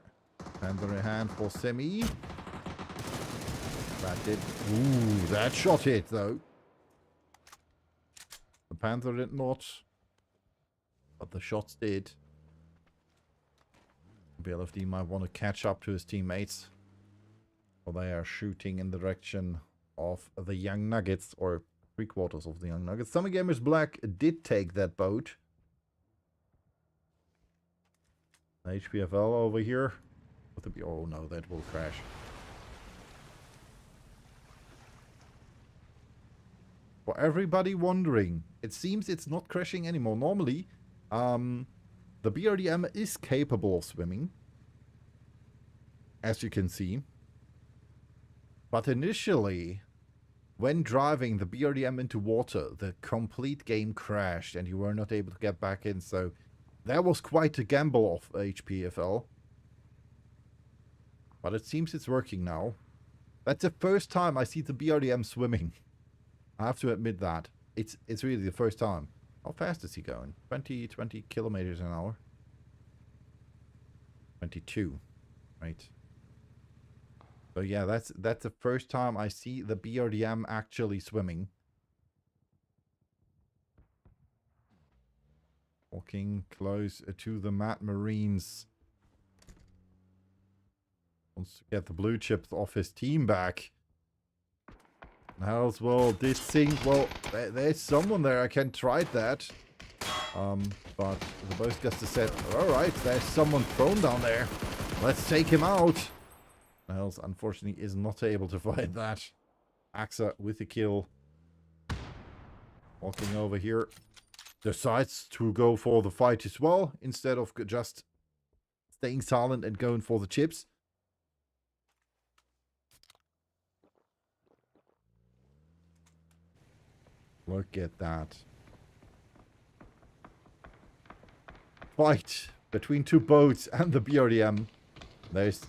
Panther in hand for Semi. That did. Ooh, that shot hit though. The Panther did not. But the shots did. BLFD might want to catch up to his teammates. Or they are shooting in the direction of the Young Nuggets, or 3/4 of the Young Nuggets. Summer Gamers Black did take that boat. HPFL over here. Oh no, that will crash. For everybody wondering, it seems it's not crashing anymore. Normally, the BRDM is capable of swimming, as you can see. But initially, when driving the BRDM into water, the complete game crashed and you were not able to get back in. So That was quite a gamble of HPFL. But it seems it's working now. That's the first time I see the BRDM swimming. I have to admit that. It's really the first time. How fast is he going? 20 kilometers an hour. 22. Right. So yeah, that's the first time I see the BRDM actually swimming. Walking close to the Mad Marines. Wants to get the blue chips off his team back. How's well this thing? Well, there's someone there. I can try that. But the Boastcaster said, "Alright, there's someone thrown down there. Let's take him out." Niles unfortunately is not able to fight that. Axa with the kill. Walking over here. Decides to go for the fight as well, instead of just staying silent and going for the chips. Look at that. Fight between two boats and the BRDM. There's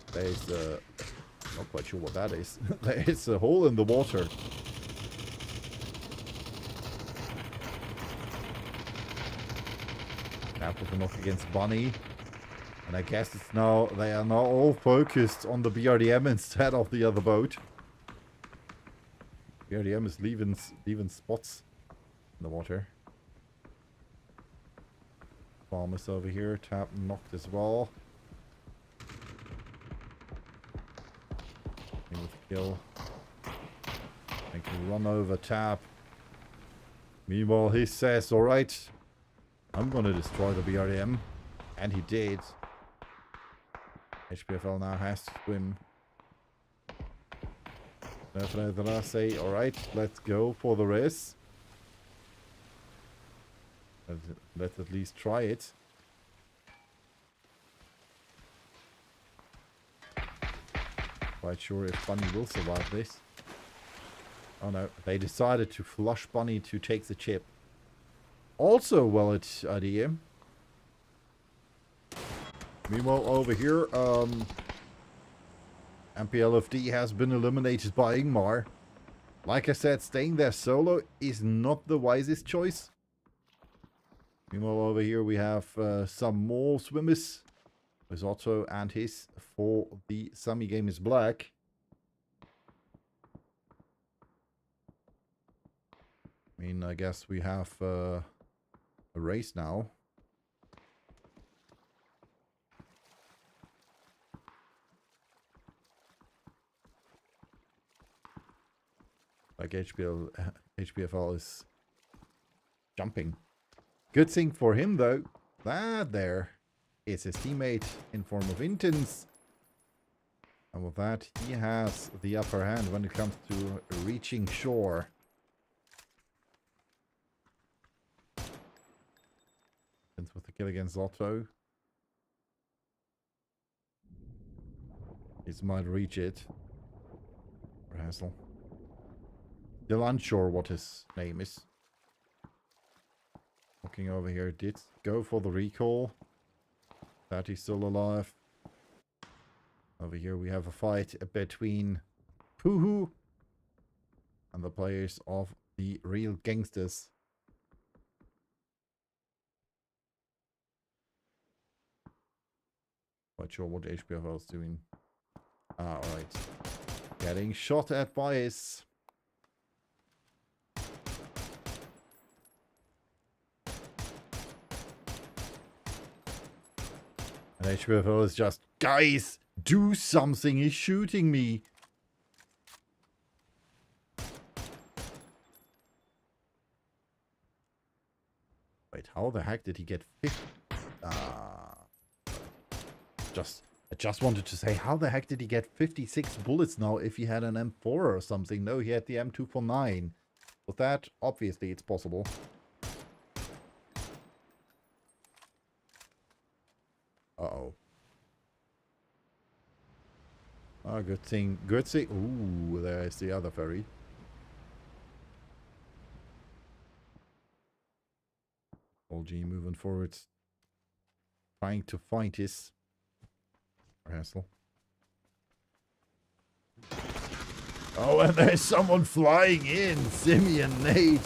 not quite sure what that is. There's a hole in the water. Now with a knock against Bunny. And I guess it's now, they are now all focused on the BRDM instead of the other boat. BRDM is leaving spots in the water. Farmers over here. Tap knocked as well. With kill. I can run over Tap. Meanwhile, he says, "Alright, I'm gonna destroy the BRDM." And he did. HPFL now has to swim. Definitely, I say, "Alright, let's go for the race." Let's at least try it. Quite sure if Bunny will survive this. Oh no, they decided to flush Bunny to take the chip. Also a valid idea. Meanwhile, over here, MPLFD has been eliminated by Ingmar. Like I said, staying there solo is not the wisest choice. Meanwhile, over here we have some more swimmers. With Otto and his for the Sami game is black. I mean, I guess we have a race now. Like HPFL is jumping. Good thing for him though, that there is his teammate in form of Intens. And with that, he has the upper hand when it comes to reaching shore. Intens with the kill against Otto. He might reach it. Or Hassel. Still unsure what his name is. Looking over here, did go for the recall. That he's still alive. Over here we have a fight between Poohoo and the players of the Real Gangsters. Quite sure what HPFL is doing. Ah, alright. Getting shot at by his... And HPFL is just, "Guys, do something, he's shooting me." Wait, how the heck did he get 50? I just wanted to say, how the heck did he get 56 bullets now if he had an M4 or something? No, he had the M249. With that, obviously it's possible. Uh-oh. Oh, good thing. Good thing. Ooh, there's the other ferry. Old G moving forward. trying to find his Hassel. Oh, and there's someone flying in. Simi and Nate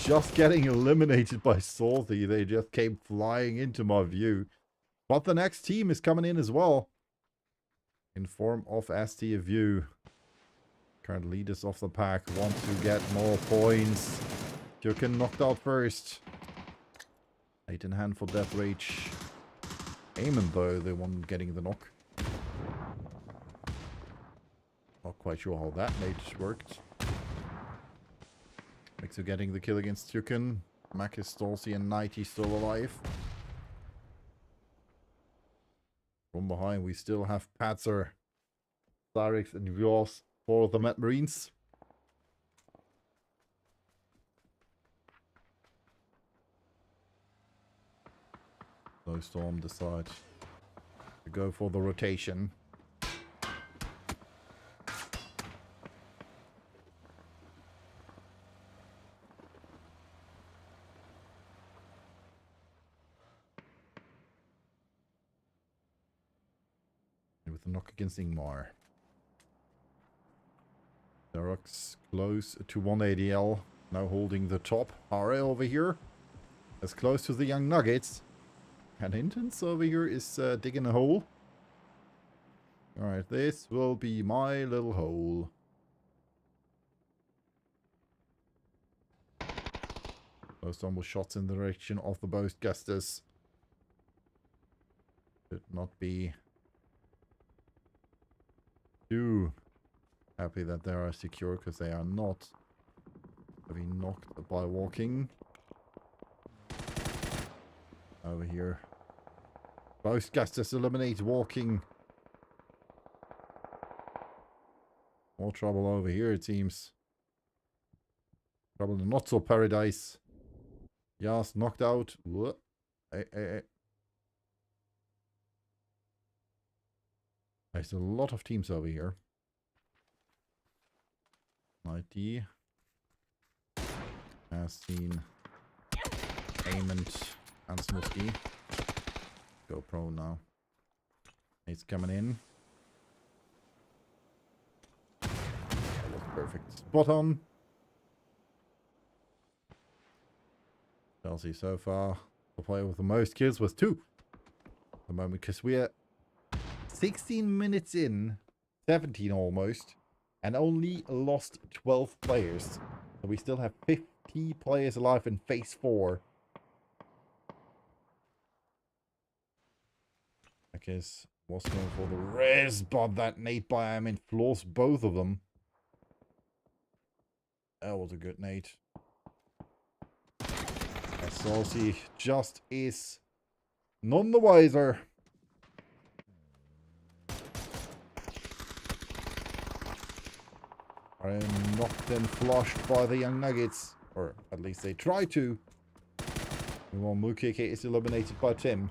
just getting eliminated by Salty. They just came flying into my view. But the next team is coming in as well. In form of ST View. Current leaders of the pack want to get more points. Jurgen knocked out first. 8 in hand for Death Rage. Eamon though, the one getting the knock. Not quite sure how that nade worked. Mixer getting the kill against Jurgen. Mac is Stolzy and Nighty still alive. From behind we still have Patzer, Cyrix and Vios for the Mad Marines. So Storm decide to go for the rotation. With a knock against Ingmar. Darox close to 180L. Now holding the top. Hare over here. As close to the Young Nuggets. And Hintons over here is digging a hole. Alright, this will be my little hole. Most almost shots in the direction of the Boastgasters. Should not be too happy that they are secure, because they are not. Having knocked by walking. Over here. Boastgasters eliminate walking. More trouble over here, it seems. Trouble in not so paradise. Yas knocked out. Whoa. Hey. There's a lot of teams over here. Mighty has seen Aimant and Smutty. Go pro now. It's coming in. That was perfect. Spot on. Chelsea so far. The player with the most kills was 2. At the moment, because we are 16 minutes in, 17 almost, and only lost 12 players. So we still have 50 players alive in phase 4. I guess was going for the res, but that nade by Amin floors both of them. That was a good nade. Saucy just is none the wiser. I'm knocked and flushed by the Young Nuggets. Or at least they try to. Meanwhile, Mukeke is eliminated by Tim.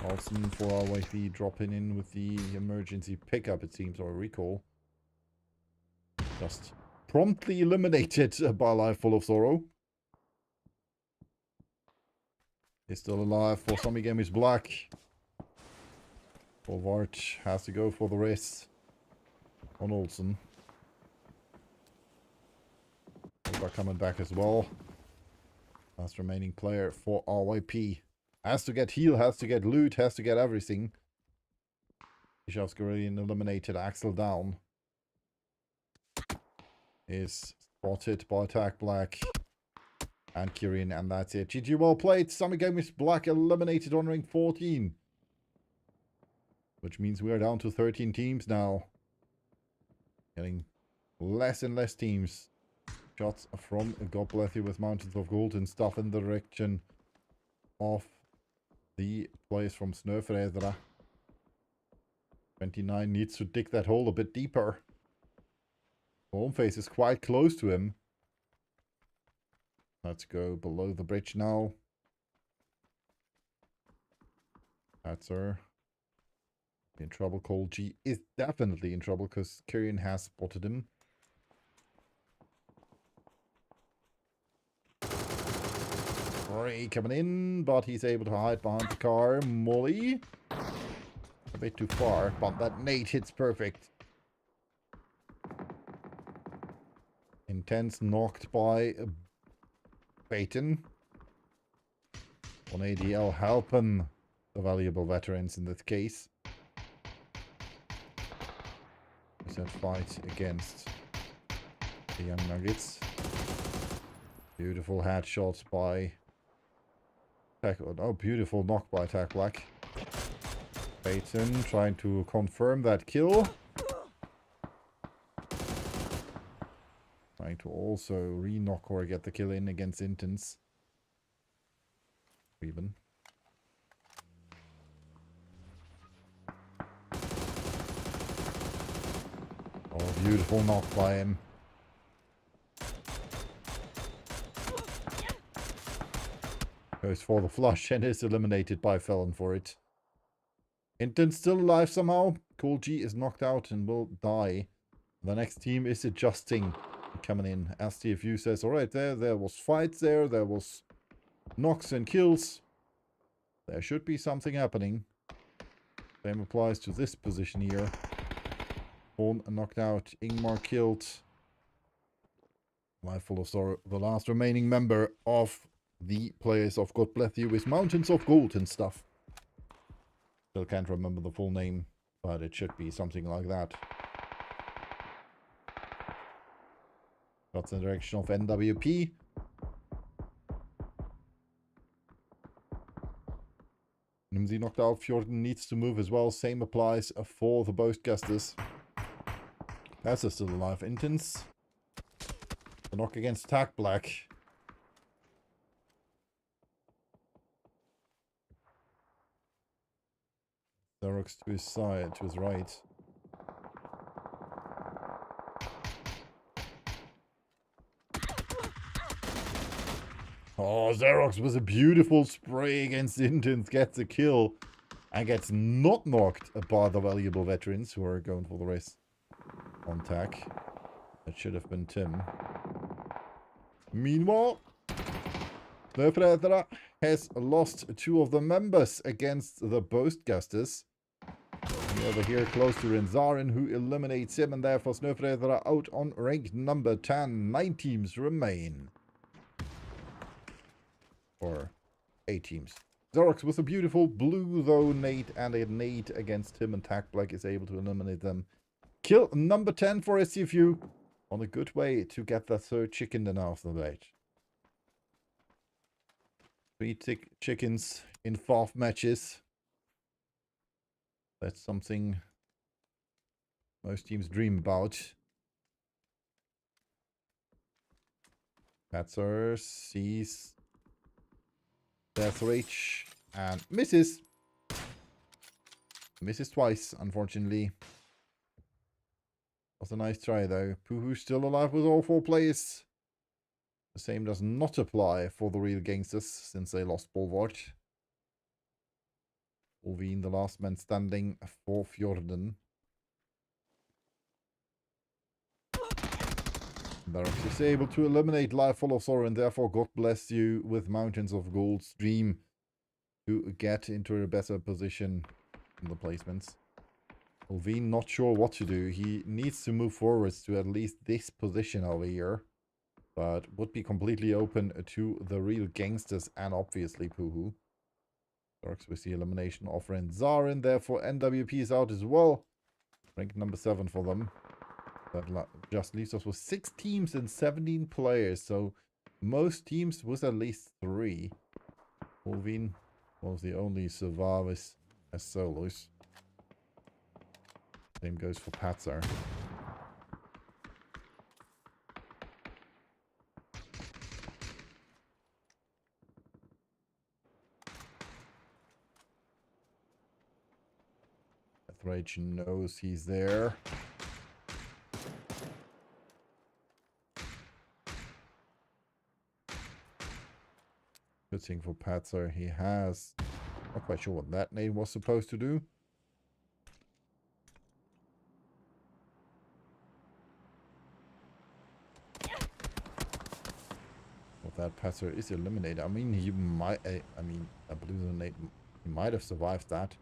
Olsen for our wifey dropping in with the emergency pickup, it seems, or recall. Just promptly eliminated by Life Full of Sorrow. He's still alive for Some Game is Black. Volvart has to go for the rest on Olsen. Volvart coming back as well. Last remaining player for RYP. Has to get heal, has to get loot, has to get everything. Ishavskarelian eliminated. Axel down. Is spotted by Attack Black and Kirin, and that's it. GG, well played. Summer Game is Black eliminated on ring 14. Which means we are down to 13 teams now. Getting less and less teams. Shots from God Bless You with Mountains of Gold and stuff in the direction of the players from Snöfredra. 29 needs to dig that hole a bit deeper. Home face is quite close to him. Let's go below the bridge now. That's her. In trouble. Cole G is definitely in trouble because Kyrian has spotted him. spray coming in, but he's able to hide behind the car. Molly. A bit too far, but that nade hits perfect. Intense knocked by Baton. On ADL helping the valuable veterans in this case. It's that fight against the Young Nuggets. Beautiful headshot by beautiful knock by Tack Black. Baton trying to confirm that kill. Trying to also re-knock or get the kill in against Intense. Even. Oh, beautiful knock by him. Goes for the flush and is eliminated by Felon for it. Intense still alive somehow. Cool G is knocked out and will die. The next team is adjusting. Coming in. As TFU says, alright, there was fights there. There was knocks and kills. There should be something happening. Same applies to this position here. Horn knocked out. Ingmar killed. Life full of sorrow. The last remaining member of the players of God Bless You is Mountains of Gold and stuff. Still can't remember the full name, but it should be something like that. Shots in the direction of NWP. Nimsy knocked out. Fjorden needs to move as well. Same applies for the Boastgasters. That's still alive. Intense. The knock against Tack Black. Xerox to his side, to his right. Oh, Xerox was a beautiful spray against Intense, gets a kill, and gets not knocked by the valuable veterans who are going for the race on Tack. That should have been Tim. Meanwhile, Snöfredra has lost 2 of the members against the Boastgasters. Over here close to Renzarin, who eliminates him, and therefore Snöfredra out on rank number 10. 9 teams remain. Or 8 teams. Xerox with a beautiful blue though nade, and a nade against him, and Tack Black is able to eliminate them. Kill number 10 for SCFU. On a good way to get that 3rd chicken then off the plate. 3 chickens in 5 matches. That's something most teams dream about. Patzer sees Death Reach and misses. Misses twice, unfortunately. Was a nice try though. Poohoo's still alive with all 4 players. The same does not apply for the real gangsters since they lost Bulwark. Ulveen, the last man standing for Fjorden. Barox is able to eliminate Life Full of Sorrow, and therefore God Bless You with Mountains of Gold's Dream to get into a better position in the placements. Ulveen not sure what to do. He needs to move forwards to at least this position over here, but would be completely open to the real gangsters and obviously Poohoo. Works with the elimination of Renzarin, therefore NWP is out as well. Rank number 7 for them. That just leaves us with 6 teams and 17 players, so most teams with at least 3. Ulveen was the only survivors as solos. Same goes for Patzer. Rage knows he's there. Good thing for Patzer, he has... Not quite sure what that name was supposed to do. that passer is eliminated. I mean, he might... I mean, I believe he might have survived that.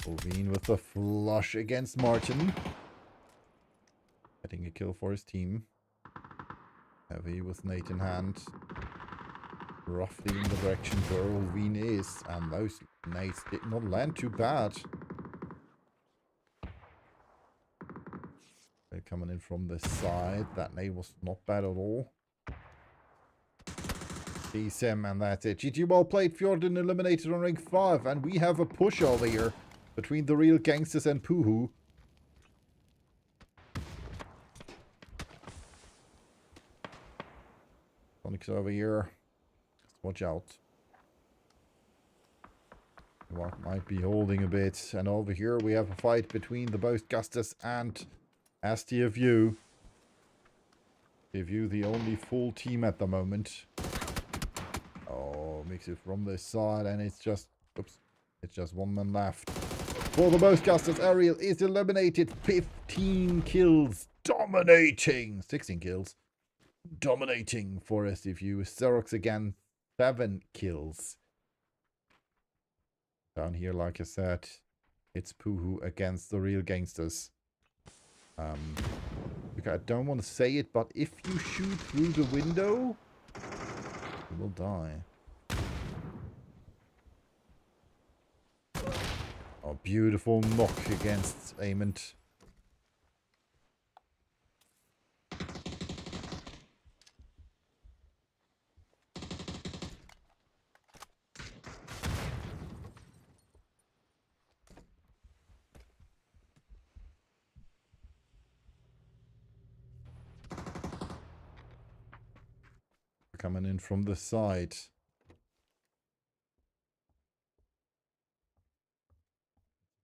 Oveen with the flush against Martin. Getting a kill for his team. Heavy with Nate in hand. Roughly in the direction where Oveen is. And those nades did not land too bad. They're coming in from the side. That nade was not bad at all. Sees him, and that's it. GG, well played. Fjorden eliminated on rank 5. And we have a push over here between the real gangsters and Puhu. Sonic's over here. Just watch out. Rock might be holding a bit. And over here we have a fight between the both Gustus and STFU. STFU the only full team at the moment. Oh, makes it from this side, and it's just... Oops. It's just one man left. For the both Gustus, Ariel is eliminated. 15 kills. Dominating. 16 kills. Dominating for STFU. Xerox again. 7 kills. Down here, like I said, it's Puhu against the real gangsters. I don't want to say it, but if you shoot through the window, you will die. Oh, beautiful knock against Ament. Coming in from the side.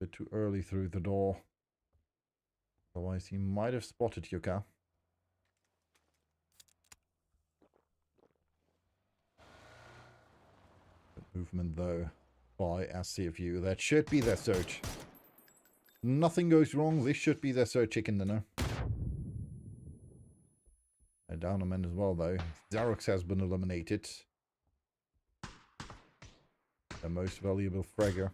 A bit too early through the door. Otherwise he might have spotted Yuka. Good movement though by SCFU. That should be their search. Nothing goes wrong. This should be their search chicken dinner. They're down a man as well though. Xerox has been eliminated. The most valuable fragger.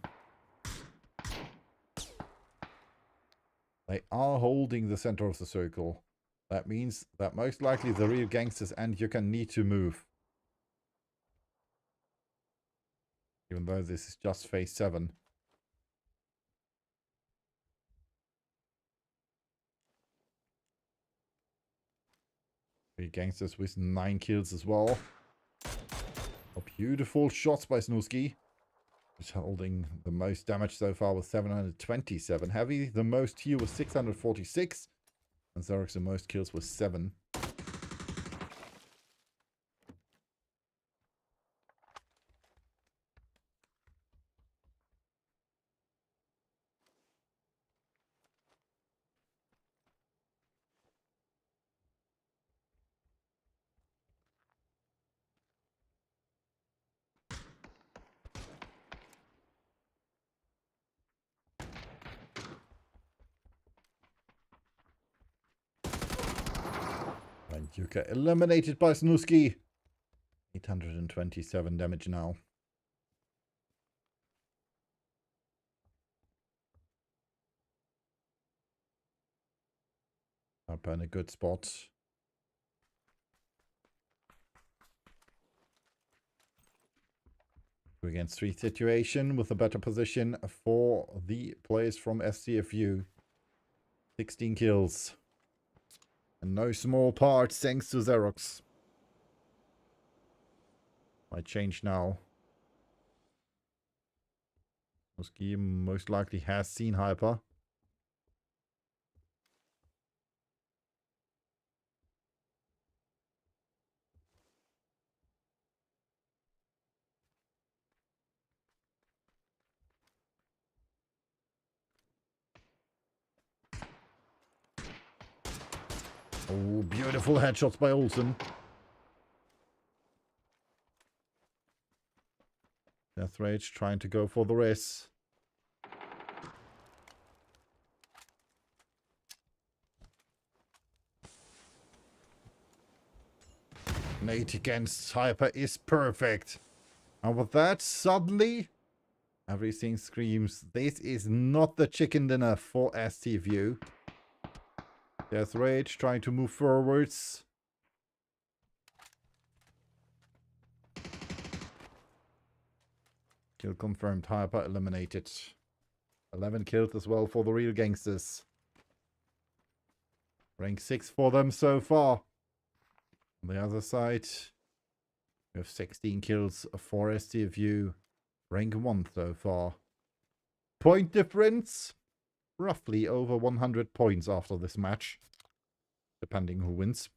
They are holding the center of the circle. That means that most likely the real gangsters and Yuka need to move. Even though this is just phase 7. Real gangsters with 9 kills as well. Oh, beautiful shots by Snooski. He's holding the most damage so far with 727. Heavy, the most heal was 646. And Xerox, the most kills was 7. And Yuka eliminated by Snooski. 827 damage now. Up in a good spot. Against 3 situation with a better position for the players from SCFU. 16 kills. And no small part thanks to Xerox. Might change now. Snooski most likely has seen Hyper. Oh, beautiful headshots by Olsen. Death Rage trying to go for the race. Nate against Hyper is perfect. And with that, suddenly, everything screams, this is not the chicken dinner for STView. There's Rage trying to move forwards. Kill confirmed, Hyper eliminated. 11 kills as well for the real gangsters. Rank 6 for them so far. On the other side, we have 16 kills for STView. Rank 1 so far. Point difference, roughly over 100 points after this match, depending who wins.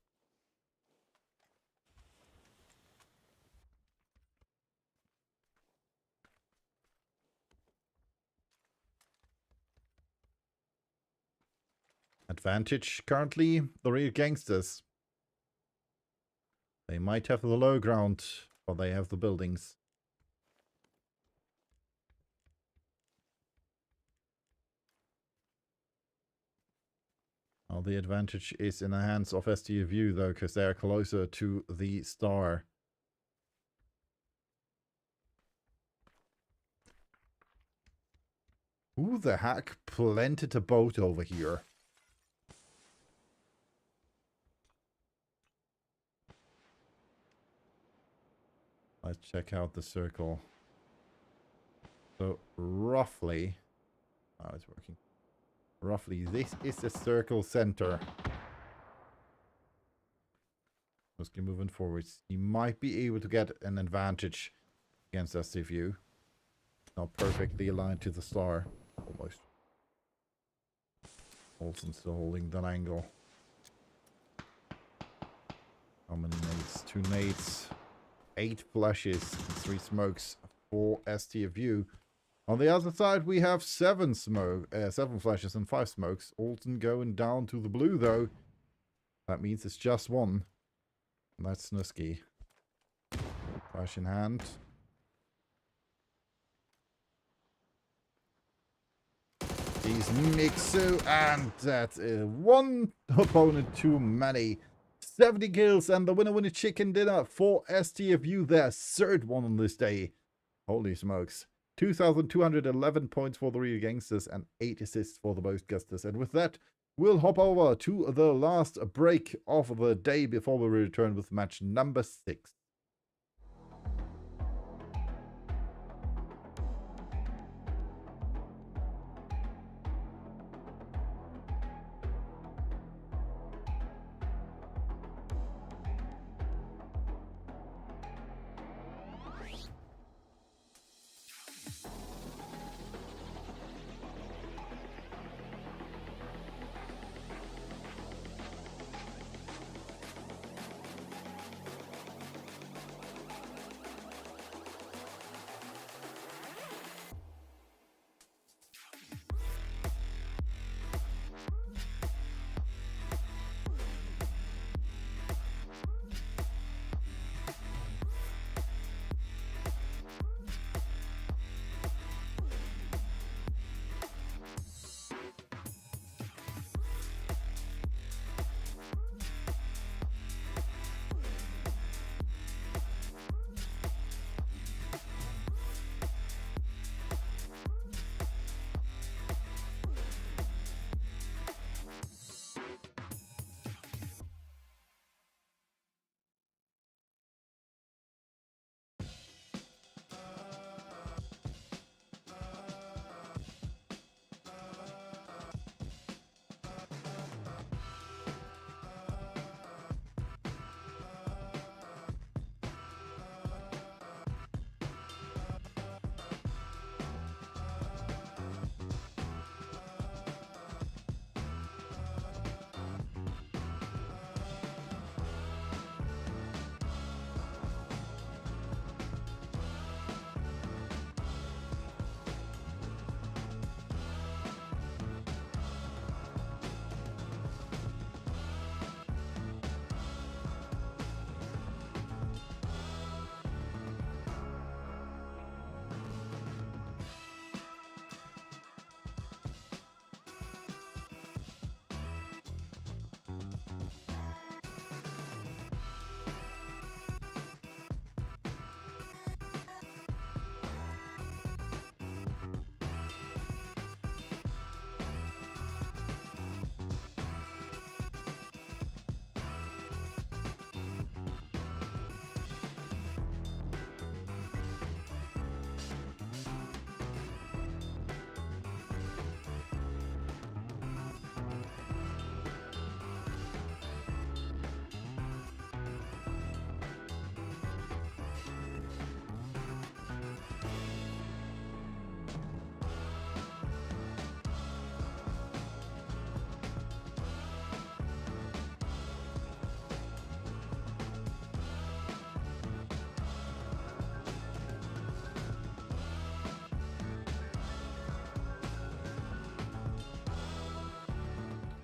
Advantage currently, the real gangsters. They might have the low ground, but they have the buildings. Well, the advantage is in the hands of STView though, because they are closer to the star. Who the heck planted a boat over here? Let's check out the circle. So roughly, oh, it's working. Roughly, this is the circle center. Let's keep moving forwards. He might be able to get an advantage against STView. Not perfectly aligned to the star. Almost. Olsen still holding that angle. How many nades? 2 nades. 8 flashes. 3 smokes for STView. On the other side, we have 7 flashes and 5 smokes. Olsen going down to the blue, though. That means it's just 1. And that's Snusky. Flash in hand. He's Mixu, and that's one opponent too many. 70 kills, and the winner chicken dinner for STView, their 3rd one on this day. Holy smokes. 2,211 points for the real gangsters and 8 assists for the boastgusters. And with that, we'll hop over to the last break of the day before we return with match number 6.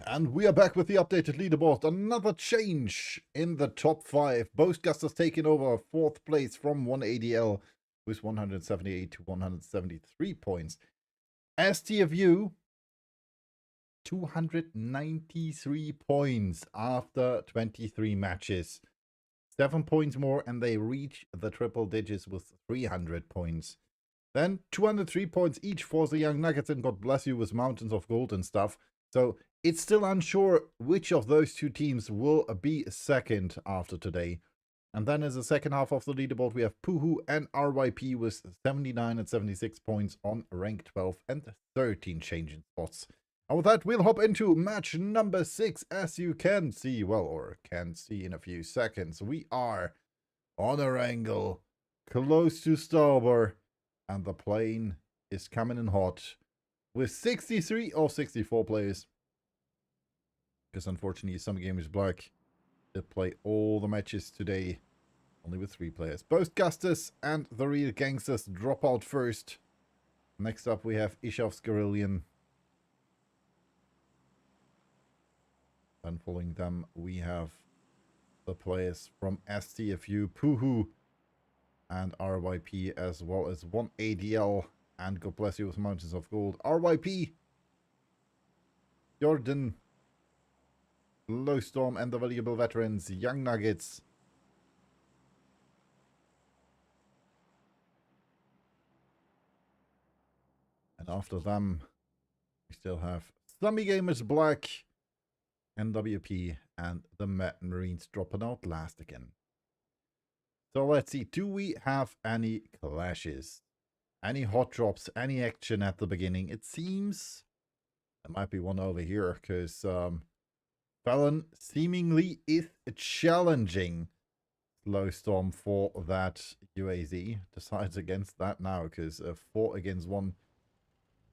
And we are back with the updated leaderboard. Another change in the top 5. Boastgusters taking over 4th place from 1ADL with 178 to 173 points. STFU, 293 points after 23 matches. 7 points more and they reach the triple digits with 300 points. Then 203 points each for the Young Nuggets and God Bless You with Mountains of Gold and stuff. So it's still unsure which of those two teams will be second after today. And then in the second half of the leaderboard, we have Puhu and RYP with 79 and 76 points on rank 12 and 13 changing spots. And with that, we'll hop into match number 6. As you can see, well, or can see in a few seconds, we are on a angle close to Starboard. And the plane is coming in hot with 63 or 64 players. Because unfortunately, some gamers black did play all the matches today only with 3 players. Both Gustus and the Real Gangsters drop out first. Next up, we have Ishavskarillion. And following them, we have the players from STFU, Puhu, and RYP, as well as 1ADL and God Bless You with Mountains of Gold. RYP, Jordan, Lowstorm, and the valuable veterans, Young Nuggets. And after them, we still have Slummy Gamers Black, NWP, and the Mad Marines dropping out last again. So let's see, do we have any clashes? Any hot drops? Any action at the beginning? It seems there might be one over here, because Fallon seemingly is challenging Slowstorm for that UAZ. Decides against that now, because 4 against 1.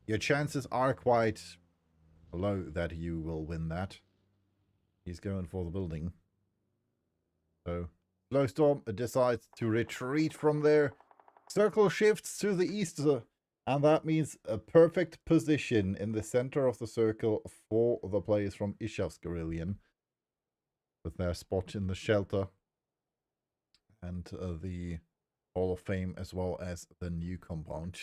Your chances are quite low that you will win that. He's going for the building. So Slowstorm decides to retreat from there. Circle shifts to the east, and that means a perfect position in the center of the circle for the players from Ishavskarillion, with their spot in the shelter and the Hall of Fame, as well as the new compound.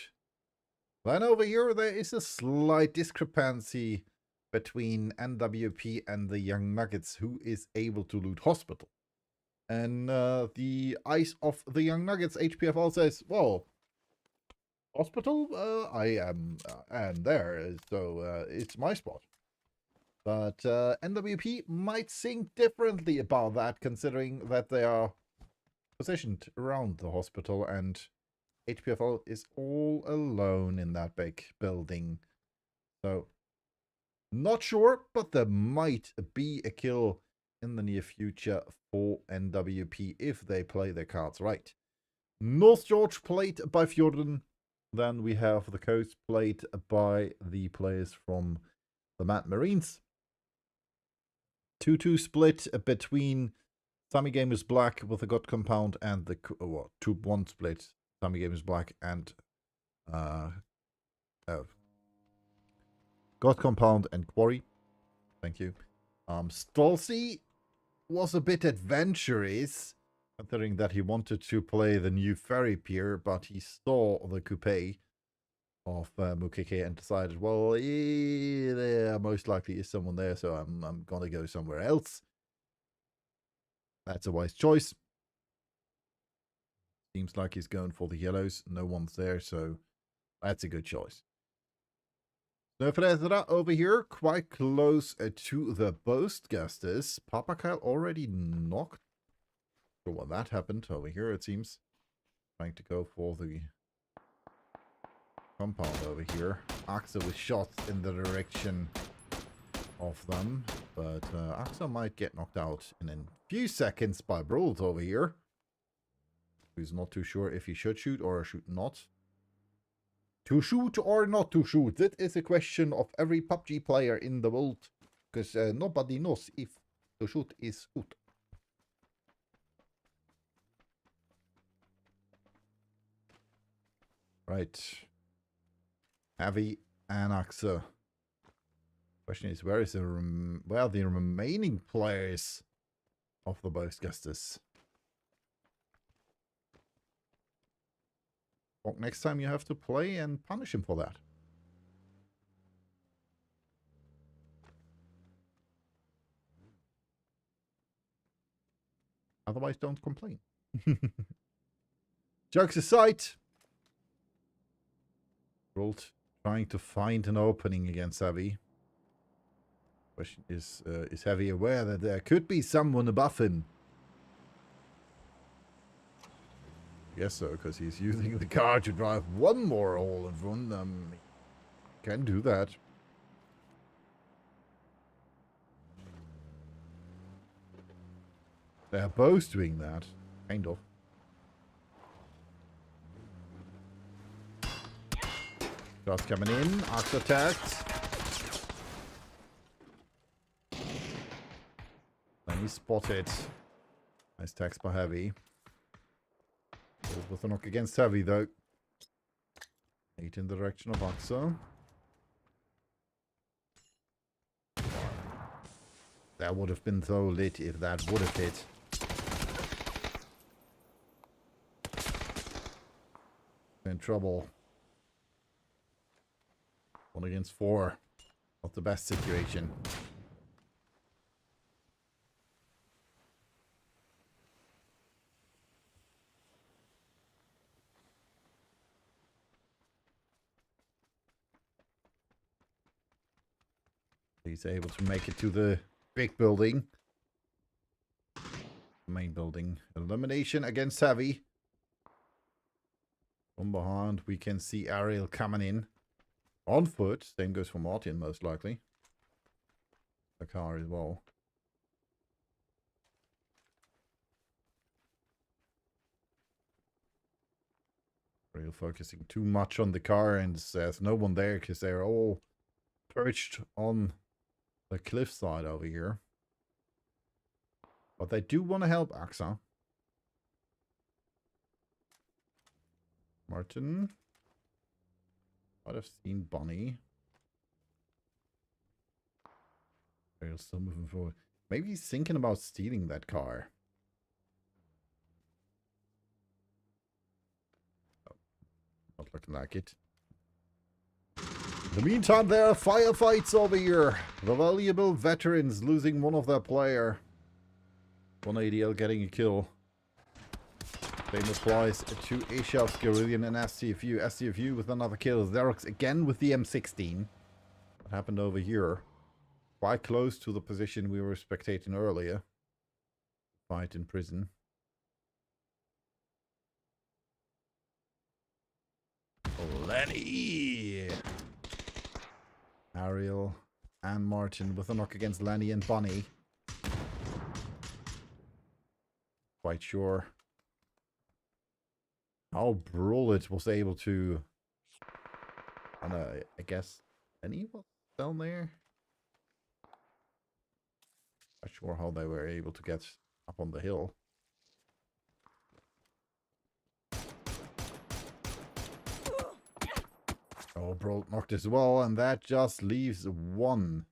Then over here, there is a slight discrepancy between NWP and the Young Nuggets, who is able to loot Hospital. And the Eyes of the Young Nuggets, HPFL, says, well, Hospital, I am there, so it's my spot. But NWP might think differently about that, considering that they are positioned around the hospital, and HPFL is all alone in that big building. So, not sure, but there might be a kill in the near future for NWP if they play their cards right. North George played by Fjorden. Then we have the coast played by the players from the Mad Marines. 2-2 split between Sammy Gamers Black with the God Compound and the 2-1 split. Sammy Gamers Black and God Compound and Quarry. Thank you. Stolzy was a bit adventurous, considering that he wanted to play the new ferry pier, but he saw the coupe of Mukeke and decided, well, there most likely is someone there, so I'm gonna go somewhere else. That's a wise choice. Seems like he's going for the yellows. No one's there, so that's a good choice. Snöfräsara over here, quite close to the Boastgusters. Papa Kyle already knocked. So what that happened over here, it seems. Trying to go for the compound over here. Axa with shots in the direction of them. But Axa might get knocked out in a few seconds by Brawls over here. Who's not too sure if he should shoot or should not. To shoot or not to shoot? That is a question of every PUBG player in the world. Because nobody knows if to shoot is good. Right. Heavy and Axa Question is, where are the remaining players of the Ghostbusters? Well, next time you have to play and punish him for that. Otherwise, don't complain. Jokes aside, Rolt trying to find an opening against Heavy. Question is Heavy aware that there could be someone above him? Yes, so, because he's using the car to drive one more hole in front. He can do that. They're both doing that, kind of. Shots coming in, Axe attacked. Then he spotted. Nice text by Heavy. With a knock against Heavy though. 8 in the direction of Axa. That would have been so lit if that would have hit. In trouble. 1 against 4. Not the best situation. He's able to make it to the big building. Main building. Elimination against Heavy. From behind, we can see Ariel coming in. On foot. Same goes for Martin, most likely. The car as well. Ariel focusing too much on the car, and there's no one there because they're all perched on the cliffside over here. But they do want to help Axa. Martin. Might have seen Bonnie. They're still moving forward. Maybe he's thinking about stealing that car. Oh, not looking like it. In the meantime, there are firefights over here. The valuable veterans losing one of their player. 1 ADL getting a kill. Same applies to Ashel's Guerrillian and STFU. STFU with another kill. Xerox again with the M16. What happened over here? Quite close to the position we were spectating earlier. Fight in prison. Lenny! Ariel and Martin with a knock against Lenny and Bonnie. Quite sure how Brullet was able to... I guess Lenny was down there? Not sure how they were able to get up on the hill. Oh, Brullet knocked as well, and that just leaves 1.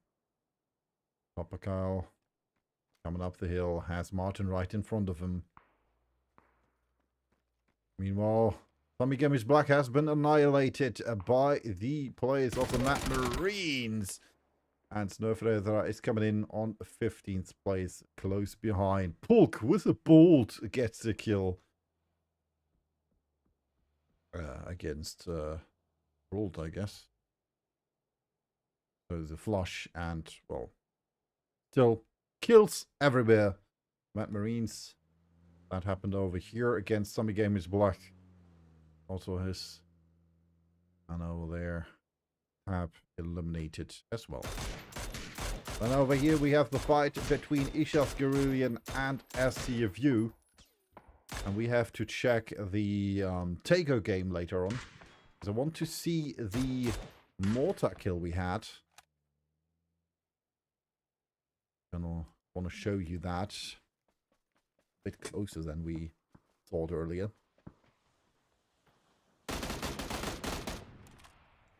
Papa Kyle coming up the hill, has Martin right in front of him. Meanwhile, Tommy Gamish Black has been annihilated by the players of the Mad Marines. And Snowflare is coming in on 15th place, close behind. Pulk with a bolt gets the kill against Rolled, I guess. So there's a flush and, well, still kills everywhere. Mad Marines. That happened over here against Zombie Gamers Black. Also his. And over there. Have eliminated as well. And over here we have the fight between Ishas Garulian and SCFU. And we have to check the Taco game later on. Because I want to see the mortar kill we had. Gonna want to show you that a bit closer than we thought earlier.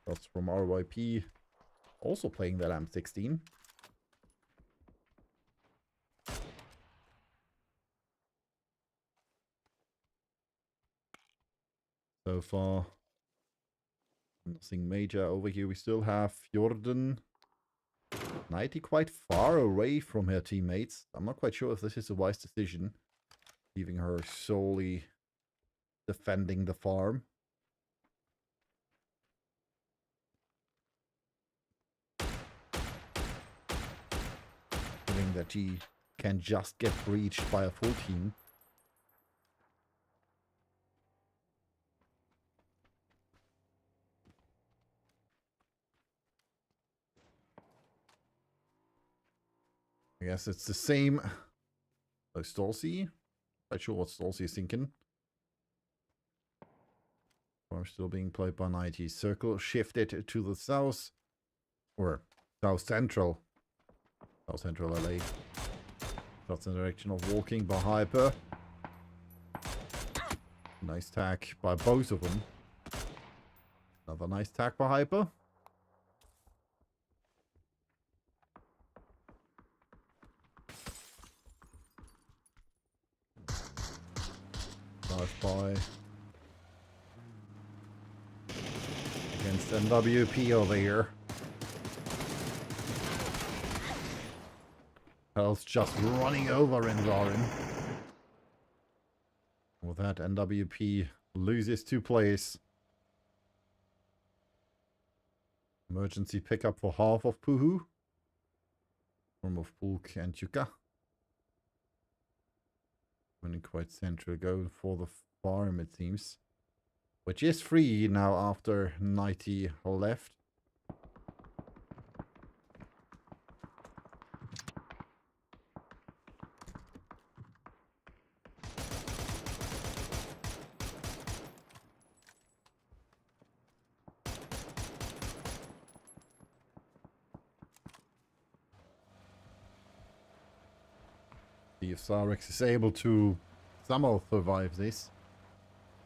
That's from RYP. also playing that M16. So far, nothing major over here. We still have Jordan 90 quite far away from her teammates. I'm not quite sure if this is a wise decision, leaving her solely defending the farm. Feeling that she can just get breached by a full team. I guess it's the same. Oh, Stolzy. Not sure what Stolzy is thinking. Farm still being played by 90. Circle shifted to the south. Or south central. South central LA. That's in the direction of walking by Hyper. Nice tag by both of them. Another nice tag by Hyper. Nice by against NWP over here. Hell's just running over InviSan. With that, NWP loses 2 players. Emergency pickup for half of Puhu. Form of Pulk and Yuka. Running quite central, going for the farm it seems. Which is free now after 90 left. See if Zarex is able to somehow survive this.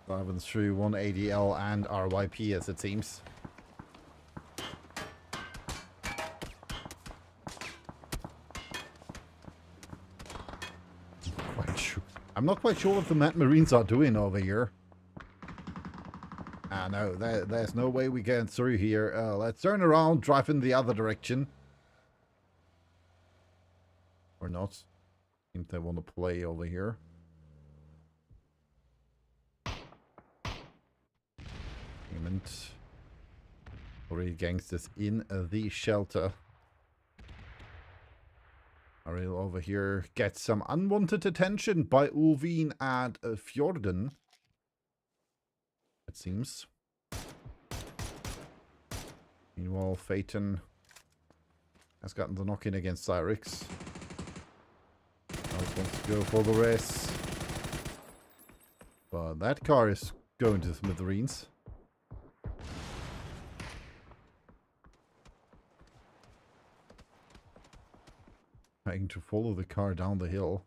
Driving through 180L and RYP as it seems. I'm not quite sure what the Mad Marines are doing over here. No, there's no way we get through here. Let's turn around, drive in the other direction. Or not. I think they want to play over here. Already gangsters in the shelter. Ariel over here gets some unwanted attention by Ulvin and Fjorden. It seems. Meanwhile, Phaeton has gotten the knock-in against Cyrix. Wants to go for the rest. But that car is going to smithereens. Trying to follow the car down the hill.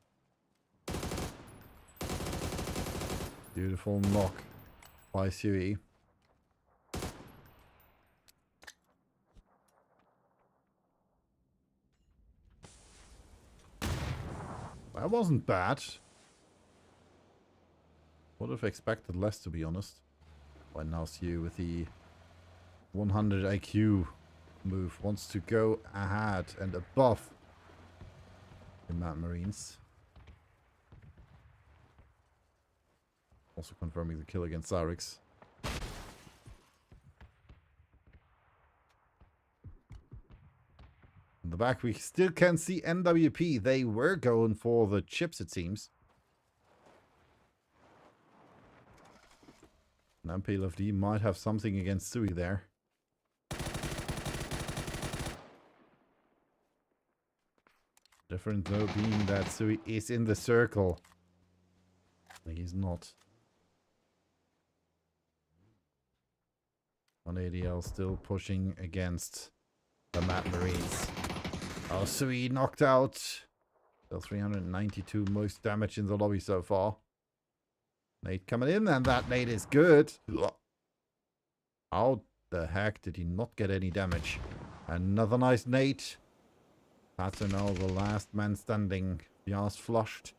Beautiful knock by Sui. That wasn't bad. Would have expected less, to be honest. But now Sui with the 100 IQ move wants to go ahead and above the Mad Marines. Also confirming the kill against Cyrix. In the back, we still can see NWP. They were going for the chips, it seems. And MPLFD might have something against Sui there. Different though being that Sui is in the circle. He's not. 180L still pushing against the Mad Marines. Oh, Sui knocked out. Still 392 most damage in the lobby so far. Nade coming in, and that nade is good. How the heck did he not get any damage? Another nice nade. That's now the last man standing. The arse flushed.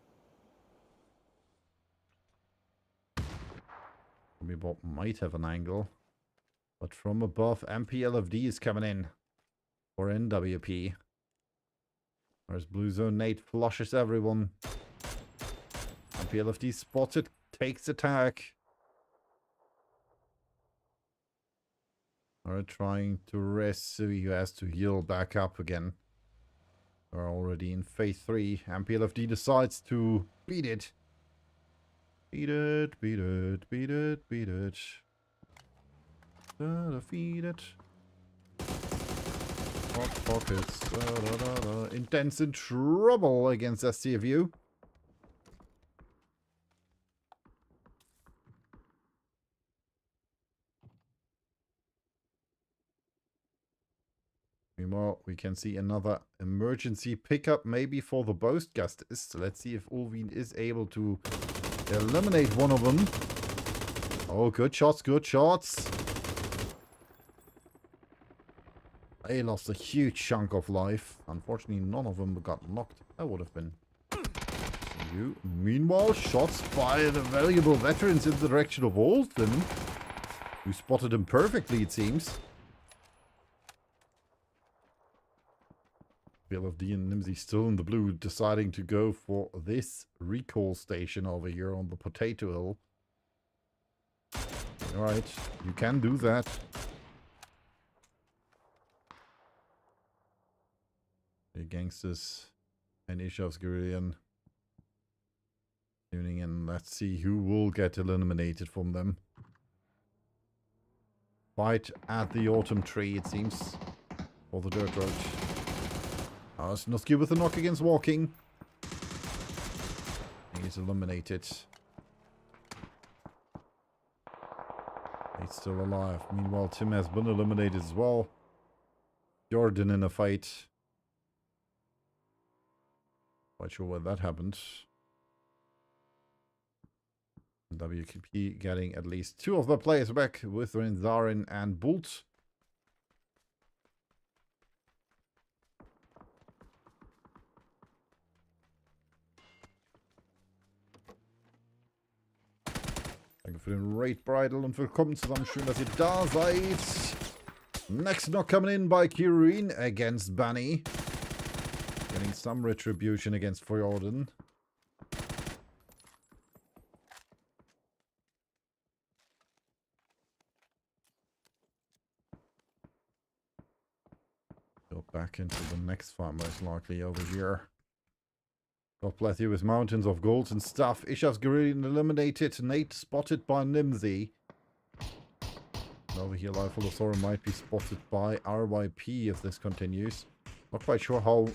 Bob might have an angle. But from above, MPLFD is coming in for NWP. There's Blue Zone nade, flushes everyone. MPLFD spotted, takes attack. Are trying to rest, so he has to heal back up again. We're already in phase 3. MPLFD decides to beat it. Beat it, beat it, beat it, beat it. Defeat it. Hot pockets. Intense in trouble against SCFU. Meanwhile, we can see another emergency pickup maybe for the Boastgasters. Let's see if Ulvin is able to eliminate one of them. Oh, good shots, good shots. They lost a huge chunk of life. Unfortunately, none of them got knocked. That would have been you. Meanwhile, shots by the valuable veterans in the direction of Alton, who spotted him perfectly, it seems. BLFD and Nimsy still in the blue, deciding to go for this recall station over here on the potato hill. Alright, you can do that. The gangsters and Ishav's Guerrillan tuning in. Let's see who will get eliminated from them. Fight at the autumn tree, it seems, for the dirt road. Snoski with a knock against walking. He's eliminated. He's still alive. Meanwhile, Tim has been eliminated as well. Jordan in a fight. Quite sure where that happened. WKP getting at least 2 of the players back with Renzarin and Bolt. Danke für den Raid Bridal und willkommen zusammen. Schön, dass ihr da seid. Next knock coming in by Kirin against Bunny. Getting some retribution against Fjorden. Go back into the next fight most likely over here. God bless you with mountains of gold and stuff. Ishav's Guerrillan eliminated. Nate spotted by Nimsy. Over here, Life Full of Sorrow might be spotted by RYP if this continues. Not quite sure how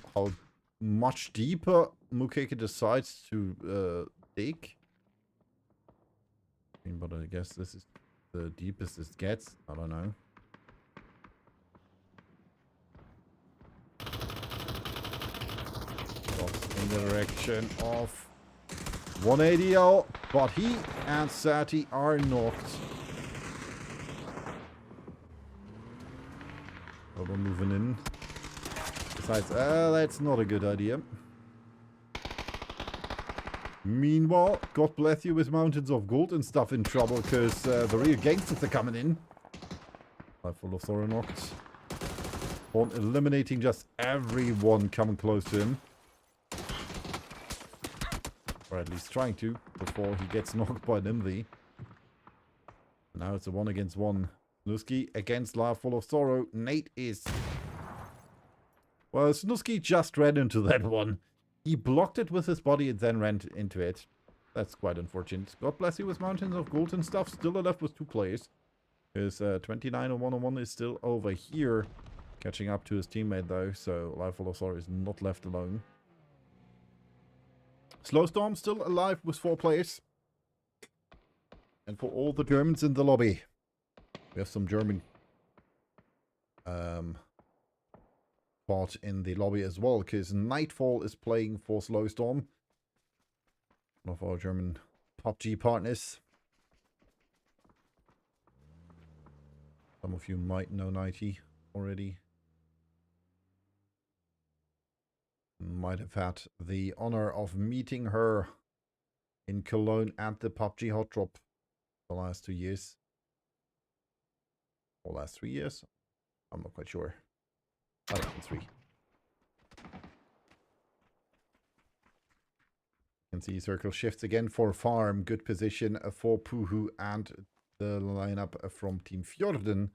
much deeper Mukeke decides to dig. But I guess this is the deepest it gets. I don't know. In the direction of 180L, but he and Sati are knocked. Oh, we're moving in. Besides, that's not a good idea. Meanwhile, God bless you with mountains of gold and stuff in trouble, because the real gangsters are coming in. Life Full of Sorrow knocked. On eliminating just everyone coming close to him. Or at least trying to, before he gets knocked by Nimsy. Now it's a 1 against 1. Snusky against Life Full of Sorrow. Nate is... Well, Snusky just ran into that one. He blocked it with his body and then ran into it. That's quite unfortunate. God bless you with mountains of gold and stuff. Still left with 2 players. His 29 on 1-on-1 is still over here. Catching up to his teammate though, so Life Full of Sorrow is not left alone. Slowstorm still alive with 4 players. And for all the Germans in the lobby. We have some German part in the lobby as well, because Nightfall is playing for Slowstorm. One of our German PUBG partners. Some of you might know Nighty already. might have had the honor of meeting her in Cologne at the PUBG Hot Drop the last 2 years. Or last 3 years? I'm not quite sure. I don't know, 3. You can see circle shifts again for farm. Good position for Puhu and the lineup from Team Fjorden.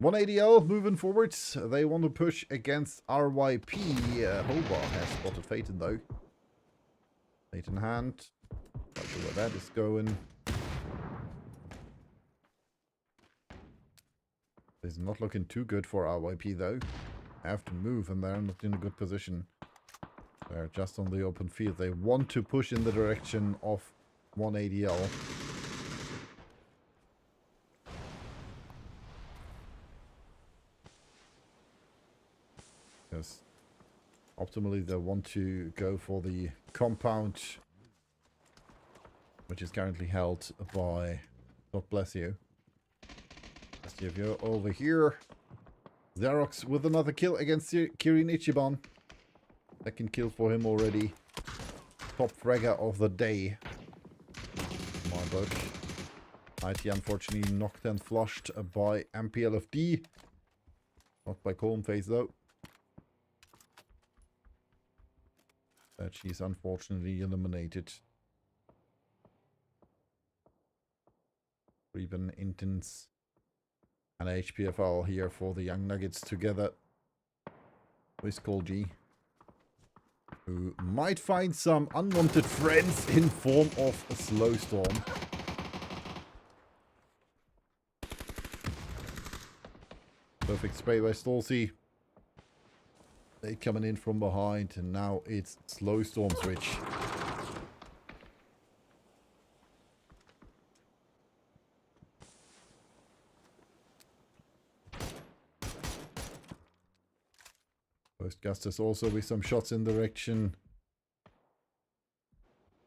180L moving forwards. They want to push against RYP. Hobart has spotted Phaeton though. Fate in hand. Not sure where that is going. It's not looking too good for RYP though. Have to move and they're not in a good position. They're just on the open field. They want to push in the direction of 180L. Because optimally they want to go for the compound, which is currently held by God bless you. STFU over here. Xerox with another kill against Kirin Ichiban. Second kill for him already. Top fragger of the day. My book. IT unfortunately knocked and flushed by MPLFD. Not by Colm Face though. That she's unfortunately eliminated. Even Intense and HPFL here for the Young Nuggets together with Kolji, who might find some unwanted friends in form of a slow storm. Perfect spray by Stolzy. They coming in from behind and now it's slow storm switch. Gustus also with some shots in the direction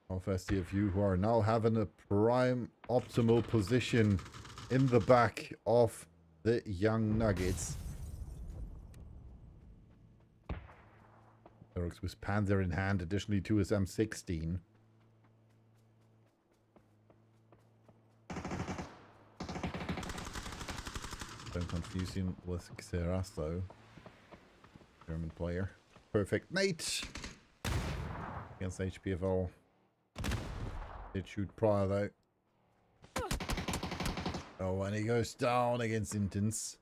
of STFU, who are now having a prime optimal position in the back of the Young Nuggets. Eric's with Panzer in hand, additionally to his M16. Don't confuse him with Xeras though. German player. Perfect mate against HPFL. Did shoot prior though. Oh, and he goes down against Intense.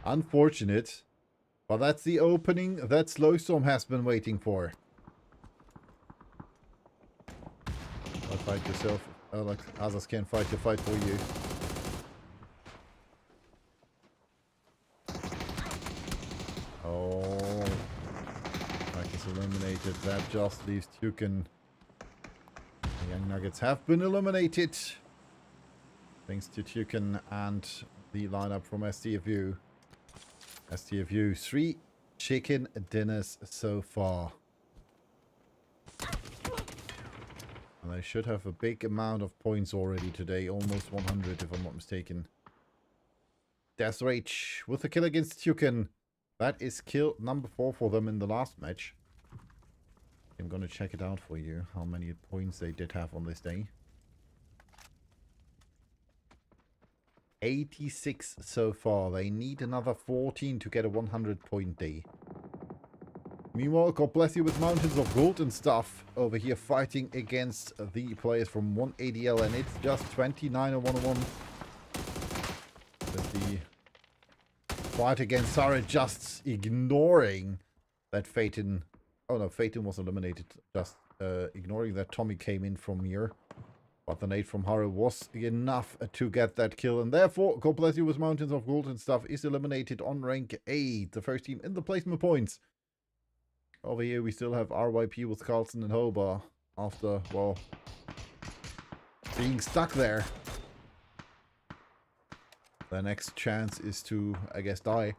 Unfortunate. But that's the opening that Slowstorm has been waiting for. Don't fight yourself. Like others can fight your fight for you. Oh, is eliminated. That just leaves Tuken. The Young Nuggets have been eliminated. Thanks to Tuken and the lineup from STFU. STFU, 3 chicken dinners so far. And they should have a big amount of points already today. Almost 100 if I'm not mistaken. Death Rage with a kill against Tuken. That is kill number 4 for them in the last match. I'm going to check it out for you, how many points they did have on this day. 86 so far. They need another 14 to get a 100-point day. Meanwhile, God bless you with Mountains of Gold and stuff over here fighting against the players from 180L, and it's just 29-101. With the fight against Sarah just ignoring that Phaeton. Oh no, Phaeton was eliminated. Just ignoring that Tommy came in from here. But the nade from Haru was enough to get that kill. And therefore, God bless you with Mountains of Gold and stuff is eliminated on rank 8. The first team in the placement points. Over here we still have RYP with Carlson and Hoba. After, well, being stuck there. The next chance is to, I guess, die.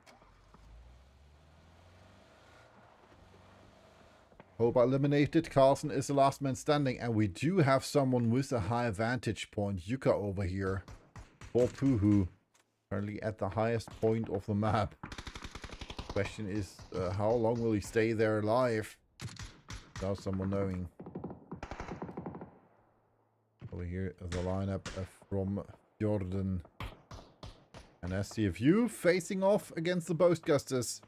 Hoba eliminated. Carlson is the last man standing. And we do have someone with a high vantage point. Yuka over here. For Puhu. Currently at the highest point of the map. Question is, how long will he stay there alive? without someone knowing. Over here, the lineup from Jordan and SCFU facing off against the Boastgusters.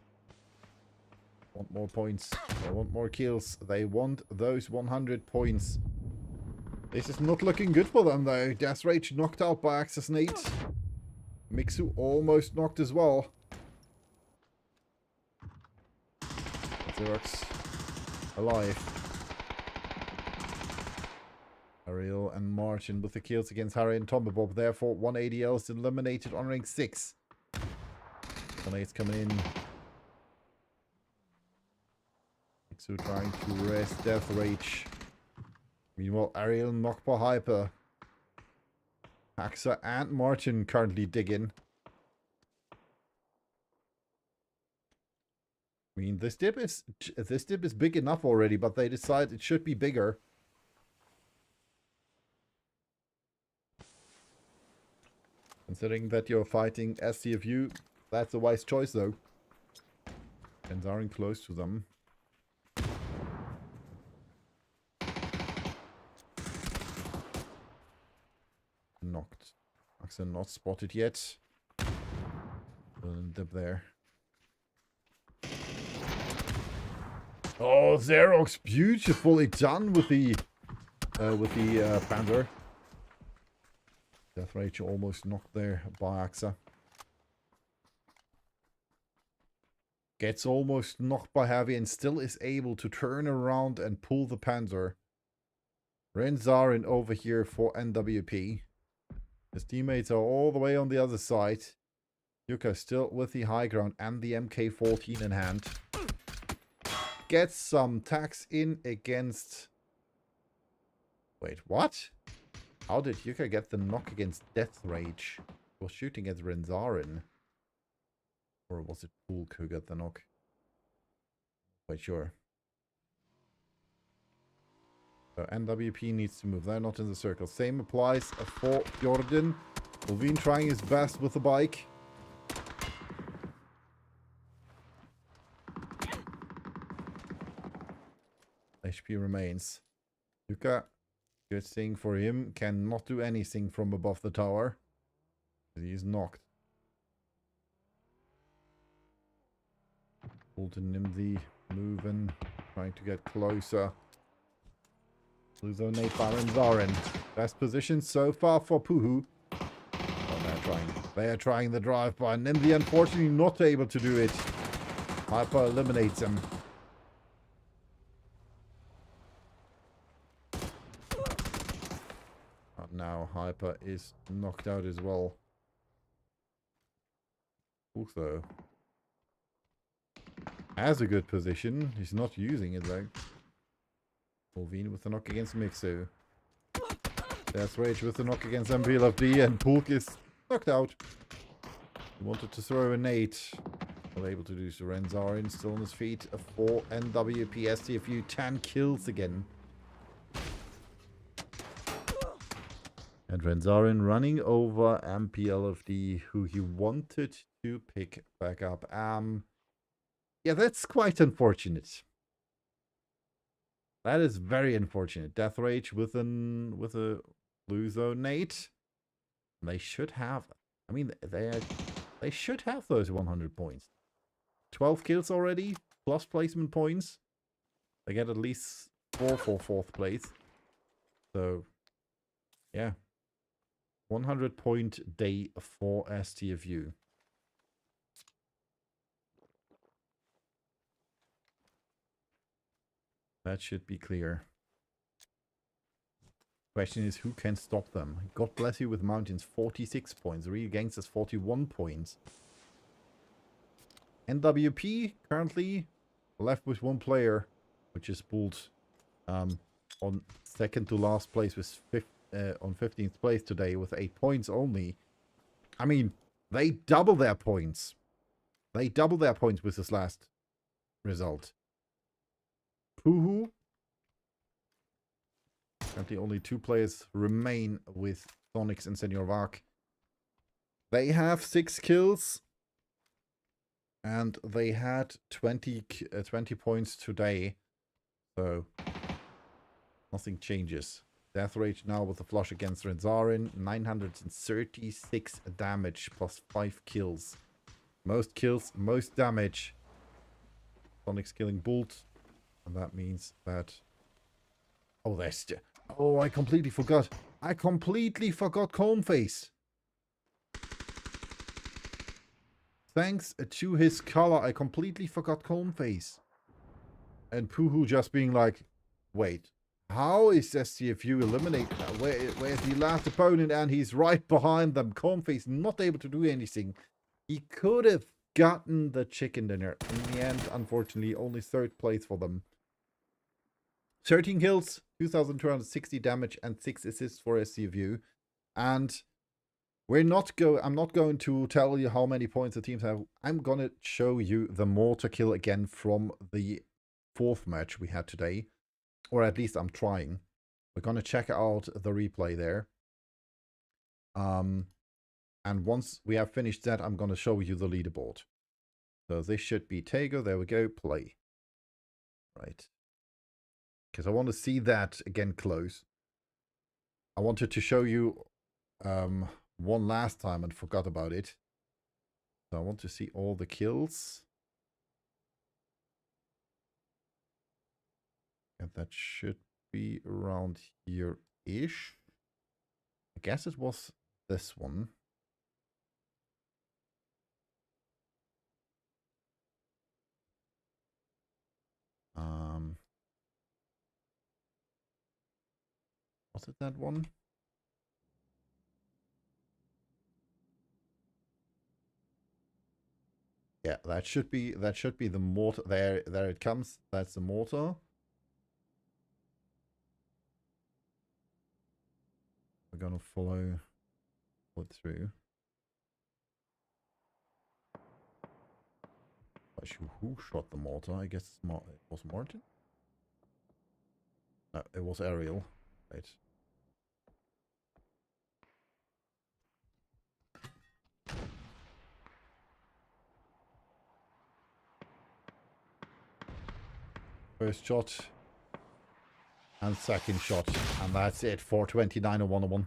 Want more points. They want more kills. They want those 100 points. This is not looking good for them though. Death Rage knocked out by Axis Nate. Mixu almost knocked as well. Xerox alive. Ariel and Martin with the kills against Harry and Tombobob. Therefore, 1 ADL is eliminated on rank 6. Tornade's coming in. Mixu trying to rest Death Rage. Meanwhile, Ariel knocked by Hyper. Axa and Martin currently digging. I mean, this dip is big enough already, but they decide it should be bigger. Considering that you're fighting SCFU, that's a wise choice though. And Zarin close to them. Knocked. Axa not spotted yet. Dip there. Oh, Xerox, beautifully done with the Panther. Death Rage almost knocked there by Axa. Gets almost knocked by Heavy and still is able to turn around and pull the Panzer. Renzarin over here for NWP. His teammates are all the way on the other side. Yuka still with the high ground and the MK14 in hand. Gets some tax in against... Wait, what? How did Yuka get the knock against Death Rage? He was shooting at Renzarin. Or was it Poolk who got the knock? Quite sure. So NWP needs to move. They're not in the circle. Same applies for Jordan. Levine trying his best with the bike. HP remains. Yuka, good thing for him, cannot do anything from above the tower. He's knocked. Fulton Nimsy moving, trying to get closer. Luzo Nate Baron Zarin. Best position so far for Puhu. Oh, they're trying the drive by Nimsy, unfortunately not able to do it. Hyper eliminates him. Now Hyper is knocked out as well. Also has a good position. He's not using it though. Mulveen with the knock against Mixu. Death Rage with the knock against MPLFD, and Poolk is knocked out. He wanted to throw a nade. Not able to do so. Renzarin still on his feet for NWP STFU. 10 kills again. And Renzarin running over MPLFD, who he wanted to pick back up. Yeah, that's quite unfortunate. That is very unfortunate. Death Rage with a Luzo Nate. They should have. I mean, they should have those 100 points. 12 kills already, plus placement points. They get at least 4 for 4th place. So, yeah. 100 point day for STFU. That should be clear. Question is, who can stop them? God bless you with Mountains, 46 points. Real Gangsters, 41 points. NWP currently left with 1 player, which is pulled on second to last place with on 15th place today with 8 points only. I mean, they double their points. They double their points with this last result. Puhu. Currently only 2 players remain with Sonics and Senior Vark. They have 6 kills. And they had 20 points today. So nothing changes. Death rate now with the flush against Renzarin. 936 damage plus 5 kills. Most kills, most damage. Sonic's killing Bolt. And that means that... Oh, there's... Oh, I completely forgot. I completely forgot Coneface. Thanks to his color, I completely forgot Coneface. And Puhu just being like, wait, how is SCFU eliminated? Where's the last opponent? And he's right behind them. Coneface not able to do anything. He could have gotten the chicken dinner. In the end, unfortunately, only 3rd place for them. 13 kills, 2,260 damage, and 6 assists for SCFU. And I'm not going to tell you how many points the teams have. I'm going to show you the mortar kill again from the 4th match we had today. Or at least I'm trying. We're going to check out the replay there. And once we have finished that, I'm going to show you the leaderboard. So this should be Tego. There we go. Play. Right. Because I want to see that again close. I wanted to show you one last time and forgot about it. So I want to see all the kills. And that should be around here-ish. I guess it was this one. Was it that one? Yeah, that should be the mortar. There it comes. That's the mortar. We're gonna follow it through. Who shot the mortar? I guess it was Martin. No, it was Ariel. Right. First shot. And second shot. And that's it. 429 and 101.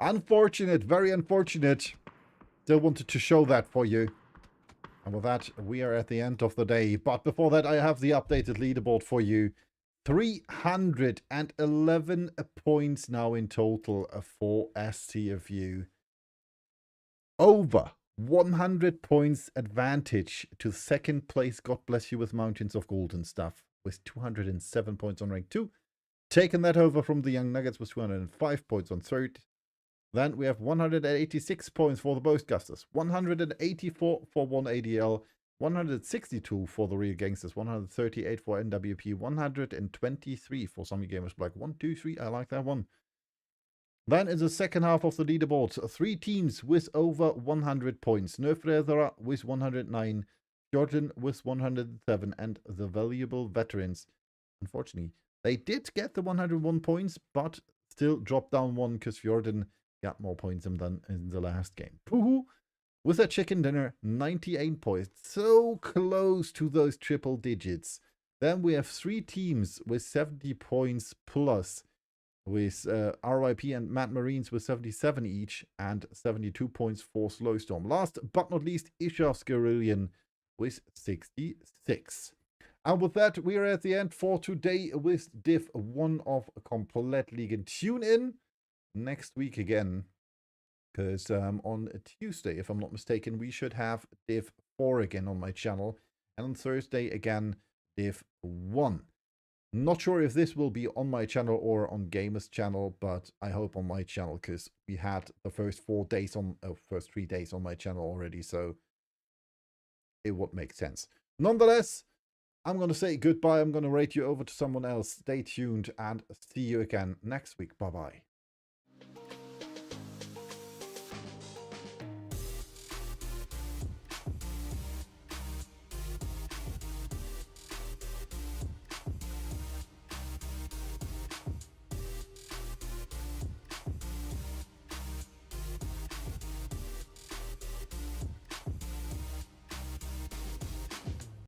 Unfortunate. Very unfortunate. Still wanted to show that for you. And with that, we are at the end of the day. But before that, I have the updated leaderboard for you. 311 points now in total for SCFU. Over 100 points advantage to 2nd place. God bless you with Mountains of Gold and stuff. With 207 points on rank 2. Taking that over from the Young Nuggets with 205 points on 3rd. Then we have 186 points for the Boastgusters. 184 for 1ADL. 162 for the Real Gangsters. 138 for NWP. 123 for Zombie Gamers Black. 1, 2, 3. I like that one. Then in the second half of the leaderboard, 3 teams with over 100 points. Nerfreather with 109. Jordan with 107. And the Valuable Veterans. Unfortunately, they did get the 101 points, but still dropped down 1 because Jordan got more points than in the last game. Puhu with a chicken dinner, 98 points. So close to those triple digits. Then we have 3 teams with 70 points plus. With RYP and Mad Marines with 77 each. And 72 points for Slowstorm. Last but not least, Ishar's Guerrillian with 66. And with that, we are at the end for today with Div 1 of Komplettligaen. Tune in next week again, because on Tuesday, if I'm not mistaken, we should have Div 4 again on my channel, and on Thursday again Div 1. Not sure if this will be on my channel or on Gamer's channel, but I hope on my channel, because we had the first 3 days on my channel already, so it would make sense. Nonetheless, I'm going to say goodbye. I'm going to rate you over to someone else. Stay tuned and see you again next week. Bye-bye.